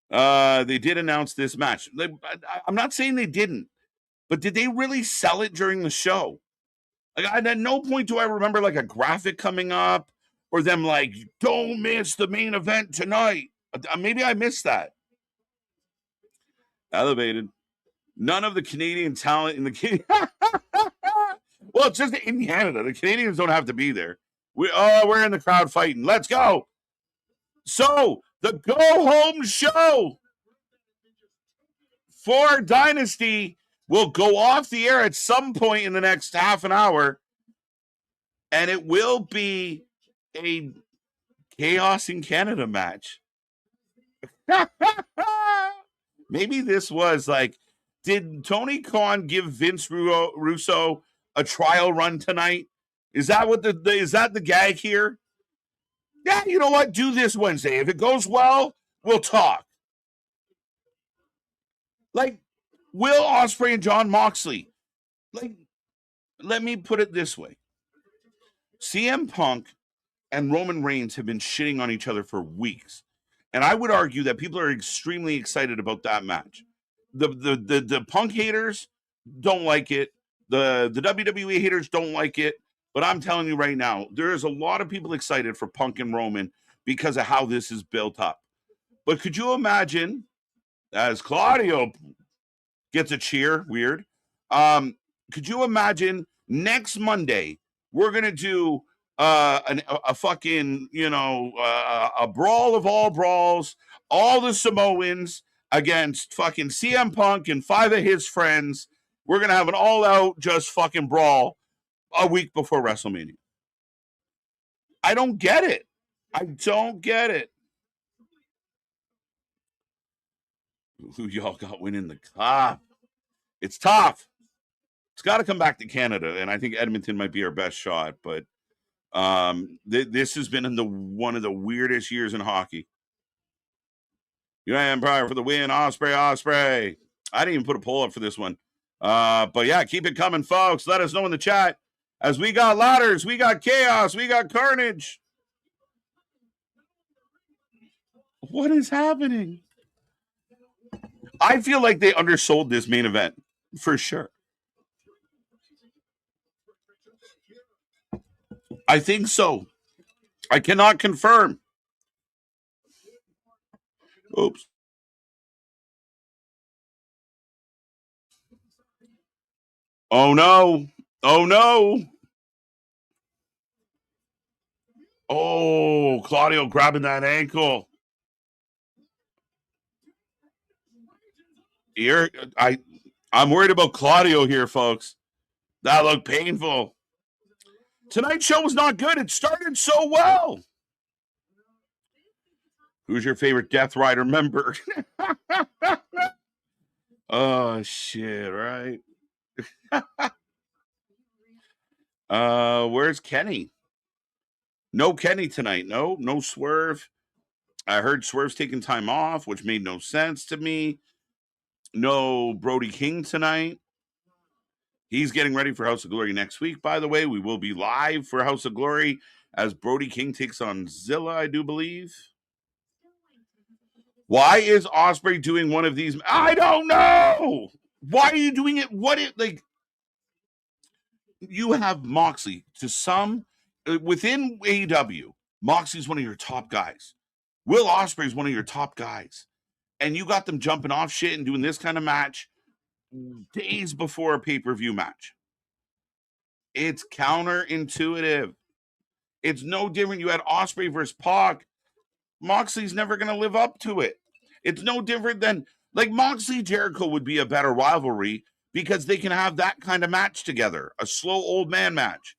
They did announce this match. I'm not saying they didn't, but did they really sell it during the show? Like, at no point do I remember like a graphic coming up or them like, don't miss the main event tonight. Maybe I missed that. Elevated. None of the Canadian talent in the well, it's just in Canada. The Canadians don't have to be there. We're in the crowd fighting. Let's go. So the go home show for Dynasty will go off the air at some point in the next half an hour, and it will be a Chaos in Canada match. Maybe this was like, did Tony Khan give Vince Russo a trial run tonight? Is that what is that the gag here? Yeah, you know what? Do this Wednesday. If it goes well, we'll talk. Like Will Ospreay and John Moxley. Like, let me put it this way. CM Punk and Roman Reigns have been shitting on each other for weeks. And I would argue that people are extremely excited about that match. The Punk haters don't like it. The WWE haters don't like it. But I'm telling you right now, there is a lot of people excited for Punk and Roman because of how this is built up. But could you imagine, as Claudio gets a cheer, weird. Could you imagine next Monday we're gonna do a fucking a brawl of all brawls, all the Samoans against fucking CM Punk and 5 of his friends. We're gonna have an all-out just fucking brawl a week before WrestleMania. I don't get it. I don't get it. Who y'all got winning the cup? It's tough. It's got to come back to Canada, and I think Edmonton might be our best shot. But this has been one of the weirdest years in hockey. United Empire for the win. Osprey. I didn't even put a poll up for this one. But yeah, keep it coming, folks. Let us know in the chat. As we got ladders, we got chaos, we got carnage. What is happening? I feel like they undersold this main event for sure. I think so. I cannot confirm. Oops. Oh no. Oh no. Oh, Claudio grabbing that ankle. Here, I'm worried about Claudio here, folks. That looked painful. Tonight's show was not good. It started so well. Who's your favorite Death Rider member? Oh shit, right? Where's Kenny? No Kenny tonight. No Swerve. I heard Swerve's taking time off, which made no sense to me. No Brody King tonight. He's getting ready for House of Glory next week, by the way. We will be live for House of Glory as Brody King takes on Zilla, I do believe. Why is Ospreay doing one of these? I don't know. Why are you doing it? Like you have Moxley to some within AEW. Moxley's one of your top guys. Will Ospreay is one of your top guys. And you got them jumping off shit and doing this kind of match days before a pay-per-view match. It's counterintuitive. It's no different. You had Ospreay versus Pac. Moxley's never going to live up to it. It's no different than like Moxley Jericho would be a better rivalry because they can have that kind of match together, a slow old man match.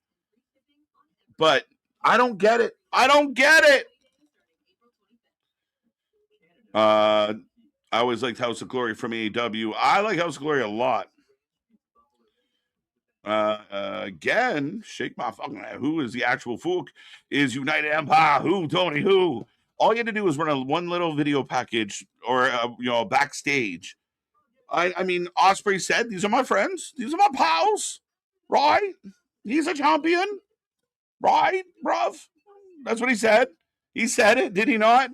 But I don't get it. I don't get it. I always liked House of Glory from AEW. I like House of Glory a lot. Again, shake my fucking head. Who is the actual Fook? Is United Empire? Who, Tony? Who? All you had to do was run one little video package or backstage. I mean, Ospreay said, "These are my friends. These are my pals." Right? He's a champion. Right, bruv? That's what he said. He said it, did he not?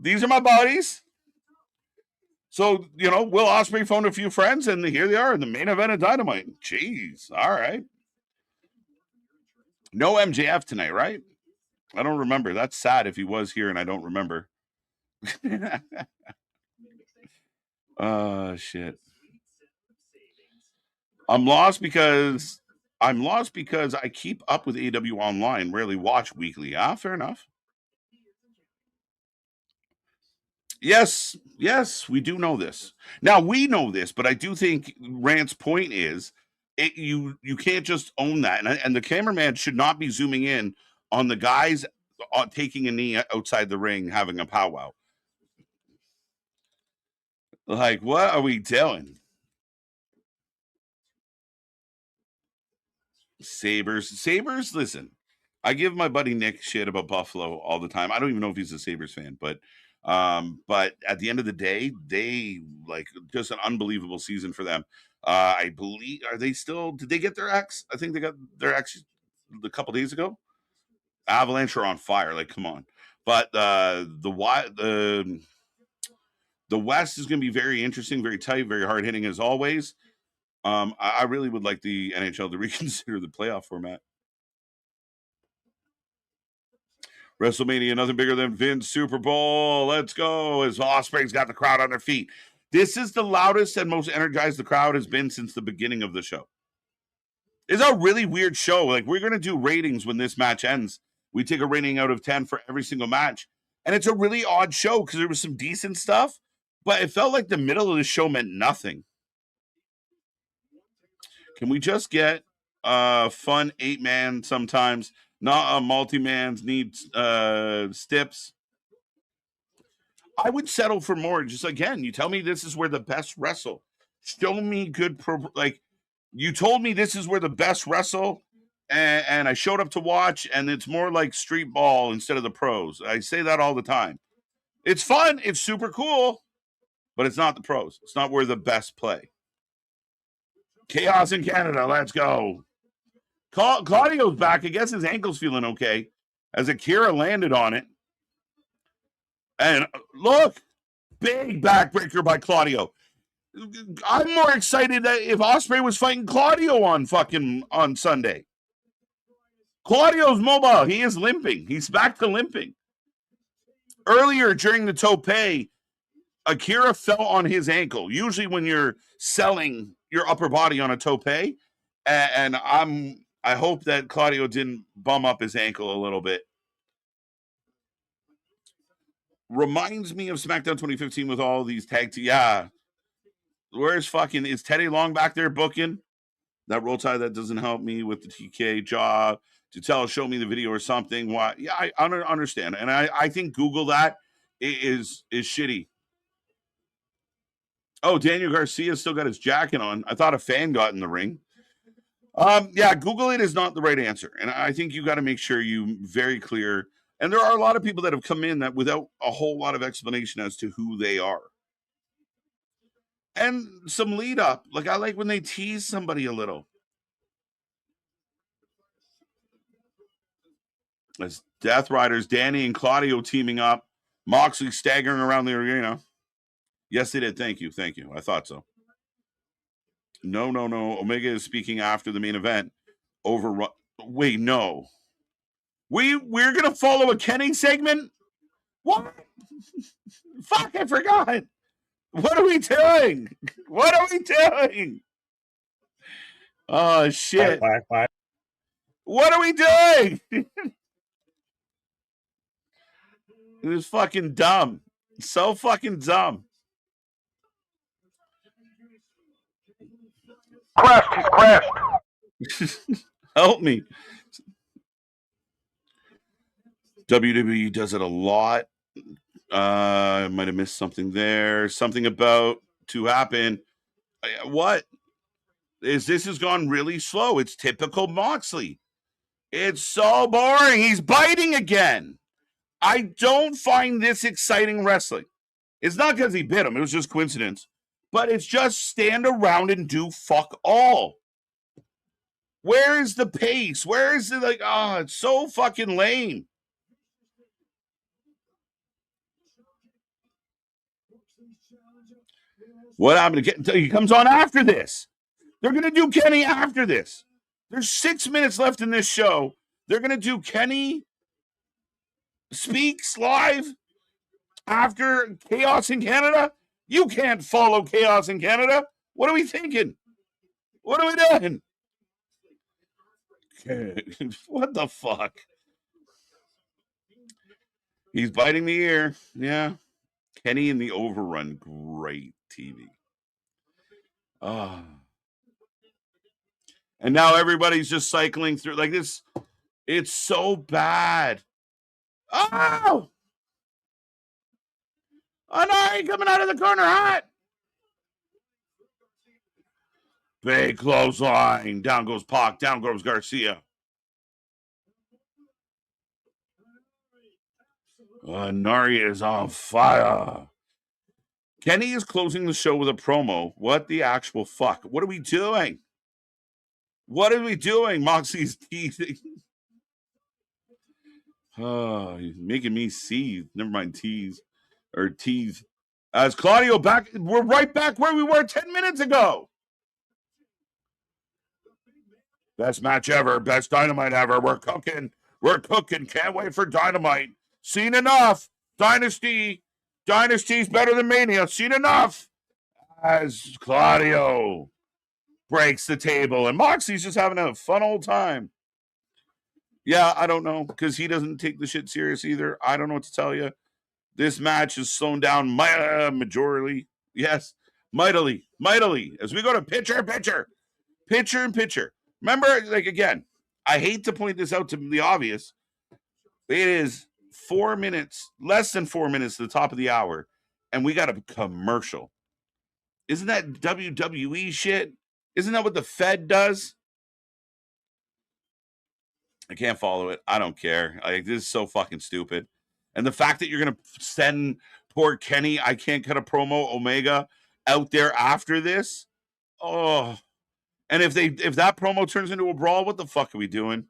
These are my buddies. So, Will Ospreay phoned a few friends, and here they are in the main event of Dynamite. Jeez. All right. No MJF tonight, right? I don't remember. That's sad if he was here and I don't remember. Shit. I'm lost because I keep up with AEW online, rarely watch weekly. Fair enough. Yes, we do know this. Now we know this, but I do think Rant's point is you can't just own that, and the cameraman should not be zooming in on the guys taking a knee outside the ring having a powwow. Like, what are we doing? Sabres. Listen, I give my buddy Nick shit about Buffalo all the time. I don't even know if he's a Sabres fan, but at the end of the day, they like just an unbelievable season for them. I believe did they get their X? I think they got their X a couple days ago. Avalanche are on fire, like come on. But the West is going to be very interesting, very tight, very hard hitting as always. I really would like the NHL to reconsider the playoff format. WrestleMania, nothing bigger than Vince Super Bowl. Let's go. As Ospreay's got the crowd on their feet. This is the loudest and most energized the crowd has been since the beginning of the show. It's a really weird show. Like, we're going to do ratings when this match ends. We take a rating out of 10 for every single match. And it's a really odd show because there was some decent stuff, but it felt like the middle of the show meant nothing. Can we just get fun 8-man sometimes? Not a multi-man's needs stips. I would settle for more. Just again, you tell me this is where the best wrestle. Show me good you told me this is where the best wrestle, and I showed up to watch, and it's more like street ball instead of the pros. I say that all the time. It's fun. It's super cool, but it's not the pros. It's not where the best play. Chaos in Canada. Let's go. Claudio's back. I guess his ankle's feeling okay as Akira landed on it. And look, Big backbreaker by Claudio. I'm more excited that if Ospreay was fighting Claudio on Sunday. Claudio's mobile. He is limping. He's back to limping. Earlier during the tope, Akira fell on his ankle. Usually when you're selling your upper body on a tope, and I hope that Claudio didn't bum up his ankle a little bit. Reminds me of SmackDown 2015 with all these tag team. Yeah. Is Teddy Long back there booking? That roll tide that doesn't help me with the TK job. To show me the video or something. Why? Yeah, I understand. And I think Google that is shitty. Oh, Daniel Garcia still got his jacket on. I thought a fan got in the ring. Yeah, Google it is not the right answer. And I think you got to make sure you very clear. And there are a lot of people that have come in that without a whole lot of explanation as to who they are. And some lead up. Like, I like when they tease somebody a little. As Death Riders, Danny and Claudio teaming up. Moxley staggering around the arena. Yes, they did. Thank you. I thought so. No. Omega is speaking after the main event. Overrun. Wait, no. We're gonna follow a Kenny segment? What? Fuck, I forgot. What are we doing? Oh shit. What are we doing? It was fucking dumb. So fucking dumb. He's crashed. Help me. WWE does it a lot. I might have missed something there. Something about to happen. What? This has gone really slow. It's typical Moxley. It's so boring. He's biting again. I don't find this exciting wrestling. It's not because he bit him. It was just coincidence. But it's just stand around and do fuck all. Where is the pace? Where is it? It's so fucking lame. What happened to Kenny? He comes on after this. They're going to do Kenny after this. There's 6 minutes left in this show. They're going to do Kenny Speaks live after Chaos in Canada. You can't follow Chaos in Canada. What are we thinking? What are we doing? What the fuck? He's biting the ear. Yeah. Kenny in the Overrun. Great TV. And now everybody's just cycling through like this. It's so bad. Oh! Anari coming out of the corner hot. Big clothesline. Down goes Pac. Down goes Garcia. Nari is on fire. Kenny is closing the show with a promo. What the actual fuck? What are we doing? Moxie's teasing. He's making me seethe. Never mind, tease. As Claudio back, we're right back where we were 10 minutes ago. Best match ever. Best Dynamite ever. We're cooking. Can't wait for Dynamite. Seen enough. Dynasty's better than Mania. Seen enough. As Claudio breaks the table. And Moxie's just having a fun old time. Yeah, I don't know. Because he doesn't take the shit serious either. I don't know what to tell you. This match is slowing down majorly. Yes, mightily. As we go to pitcher. Remember, again, I hate to point this out to the obvious. It is 4 minutes, less than 4 minutes to the top of the hour, and we got a commercial. Isn't that WWE shit? Isn't that what the Fed does? I can't follow it. I don't care. This is so fucking stupid. And the fact that you're going to send poor Kenny, I can't cut a promo, Omega, out there after this. Oh. And if that promo turns into a brawl, what the fuck are we doing?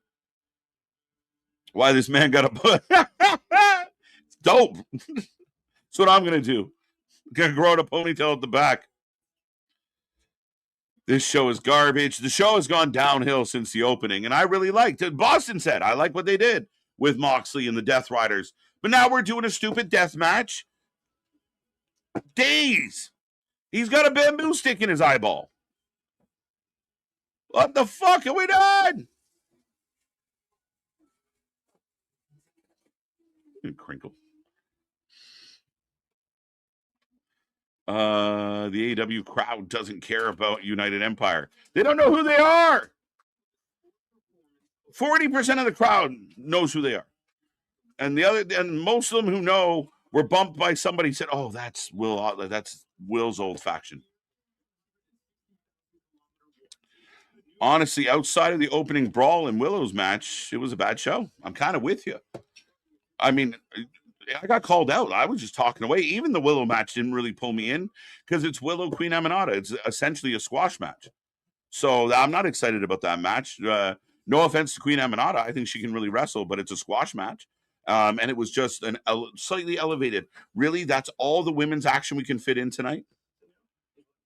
Why this man got a put? It's dope. That's what I'm going to do. Gonna grow out a ponytail at the back. This show is garbage. The show has gone downhill since the opening, and I really liked it. Boston said, I like what they did with Moxley and the Death Riders. But now we're doing a stupid death match. Days. He's got a bamboo stick in his eyeball. What the fuck are we doing? Crinkle. The AEW crowd doesn't care about United Empire. They don't know who they are. 40% of the crowd knows who they are. And most of them who know were bumped by somebody said, "Oh, that's Will's old faction." Honestly, outside of the opening brawl and Willow's match, it was a bad show. I'm kind of with you. I mean, I got called out. I was just talking away. Even the Willow match didn't really pull me in because it's Willow Queen Aminata. It's essentially a squash match. So I'm not excited about that match. No offense to Queen Aminata. I think she can really wrestle, but it's a squash match. And it was just slightly elevated. Really? That's all the women's action we can fit in tonight?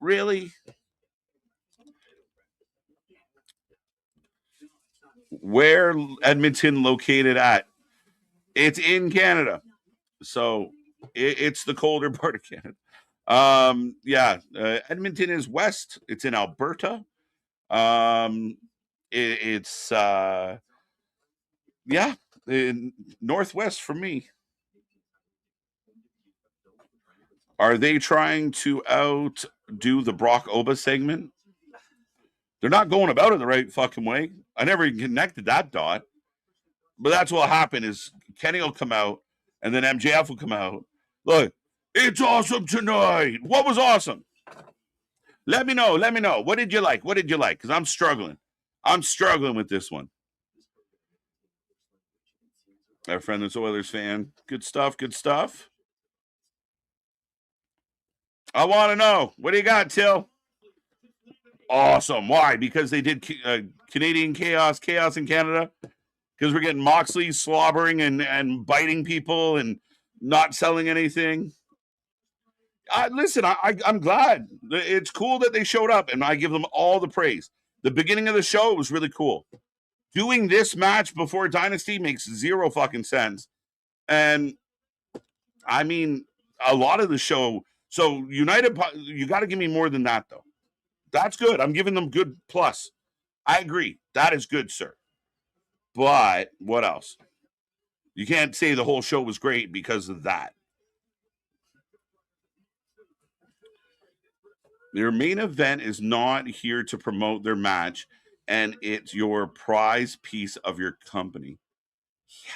Really? Where Edmonton located at? It's in Canada. So it's the colder part of Canada. Edmonton is west. It's in Alberta. It's northwest for me. Are they trying to outdo the Brock Oba segment? They're not going about it the right fucking way. I never connected that dot. But that's what'll happen is Kenny will come out and then MJF will come out. Look, it's awesome tonight. What was awesome? Let me know. What did you like? Because I'm struggling. I'm struggling with this one. Our friend that's Oilers fan. Good stuff. I want to know. What do you got, Till? Awesome. Why? Because they did Canadian chaos in Canada? Because we're getting Moxley slobbering and biting people and not selling anything? Listen, I'm glad. It's cool that they showed up, and I give them all the praise. The beginning of the show was really cool. Doing this match before Dynasty makes zero fucking sense. And, I mean, a lot of the show... So, United, you got to give me more than that, though. That's good. I'm giving them good plus. I agree. That is good, sir. But what else? You can't say the whole show was great because of that. Their main event is not here to promote their match, and it's your prize piece of your company. Yeah.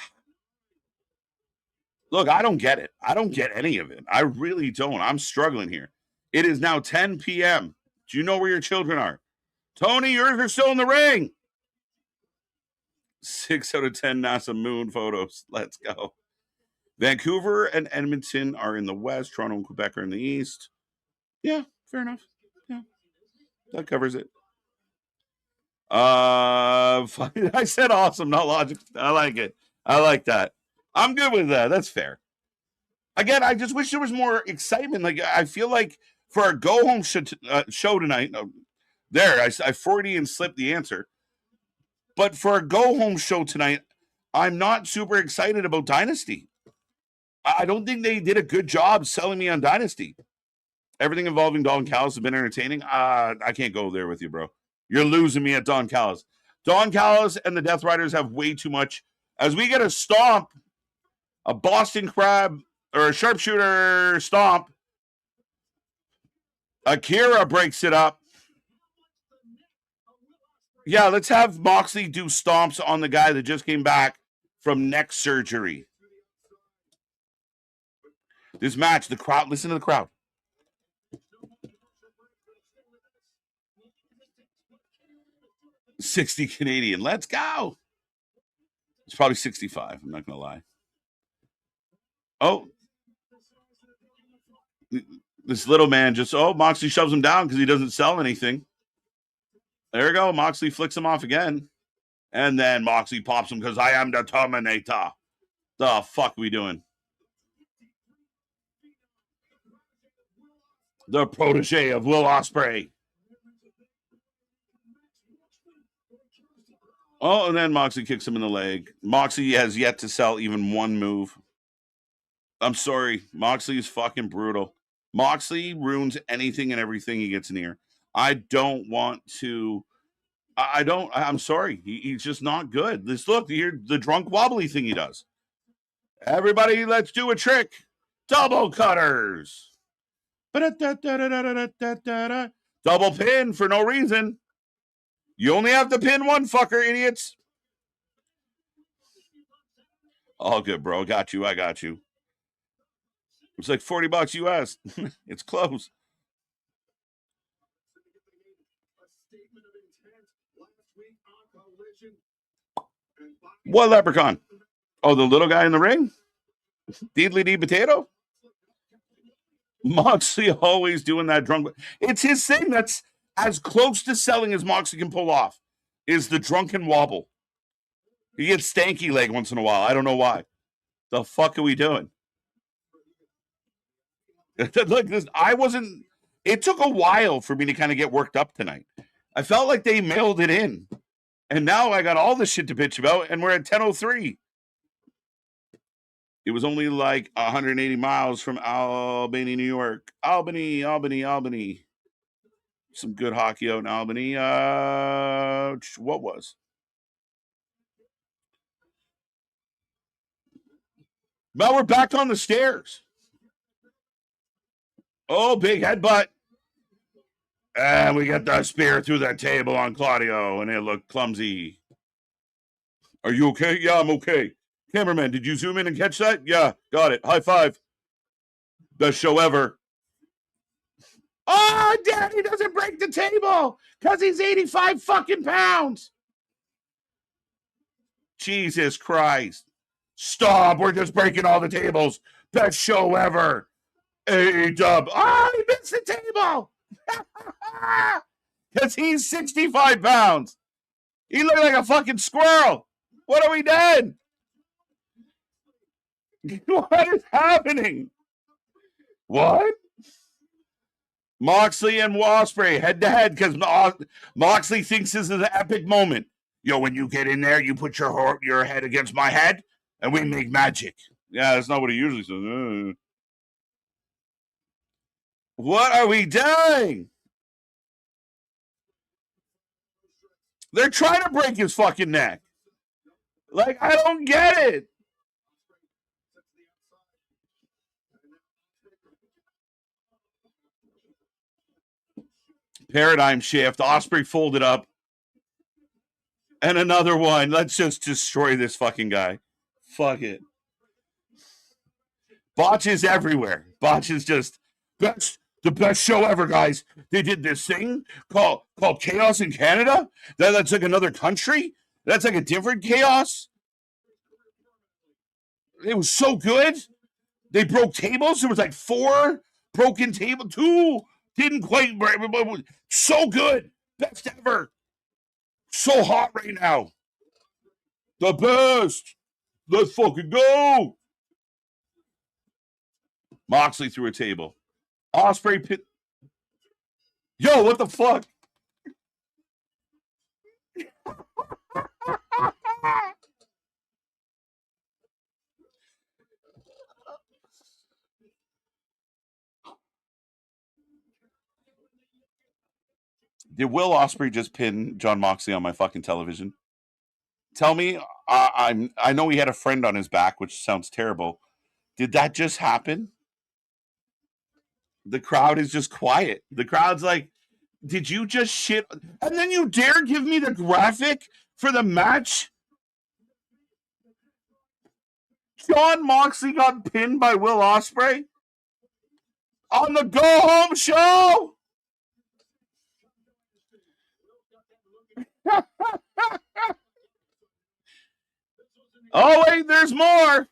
Look, I don't get it. I don't get any of it. I really don't. I'm struggling here. It is now 10 p.m. Do you know where your children are? Tony, yours are still in the ring. 6 out of 10 NASA moon photos. Let's go. Vancouver and Edmonton are in the west. Toronto and Quebec are in the east. Yeah, fair enough. Yeah, that covers it. I said awesome, not logic. I like it. I like that. I'm good with that. That's fair. Again, I just wish there was more excitement. Like, I feel like for our go-home show tonight, I 40 and slipped the answer. But for a go-home show tonight, I'm not super excited about Dynasty. I don't think they did a good job selling me on Dynasty. Everything involving Don Callis has been entertaining. I can't go there with you, bro. You're losing me at Don Callis. Don Callis and the Death Riders have way too much. As we get a stomp, a Boston Crab or a sharpshooter stomp, Akira breaks it up. Yeah, let's have Moxley do stomps on the guy that just came back from neck surgery. This match, the crowd, listen to the crowd. $60 Canadian. Let's go. It's probably 65. I'm not going to lie. Oh. This little man Moxley shoves him down because he doesn't sell anything. There we go. Moxley flicks him off again. And then Moxley pops him because I am the Terminator. The fuck are we doing? The protege of Will Ospreay. Oh, and then Moxley kicks him in the leg. Moxley has yet to sell even one move. I'm sorry. Moxley is fucking brutal. Moxley ruins anything and everything he gets near. I don't want to. I'm sorry. He's just not good. Look, here, the drunk wobbly thing he does. Everybody, let's do a trick. Double cutters. Double pin for no reason. You only have to pin one, fucker, idiots. All good, bro. Got you. I got you. It's like $40 US. It's close. What leprechaun? Oh, the little guy in the ring? Deedly dee potato? Moxley always doing that drunk. It's his thing. That's as close to selling as Moxley can pull off is the drunken wobble. He gets stanky leg once in a while. I don't know why. The fuck are we doing? Look, it took a while for me to kind of get worked up tonight. I felt like they mailed it in. And now I got all this shit to bitch about, and we're at 10:03. It was only like 180 miles from Albany, New York. Albany. Some good hockey out in Albany. What was? Well, we're back on the stairs. Oh, big headbutt. And we get the spear through the table on Claudio, and it looked clumsy. Are you okay? Yeah, I'm okay. Cameraman, did you zoom in and catch that? Yeah, got it. High five. Best show ever. Oh, Daddy doesn't break the table because he's 85 fucking pounds. Jesus Christ. Stop. We're just breaking all the tables. Best show ever. AEW. Oh, he missed the table. Because he's 65 pounds. He looked like a fucking squirrel. What are we doing? What is happening? What? Moxley and Ospreay head to head because Moxley thinks this is an epic moment. Yo, when you get in there, you put your head against my head and we make magic. Yeah, that's not what he usually says. What are we doing? They're trying to break his fucking neck. Like, I don't get it. Paradigm shift. Ospreay folded up. And another one. Let's just destroy this fucking guy. Fuck it. Botches everywhere. Botches just the best show ever, guys. They did this thing called Chaos in Canada. That's like another country. That's like a different chaos. It was so good. They broke tables. There was like 4 broken tables. 2 didn't quite break. So good. Best ever. So hot right now. The best. Let's fucking go. Moxley through a table. Ospreay pit. Yo, what the fuck? Did Will Ospreay just pin John Moxley on my fucking television? Tell me, I know he had a friend on his back, which sounds terrible. Did that just happen? The crowd is just quiet. The crowd's like, did you just shit? And then you dare give me the graphic for the match? John Moxley got pinned by Will Ospreay on the Go Home Show. Oh, wait, there's more.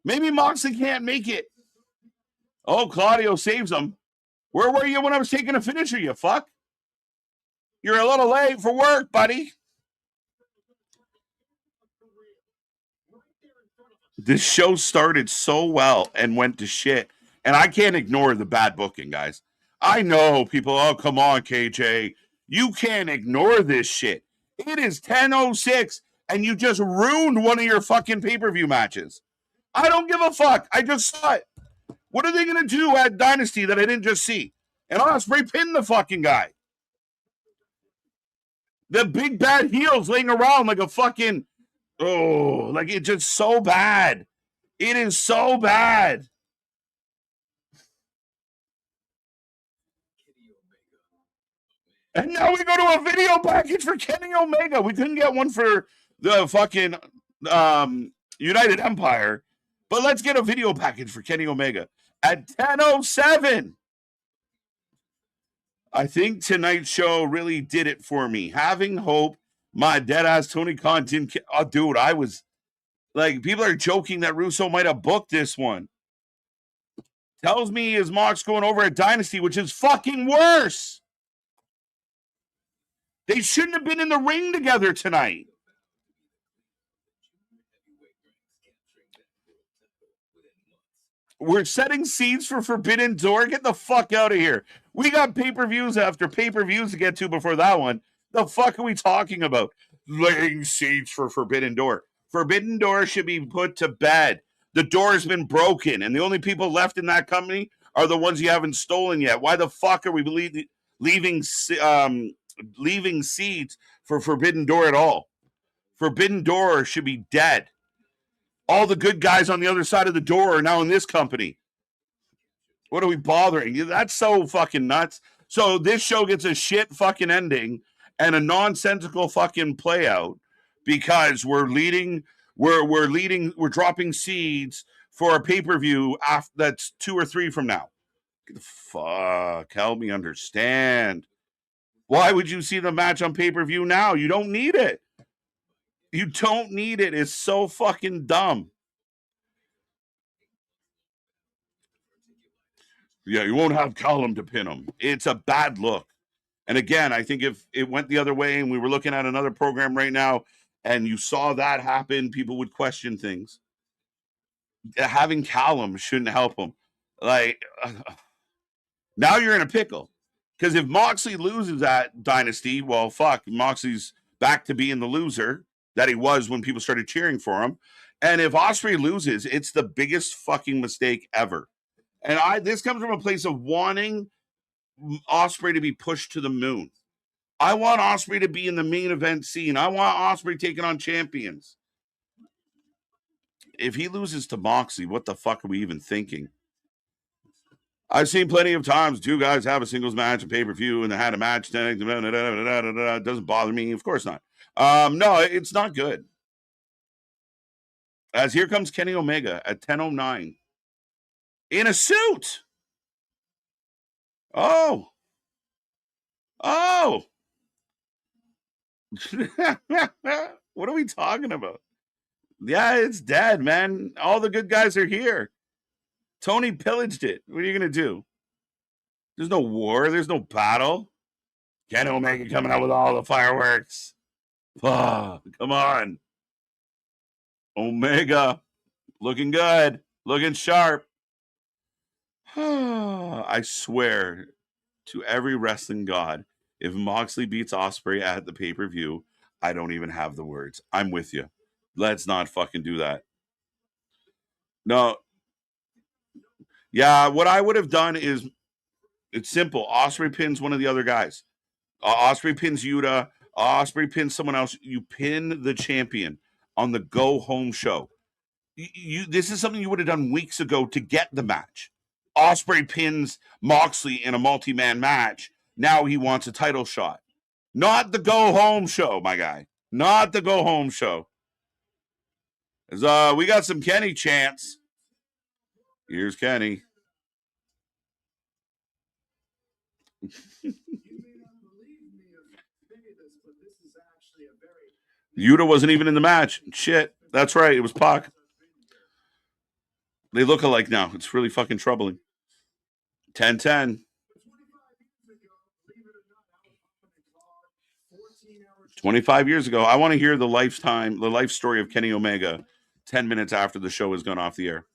Maybe Moxley can't make it. Oh, Claudio saves him. Where were you when I was taking a finisher, you fuck? You're a little late for work, buddy. This show started so well and went to shit. And I can't ignore the bad booking, guys. I know people, oh, come on, KJ. You can't ignore this shit. It is 10:06, and you just ruined one of your fucking pay-per-view matches. I don't give a fuck. I just saw it. What are they going to do at Dynasty that I didn't just see? And Ospreay pinned the fucking guy. The big bad heel's laying around like a fucking, oh, like it's just so bad. It is so bad. And now we go to a video package for Kenny Omega. We couldn't get one for the fucking United Empire, but let's get a video package for Kenny Omega at 10:07. I think tonight's show really did it for me. Having hope, my dead-ass Tony Khan didn't. Oh, dude, I was like, people are joking that Russo might have booked this one. Tells me his Mox going over at Dynasty, which is fucking worse. They shouldn't have been in the ring together tonight. We're setting seeds for Forbidden Door. Get the fuck out of here. We got pay-per-views after pay-per-views to get to before that one. The fuck are we talking about? Laying seeds for Forbidden Door. Forbidden Door should be put to bed. The door has been broken, and the only people left in that company are the ones you haven't stolen yet. Why the fuck are we leaving seeds for Forbidden Door at all? Forbidden Door should be dead. All the good guys on the other side of the door are now in this company. What are we bothering? That's so fucking nuts. So this show gets a shit fucking ending and a nonsensical fucking play out because we're dropping seeds for a pay-per-view that's 2 or 3 from now. Get the fuck, help me understand. Why would you see the match on pay-per-view now? You don't need it. You don't need it. It's so fucking dumb. Yeah, you won't have Callum to pin him. It's a bad look. And again, I think if it went the other way and we were looking at another program right now and you saw that happen, people would question things. Having Callum shouldn't help him. Like, now you're in a pickle. Because if Moxley loses at Dynasty, well, fuck, Moxley's back to being the loser that he was when people started cheering for him. And if Ospreay loses, it's the biggest fucking mistake ever. And this comes from a place of wanting Ospreay to be pushed to the moon. I want Ospreay to be in the main event scene. I want Ospreay taking on champions. If he loses to Moxley, what the fuck are we even thinking? I've seen plenty of times 2 guys have a singles match, a pay-per-view, and they had a match. It doesn't bother me. Of course not. No, it's not good. As here comes Kenny Omega at 10:09 in a suit. Oh. What are we talking about? Yeah, it's dead, man. All the good guys are here. Tony pillaged it. What are you going to do? There's no war. There's no battle. Kenny Omega coming out with all the fireworks. Oh, come on. Omega. Looking good. Looking sharp. I swear to every wrestling god, if Moxley beats Ospreay at the pay-per-view, I don't even have the words. I'm with you. Let's not fucking do that. No. Yeah, what I would have done is, it's simple. Ospreay pins one of the other guys. Ospreay pins Yuta. Ospreay pins someone else. You pin the champion on the go-home show. This is something you would have done weeks ago to get the match. Ospreay pins Moxley in a multi-man match. Now he wants a title shot. Not the go-home show, my guy. Not the go-home show. We got some Kenny chants. Here's Kenny. Yuta wasn't even in the match. Shit. That's right. It was Pac. They look alike now. It's really fucking troubling. 10-10. 25 years ago. I want to hear the life story of Kenny Omega 10 minutes after the show has gone off the air.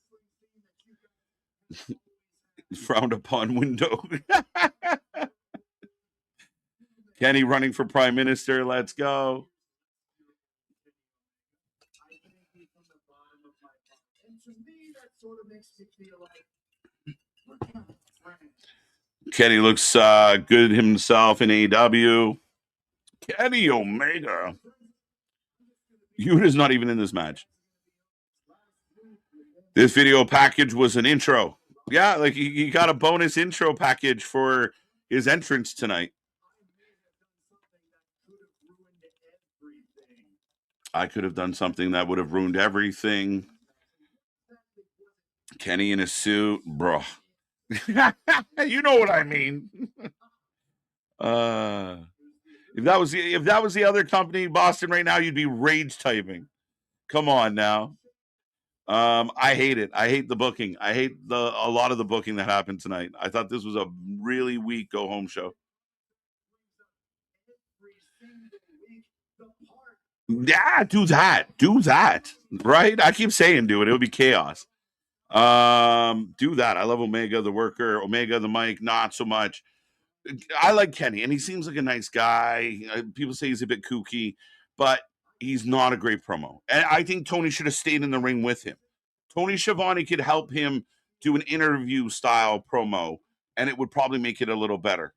Frowned upon window. Kenny running for prime minister. Let's go. Kenny looks good himself in AEW. Kenny Omega. Yuta's not even in this match. This video package was an intro. Yeah, like he got a bonus intro package for his entrance tonight. I could have done something that would have ruined everything. Kenny in a suit, bro. You know what I mean. If that was the other company, Boston, right now, you'd be rage typing. Come on now. I hate it. I hate the booking. I hate a lot of the booking that happened tonight. I thought this was a really weak go home show. Yeah, do that. Right? I keep saying do it. It'll be chaos. Do that. I love Omega, the worker. Omega, the mic, not so much. I like Kenny, and he seems like a nice guy. People say he's a bit kooky, but he's not a great promo. And I think Tony should have stayed in the ring with him. Tony Schiavone could help him do an interview style promo, and it would probably make it a little better.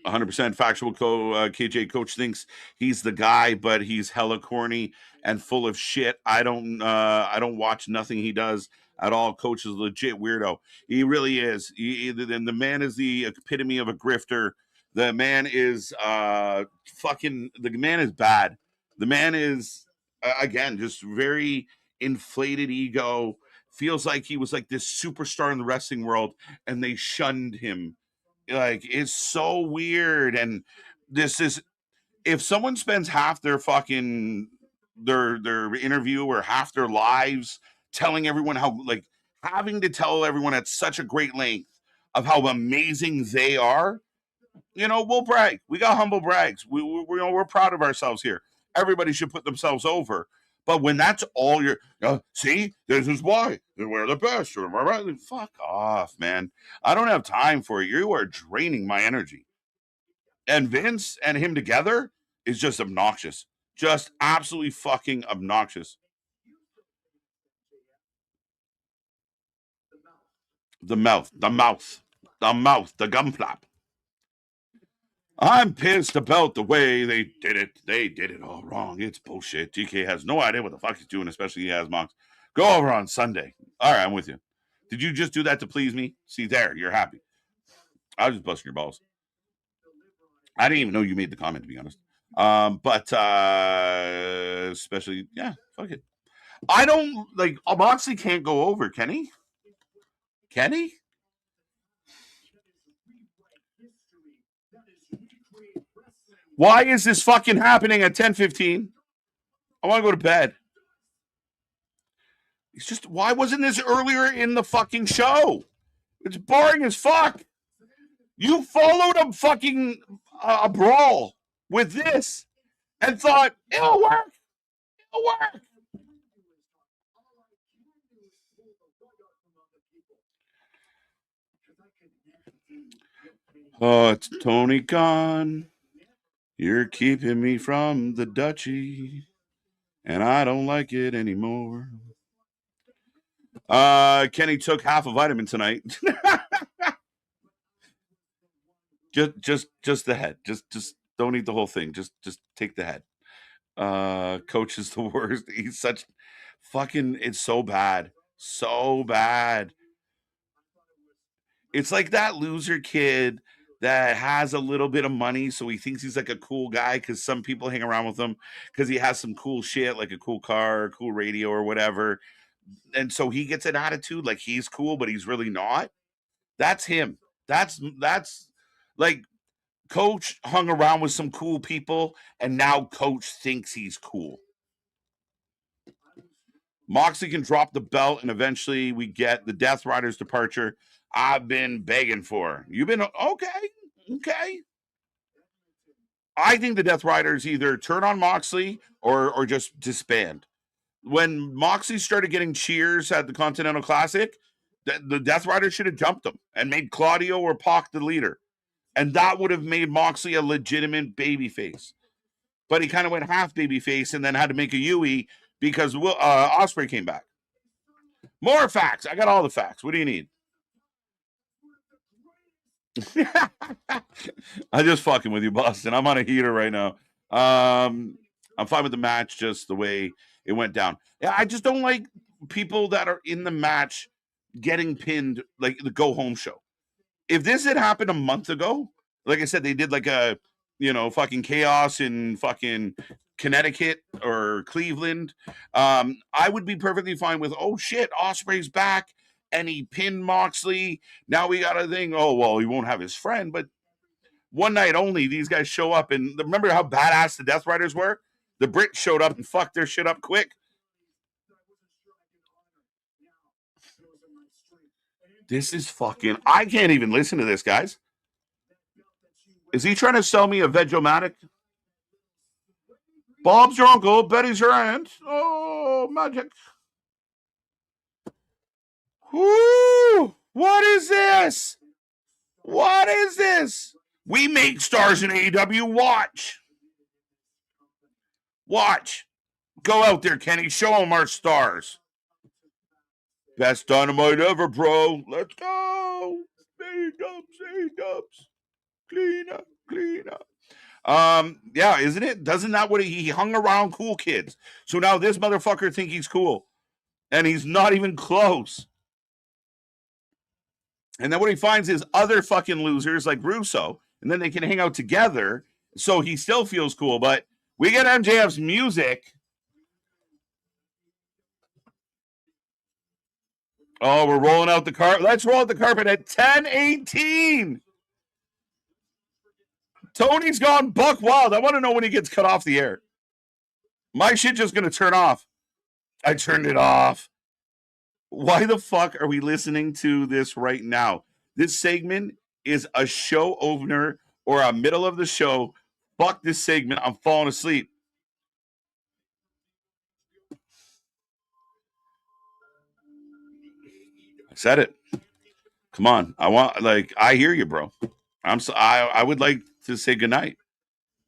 100% factual. KJ Coach thinks he's the guy, but he's hella corny and full of shit. I don't watch nothing he does at all. Coach is a legit weirdo. He really is. The man is the epitome of a grifter. The man is the man is bad. The man is again just very inflated ego. Feels like he was like this superstar in the wrestling world, and they shunned him. Like, it's so weird. And this is, if someone spends half their fucking their interview or half their lives telling everyone how, like, having to tell everyone at such a great length of how amazing they are, we'll brag. We got humble brags. We're proud of ourselves here. Everybody should put themselves over. But when that's all see, this is why we're the best. Fuck off, man. I don't have time for you. You are draining my energy. And Vince and him together is just obnoxious. Just absolutely fucking obnoxious. The mouth, the gum flap. I'm pissed about the way they did it. They did it all wrong. It's bullshit. DK has no idea what the fuck he's doing, especially he has Mox. Go over on Sunday. All right, I'm with you. Did you just do that to please me? See, there, you're happy. I was just busting your balls. I didn't even know you made the comment, to be honest. But especially, yeah, fuck it. I don't, like, Moxley can't go over, can he? Can he? Why is this fucking happening at 10:15? I want to go to bed. It's just, why wasn't this earlier in the fucking show? It's boring as fuck. You followed a fucking a brawl with this and thought, it'll work. It'll work. Oh, it's Tony Khan. You're keeping me from the duchy, and I don't like it anymore. Kenny took half a vitamin tonight. just the head. Just don't eat the whole thing. Just take the head. Coach is the worst. He's such fucking, it's so bad. So bad. It's like that loser kid that has a little bit of money, so he thinks he's like a cool guy because some people hang around with him because he has some cool shit, like a cool car, a cool radio, or whatever. And so he gets an attitude like he's cool, but he's really not. That's him. That's like, Coach hung around with some cool people, and now Coach thinks he's cool. Moxley can drop the belt, and eventually we get the Death Rider's departure. I've been begging for. You've been okay. I think the Death Riders either turn on Moxley or just disband. When Moxley started getting cheers at the Continental Classic, the Death Rider should have jumped him and made Claudio or Pac the leader. And that would have made Moxley a legitimate babyface. But he kind of went half babyface and then had to make a Yui because Ospreay came back. More facts. I got all the facts. What do you need? I'm just fucking with you, Boston. I'm on a heater right now. I'm fine with the match, just the way it went down. Yeah, I just don't like people that are in the match getting pinned, like the go home show. If this had happened a month ago, like I said, they did like a, fucking chaos in fucking Connecticut or Cleveland. I would be perfectly fine with, oh shit, Ospreay's back and he pinned Moxley. Now we got a thing. Oh, well, he won't have his friend, but one night only, these guys show up. And remember how badass the Death Riders were? The Brits showed up and fucked their shit up quick. This is fucking, I can't even listen to this, guys. Is he trying to sell me a Veg-O-Matic? Bob's your uncle, Betty's your aunt. Oh, magic. Whoo! What is this? What is this? We make stars in AEW. Watch. Watch. Go out there, Kenny. Show them our stars. Best Dynamite ever, bro. Let's go. A-dubs. Clean up. Yeah, isn't it? Doesn't that what he hung around cool kids? So now this motherfucker think he's cool. And he's not even close. And then what he finds is other fucking losers like Russo, and then they can hang out together, so he still feels cool. But we get MJF's music. Oh, we're rolling out the carpet. Let's roll out the carpet at 10:18. Tony's gone buck wild. I want to know when he gets cut off the air. My shit just going to turn off. I turned it off. Why the fuck are we listening to this right now? This segment is a show opener or a middle of the show. Fuck this segment. I'm falling asleep. I said it. Come on. I hear you, bro. I would like to say goodnight.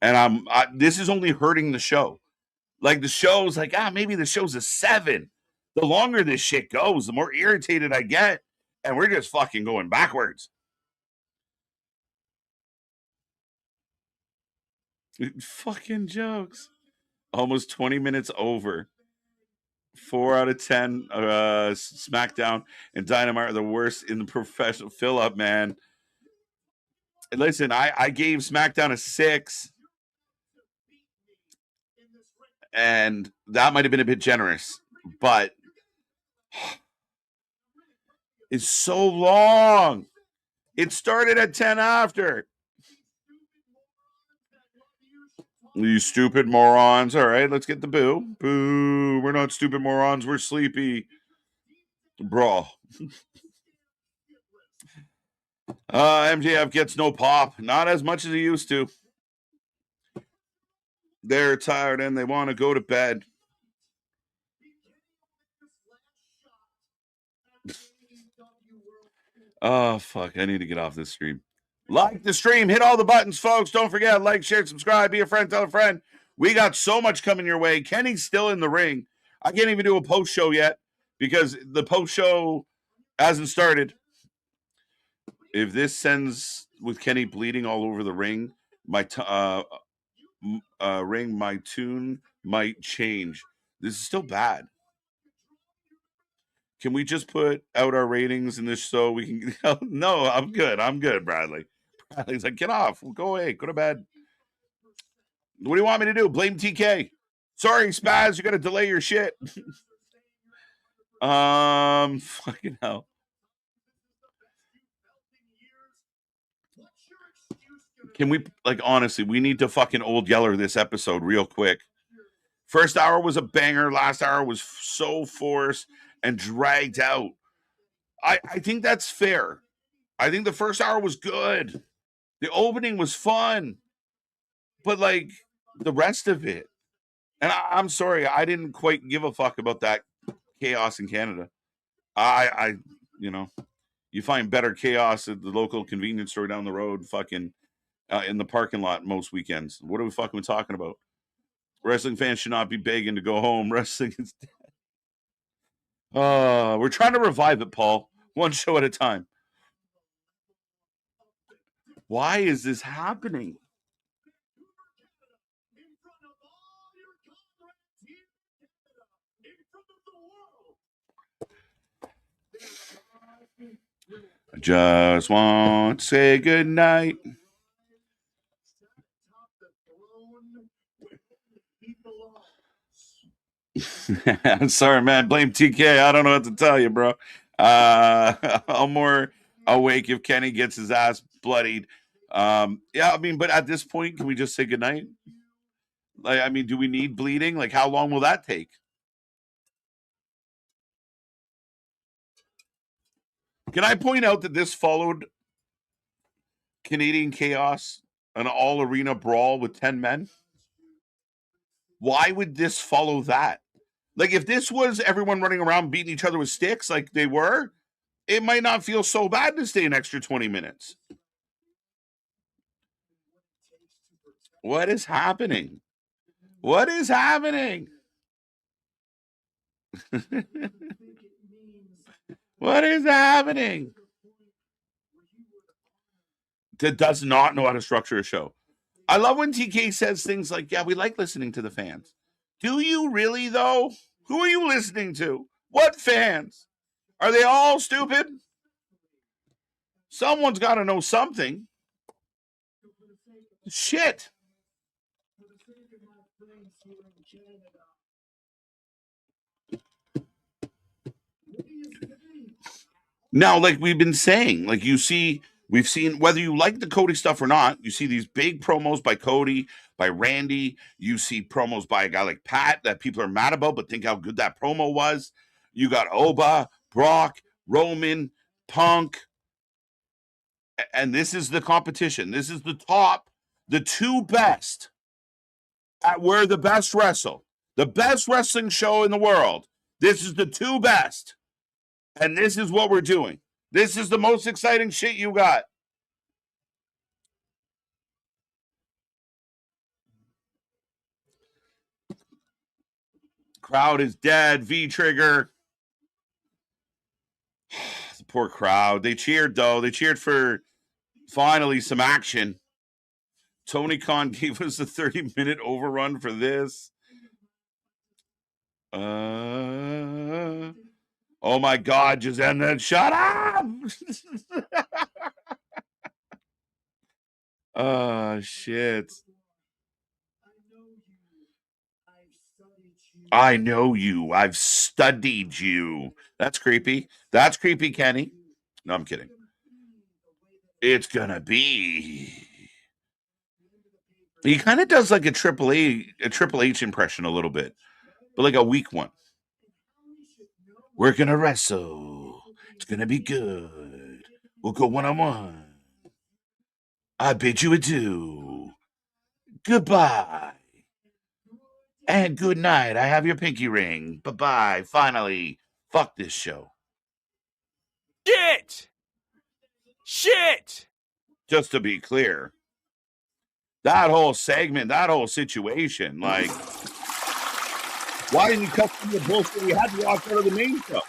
And this is only hurting the show. Like the show's like, maybe the show's a 7. The longer this shit goes, the more irritated I get. And we're just fucking going backwards. Fucking jokes. Almost 20 minutes over. 4 out of 10. SmackDown and Dynamite are the worst in the professional fill-up, man. And listen, I gave SmackDown a 6. And that might have been a bit generous. But it's so long. It started at 10 after. You stupid morons. All right, let's get the boo. Boo. We're not stupid morons. We're sleepy. Bro. MJF gets no pop. Not as much as he used to. They're tired and they want to go to bed. Oh, fuck. I need to get off this stream. Like the stream. Hit all the buttons, folks. Don't forget, like, share, subscribe, be a friend, tell a friend. We got so much coming your way. Kenny's still in the ring. I can't even do a post show yet because the post show hasn't started. If this sends with Kenny bleeding all over the ring, my tune might change. This is still bad. Can we just put out our ratings in this so we can? No, I'm good, Bradley. Bradley's like, get off. Go away. Go to bed. What do you want me to do? Blame TK. Sorry, Spaz. You got to delay your shit. Fucking hell. Can we, honestly, we need to fucking Old Yeller this episode real quick. First hour was a banger. Last hour was so forced and dragged out. I think that's fair. I think the first hour was good. The opening was fun. But, the rest of it. And I'm sorry, I didn't quite give a fuck about that chaos in Canada. I you find better chaos at the local convenience store down the road, fucking in the parking lot most weekends. What are we fucking talking about? Wrestling fans should not be begging to go home. Wrestling is we're trying to revive it, Paul. One show at a time. Why is this happening? I just want to say good night. I'm sorry, man. Blame TK. I don't know what to tell you, bro. I'm more awake if Kenny gets his ass bloodied. Yeah, I mean, but at this point, can we just say goodnight? Like, I mean, do we need bleeding? Like, how long will that take? Can I point out that this followed Canadian Chaos, an all arena brawl with 10 men? Why would this follow that? Like, if this was everyone running around beating each other with sticks like they were, it might not feel so bad to stay an extra 20 minutes. What is happening? What is happening? What is happening? That does not know how to structure a show. I love when TK says things like, yeah, we like listening to the fans. Do you really, though? Who are you listening to? What fans? Are they all stupid? Someone's got to know something. Shit. Now, like we've been saying, like we've seen, whether you like the Cody stuff or not, you see these big promos by Cody, by Randy. You see promos by a guy like Pat that people are mad about, but think how good that promo was. You got Oba, Brock, Roman, Punk. And this is the competition. This is the top, the two best at where the best wrestle. The best wrestling show in the world. This is the two best. And this is what we're doing. This is the most exciting shit you got. Crowd is dead. V-trigger. The poor crowd. They cheered, though. They cheered for finally some action. Tony Khan gave us a 30-minute overrun for this. Oh my God, just end that. Shut up. Oh, shit. I know you. I've studied you. That's creepy. That's creepy, Kenny. No, I'm kidding. It's gonna be. He kind of does like a Triple H impression a little bit, but like a weak one. We're gonna wrestle. It's gonna be good. We'll go 1-on-1. I bid you adieu. Goodbye. And good night. I have your pinky ring. Bye-bye. Finally. Fuck this show. Shit! Just to be clear, that whole segment, that whole situation, like, why didn't you cut some of the bullshit we had to watch out of the main show?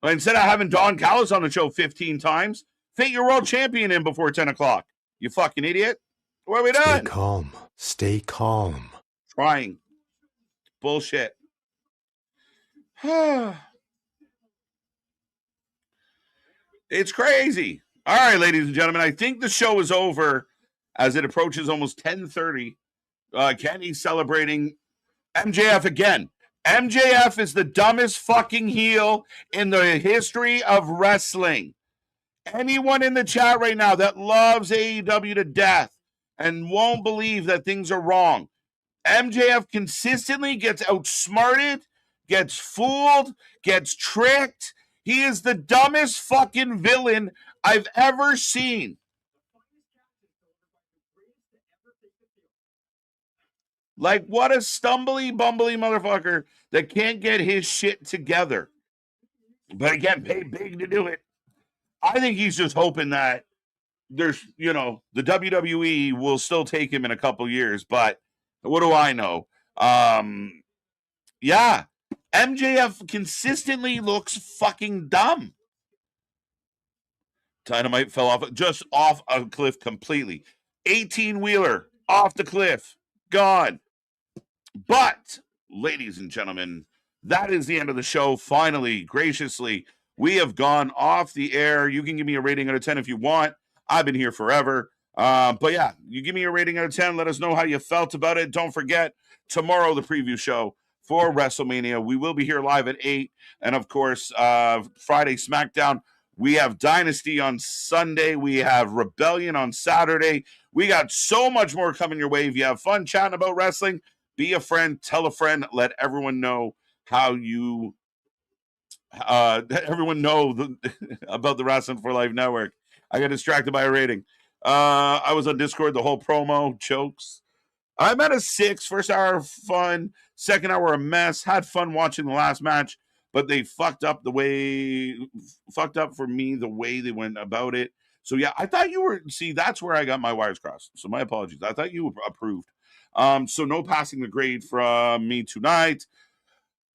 Well, instead of having Don Callis on the show 15 times, fit your world champion in before 10 o'clock. You fucking idiot. What are we doing? Stay calm. Stay calm. Trying. Bullshit. It's crazy. All right, ladies and gentlemen, I think the show is over as it approaches almost 10:30. Kenny's celebrating MJF again. MJF is the dumbest fucking heel in the history of wrestling. Anyone in the chat right now that loves AEW to death and won't believe that things are wrong, MJF consistently gets outsmarted, gets fooled, gets tricked. He is the dumbest fucking villain I've ever seen. Like, what a stumbly, bumbly motherfucker that can't get his shit together. But again, paid big to do it. I think he's just hoping that there's, the WWE will still take him in a couple years. But what do I know? Yeah, MJF consistently looks fucking dumb. Dynamite fell off a cliff completely. 18-wheeler off the cliff, gone. But, ladies and gentlemen, that is the end of the show. Finally, graciously, we have gone off the air. You can give me a rating out of 10 if you want. I've been here forever. But yeah, you give me a rating out of 10. Let us know how you felt about it. Don't forget, tomorrow, the preview show for WrestleMania. We will be here live at 8. And of course, Friday SmackDown. We have Dynasty on Sunday. We have Rebellion on Saturday. We got so much more coming your way. If you have fun chatting about wrestling, be a friend, tell a friend, let everyone know how you everyone know about the Wrestling for Life Network. I got distracted by a rating. I was on Discord, the whole promo, jokes. I'm at a 6. First hour, fun. Second hour, a mess. Had fun watching the last match, but they fucked up for me the way they went about it. So yeah, I thought you were, that's where I got my wires crossed. So my apologies. I thought you approved. So no passing the grade from me tonight.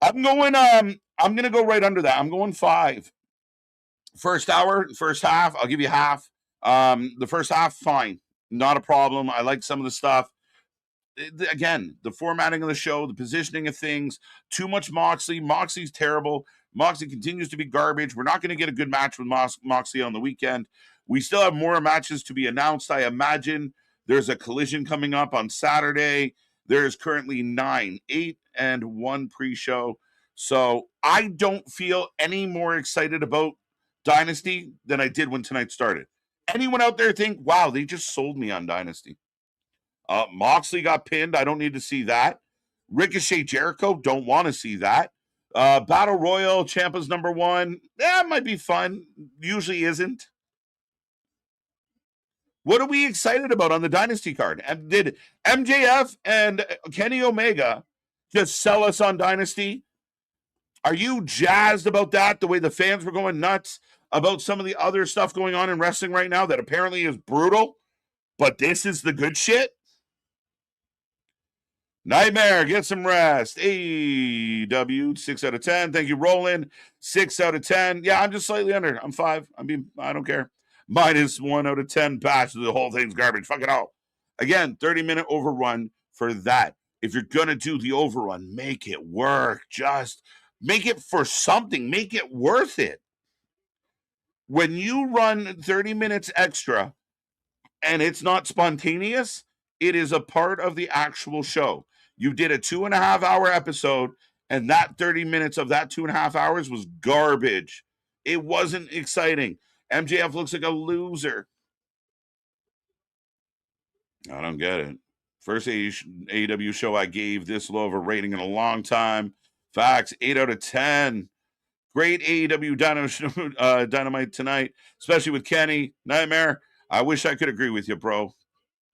I'm gonna go right under that. I'm going 5. First hour, first half, I'll give you half. The first half, fine. Not a problem. I like some of the stuff. Again, the formatting of the show, the positioning of things, too much Moxley. Moxley's terrible. Moxley continues to be garbage. We're not going to get a good match with Moxley on the weekend. We still have more matches to be announced, I imagine. There's a collision coming up on Saturday. There's currently 9, 8, and 1 pre-show. So I don't feel any more excited about Dynasty than I did when tonight started. Anyone out there think, wow, they just sold me on Dynasty? Moxley got pinned. I don't need to see that. Ricochet Jericho, don't want to see that. Battle Royal, Ciampa's number 1. That might be fun. Usually isn't. What are we excited about on the Dynasty card? And did MJF and Kenny Omega just sell us on Dynasty? Are you jazzed about that? The way the fans were going nuts about some of the other stuff going on in wrestling right now that apparently is brutal, but this is the good shit? Nightmare, get some rest. AEW, 6 out of 10. Thank you, Roland. 6 out of 10. Yeah, I'm just slightly under. I'm 5. I don't care. -1 out of 10. Bash. The whole thing's garbage. Fuck it all. Again, 30-minute overrun for that. If you're going to do the overrun, make it work. Just make it for something. Make it worth it. When you run 30 minutes extra and it's not spontaneous, it is a part of the actual show. You did a 2.5-hour episode, and that 30 minutes of that 2.5 hours was garbage. It wasn't exciting. MJF looks like a loser. I don't get it. First AEW show I gave this low of a rating in a long time. Facts, 8 out of 10. Great AEW Dynamite tonight, especially with Kenny. Nightmare, I wish I could agree with you, bro.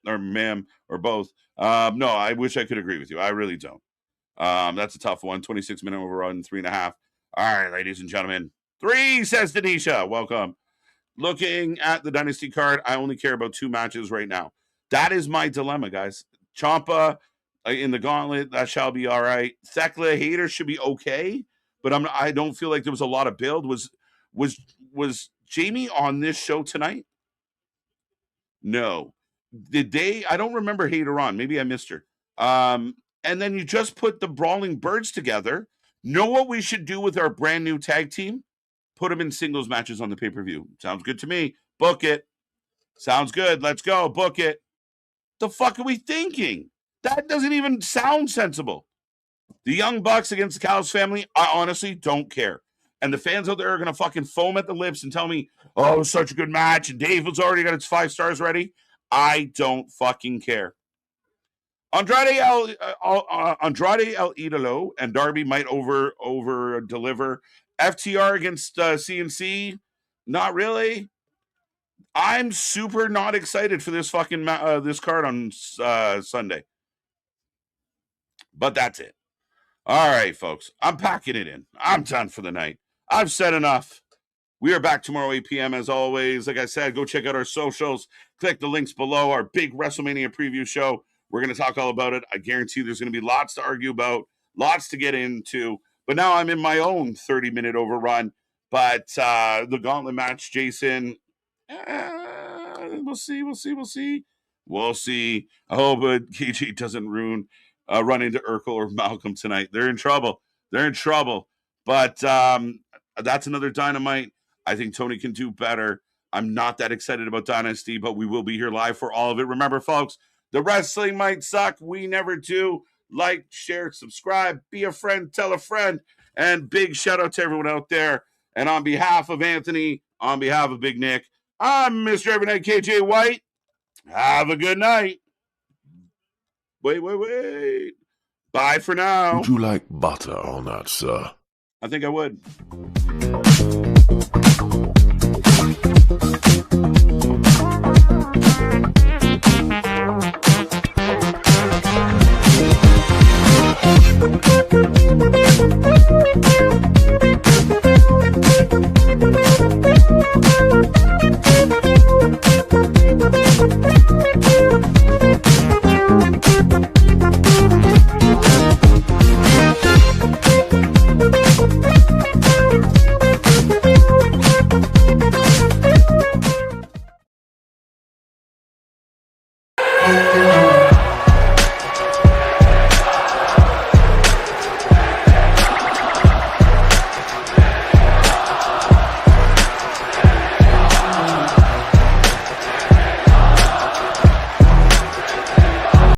Or ma'am, or both. No, I wish I could agree with you. I really don't. That's a tough one. 26-minute overrun, 3.5. All right, ladies and gentlemen. 3, says Denisha. Welcome. Looking at the Dynasty card, I only care about 2 matches right now. That is my dilemma, guys. Ciampa in the gauntlet, that shall be all right. Thekla Hater should be okay, but I don't feel like there was a lot of build. Was Jamie on this show tonight? No. Did they? I don't remember Hater on. Maybe I missed her. And then you just put the Brawling Birds together. Know what we should do with our brand new tag team? Put them in singles matches on the pay-per-view. Sounds good to me. Book it. Sounds good. Let's go. Book it. The fuck are we thinking? That doesn't even sound sensible. The Young Bucks against the Callis family, I honestly don't care. And the fans out there are going to fucking foam at the lips and tell me, oh, it was such a good match, and David's already got its 5 stars ready. I don't fucking care. Andrade El Idolo and Darby might over deliver. FTR against CNC, not really. I'm super not excited for this fucking this card on Sunday. But that's it. All right, folks. I'm packing it in. I'm done for the night. I've said enough. We are back tomorrow, 8 p.m. as always. Like I said, go check out our socials. Click the links below. Our big WrestleMania preview show. We're going to talk all about it. I guarantee there's going to be lots to argue about, lots to get into. But now I'm in my own 30-minute overrun. But the gauntlet match, Jason, we'll see. I hope KG doesn't run into Urkel or Malcolm tonight. They're in trouble. But that's another Dynamite. I think Tony can do better. I'm not that excited about Dynasty, but we will be here live for all of it. Remember, folks, the wrestling might suck. We never do. Like, share, subscribe, be a friend, tell a friend. And big shout out to everyone out there. And on behalf of Anthony, on behalf of Big Nick, I'm Mr. Everynight KJ White. Have a good night. Wait. Bye for now. Would you like butter on that, sir? I think I would.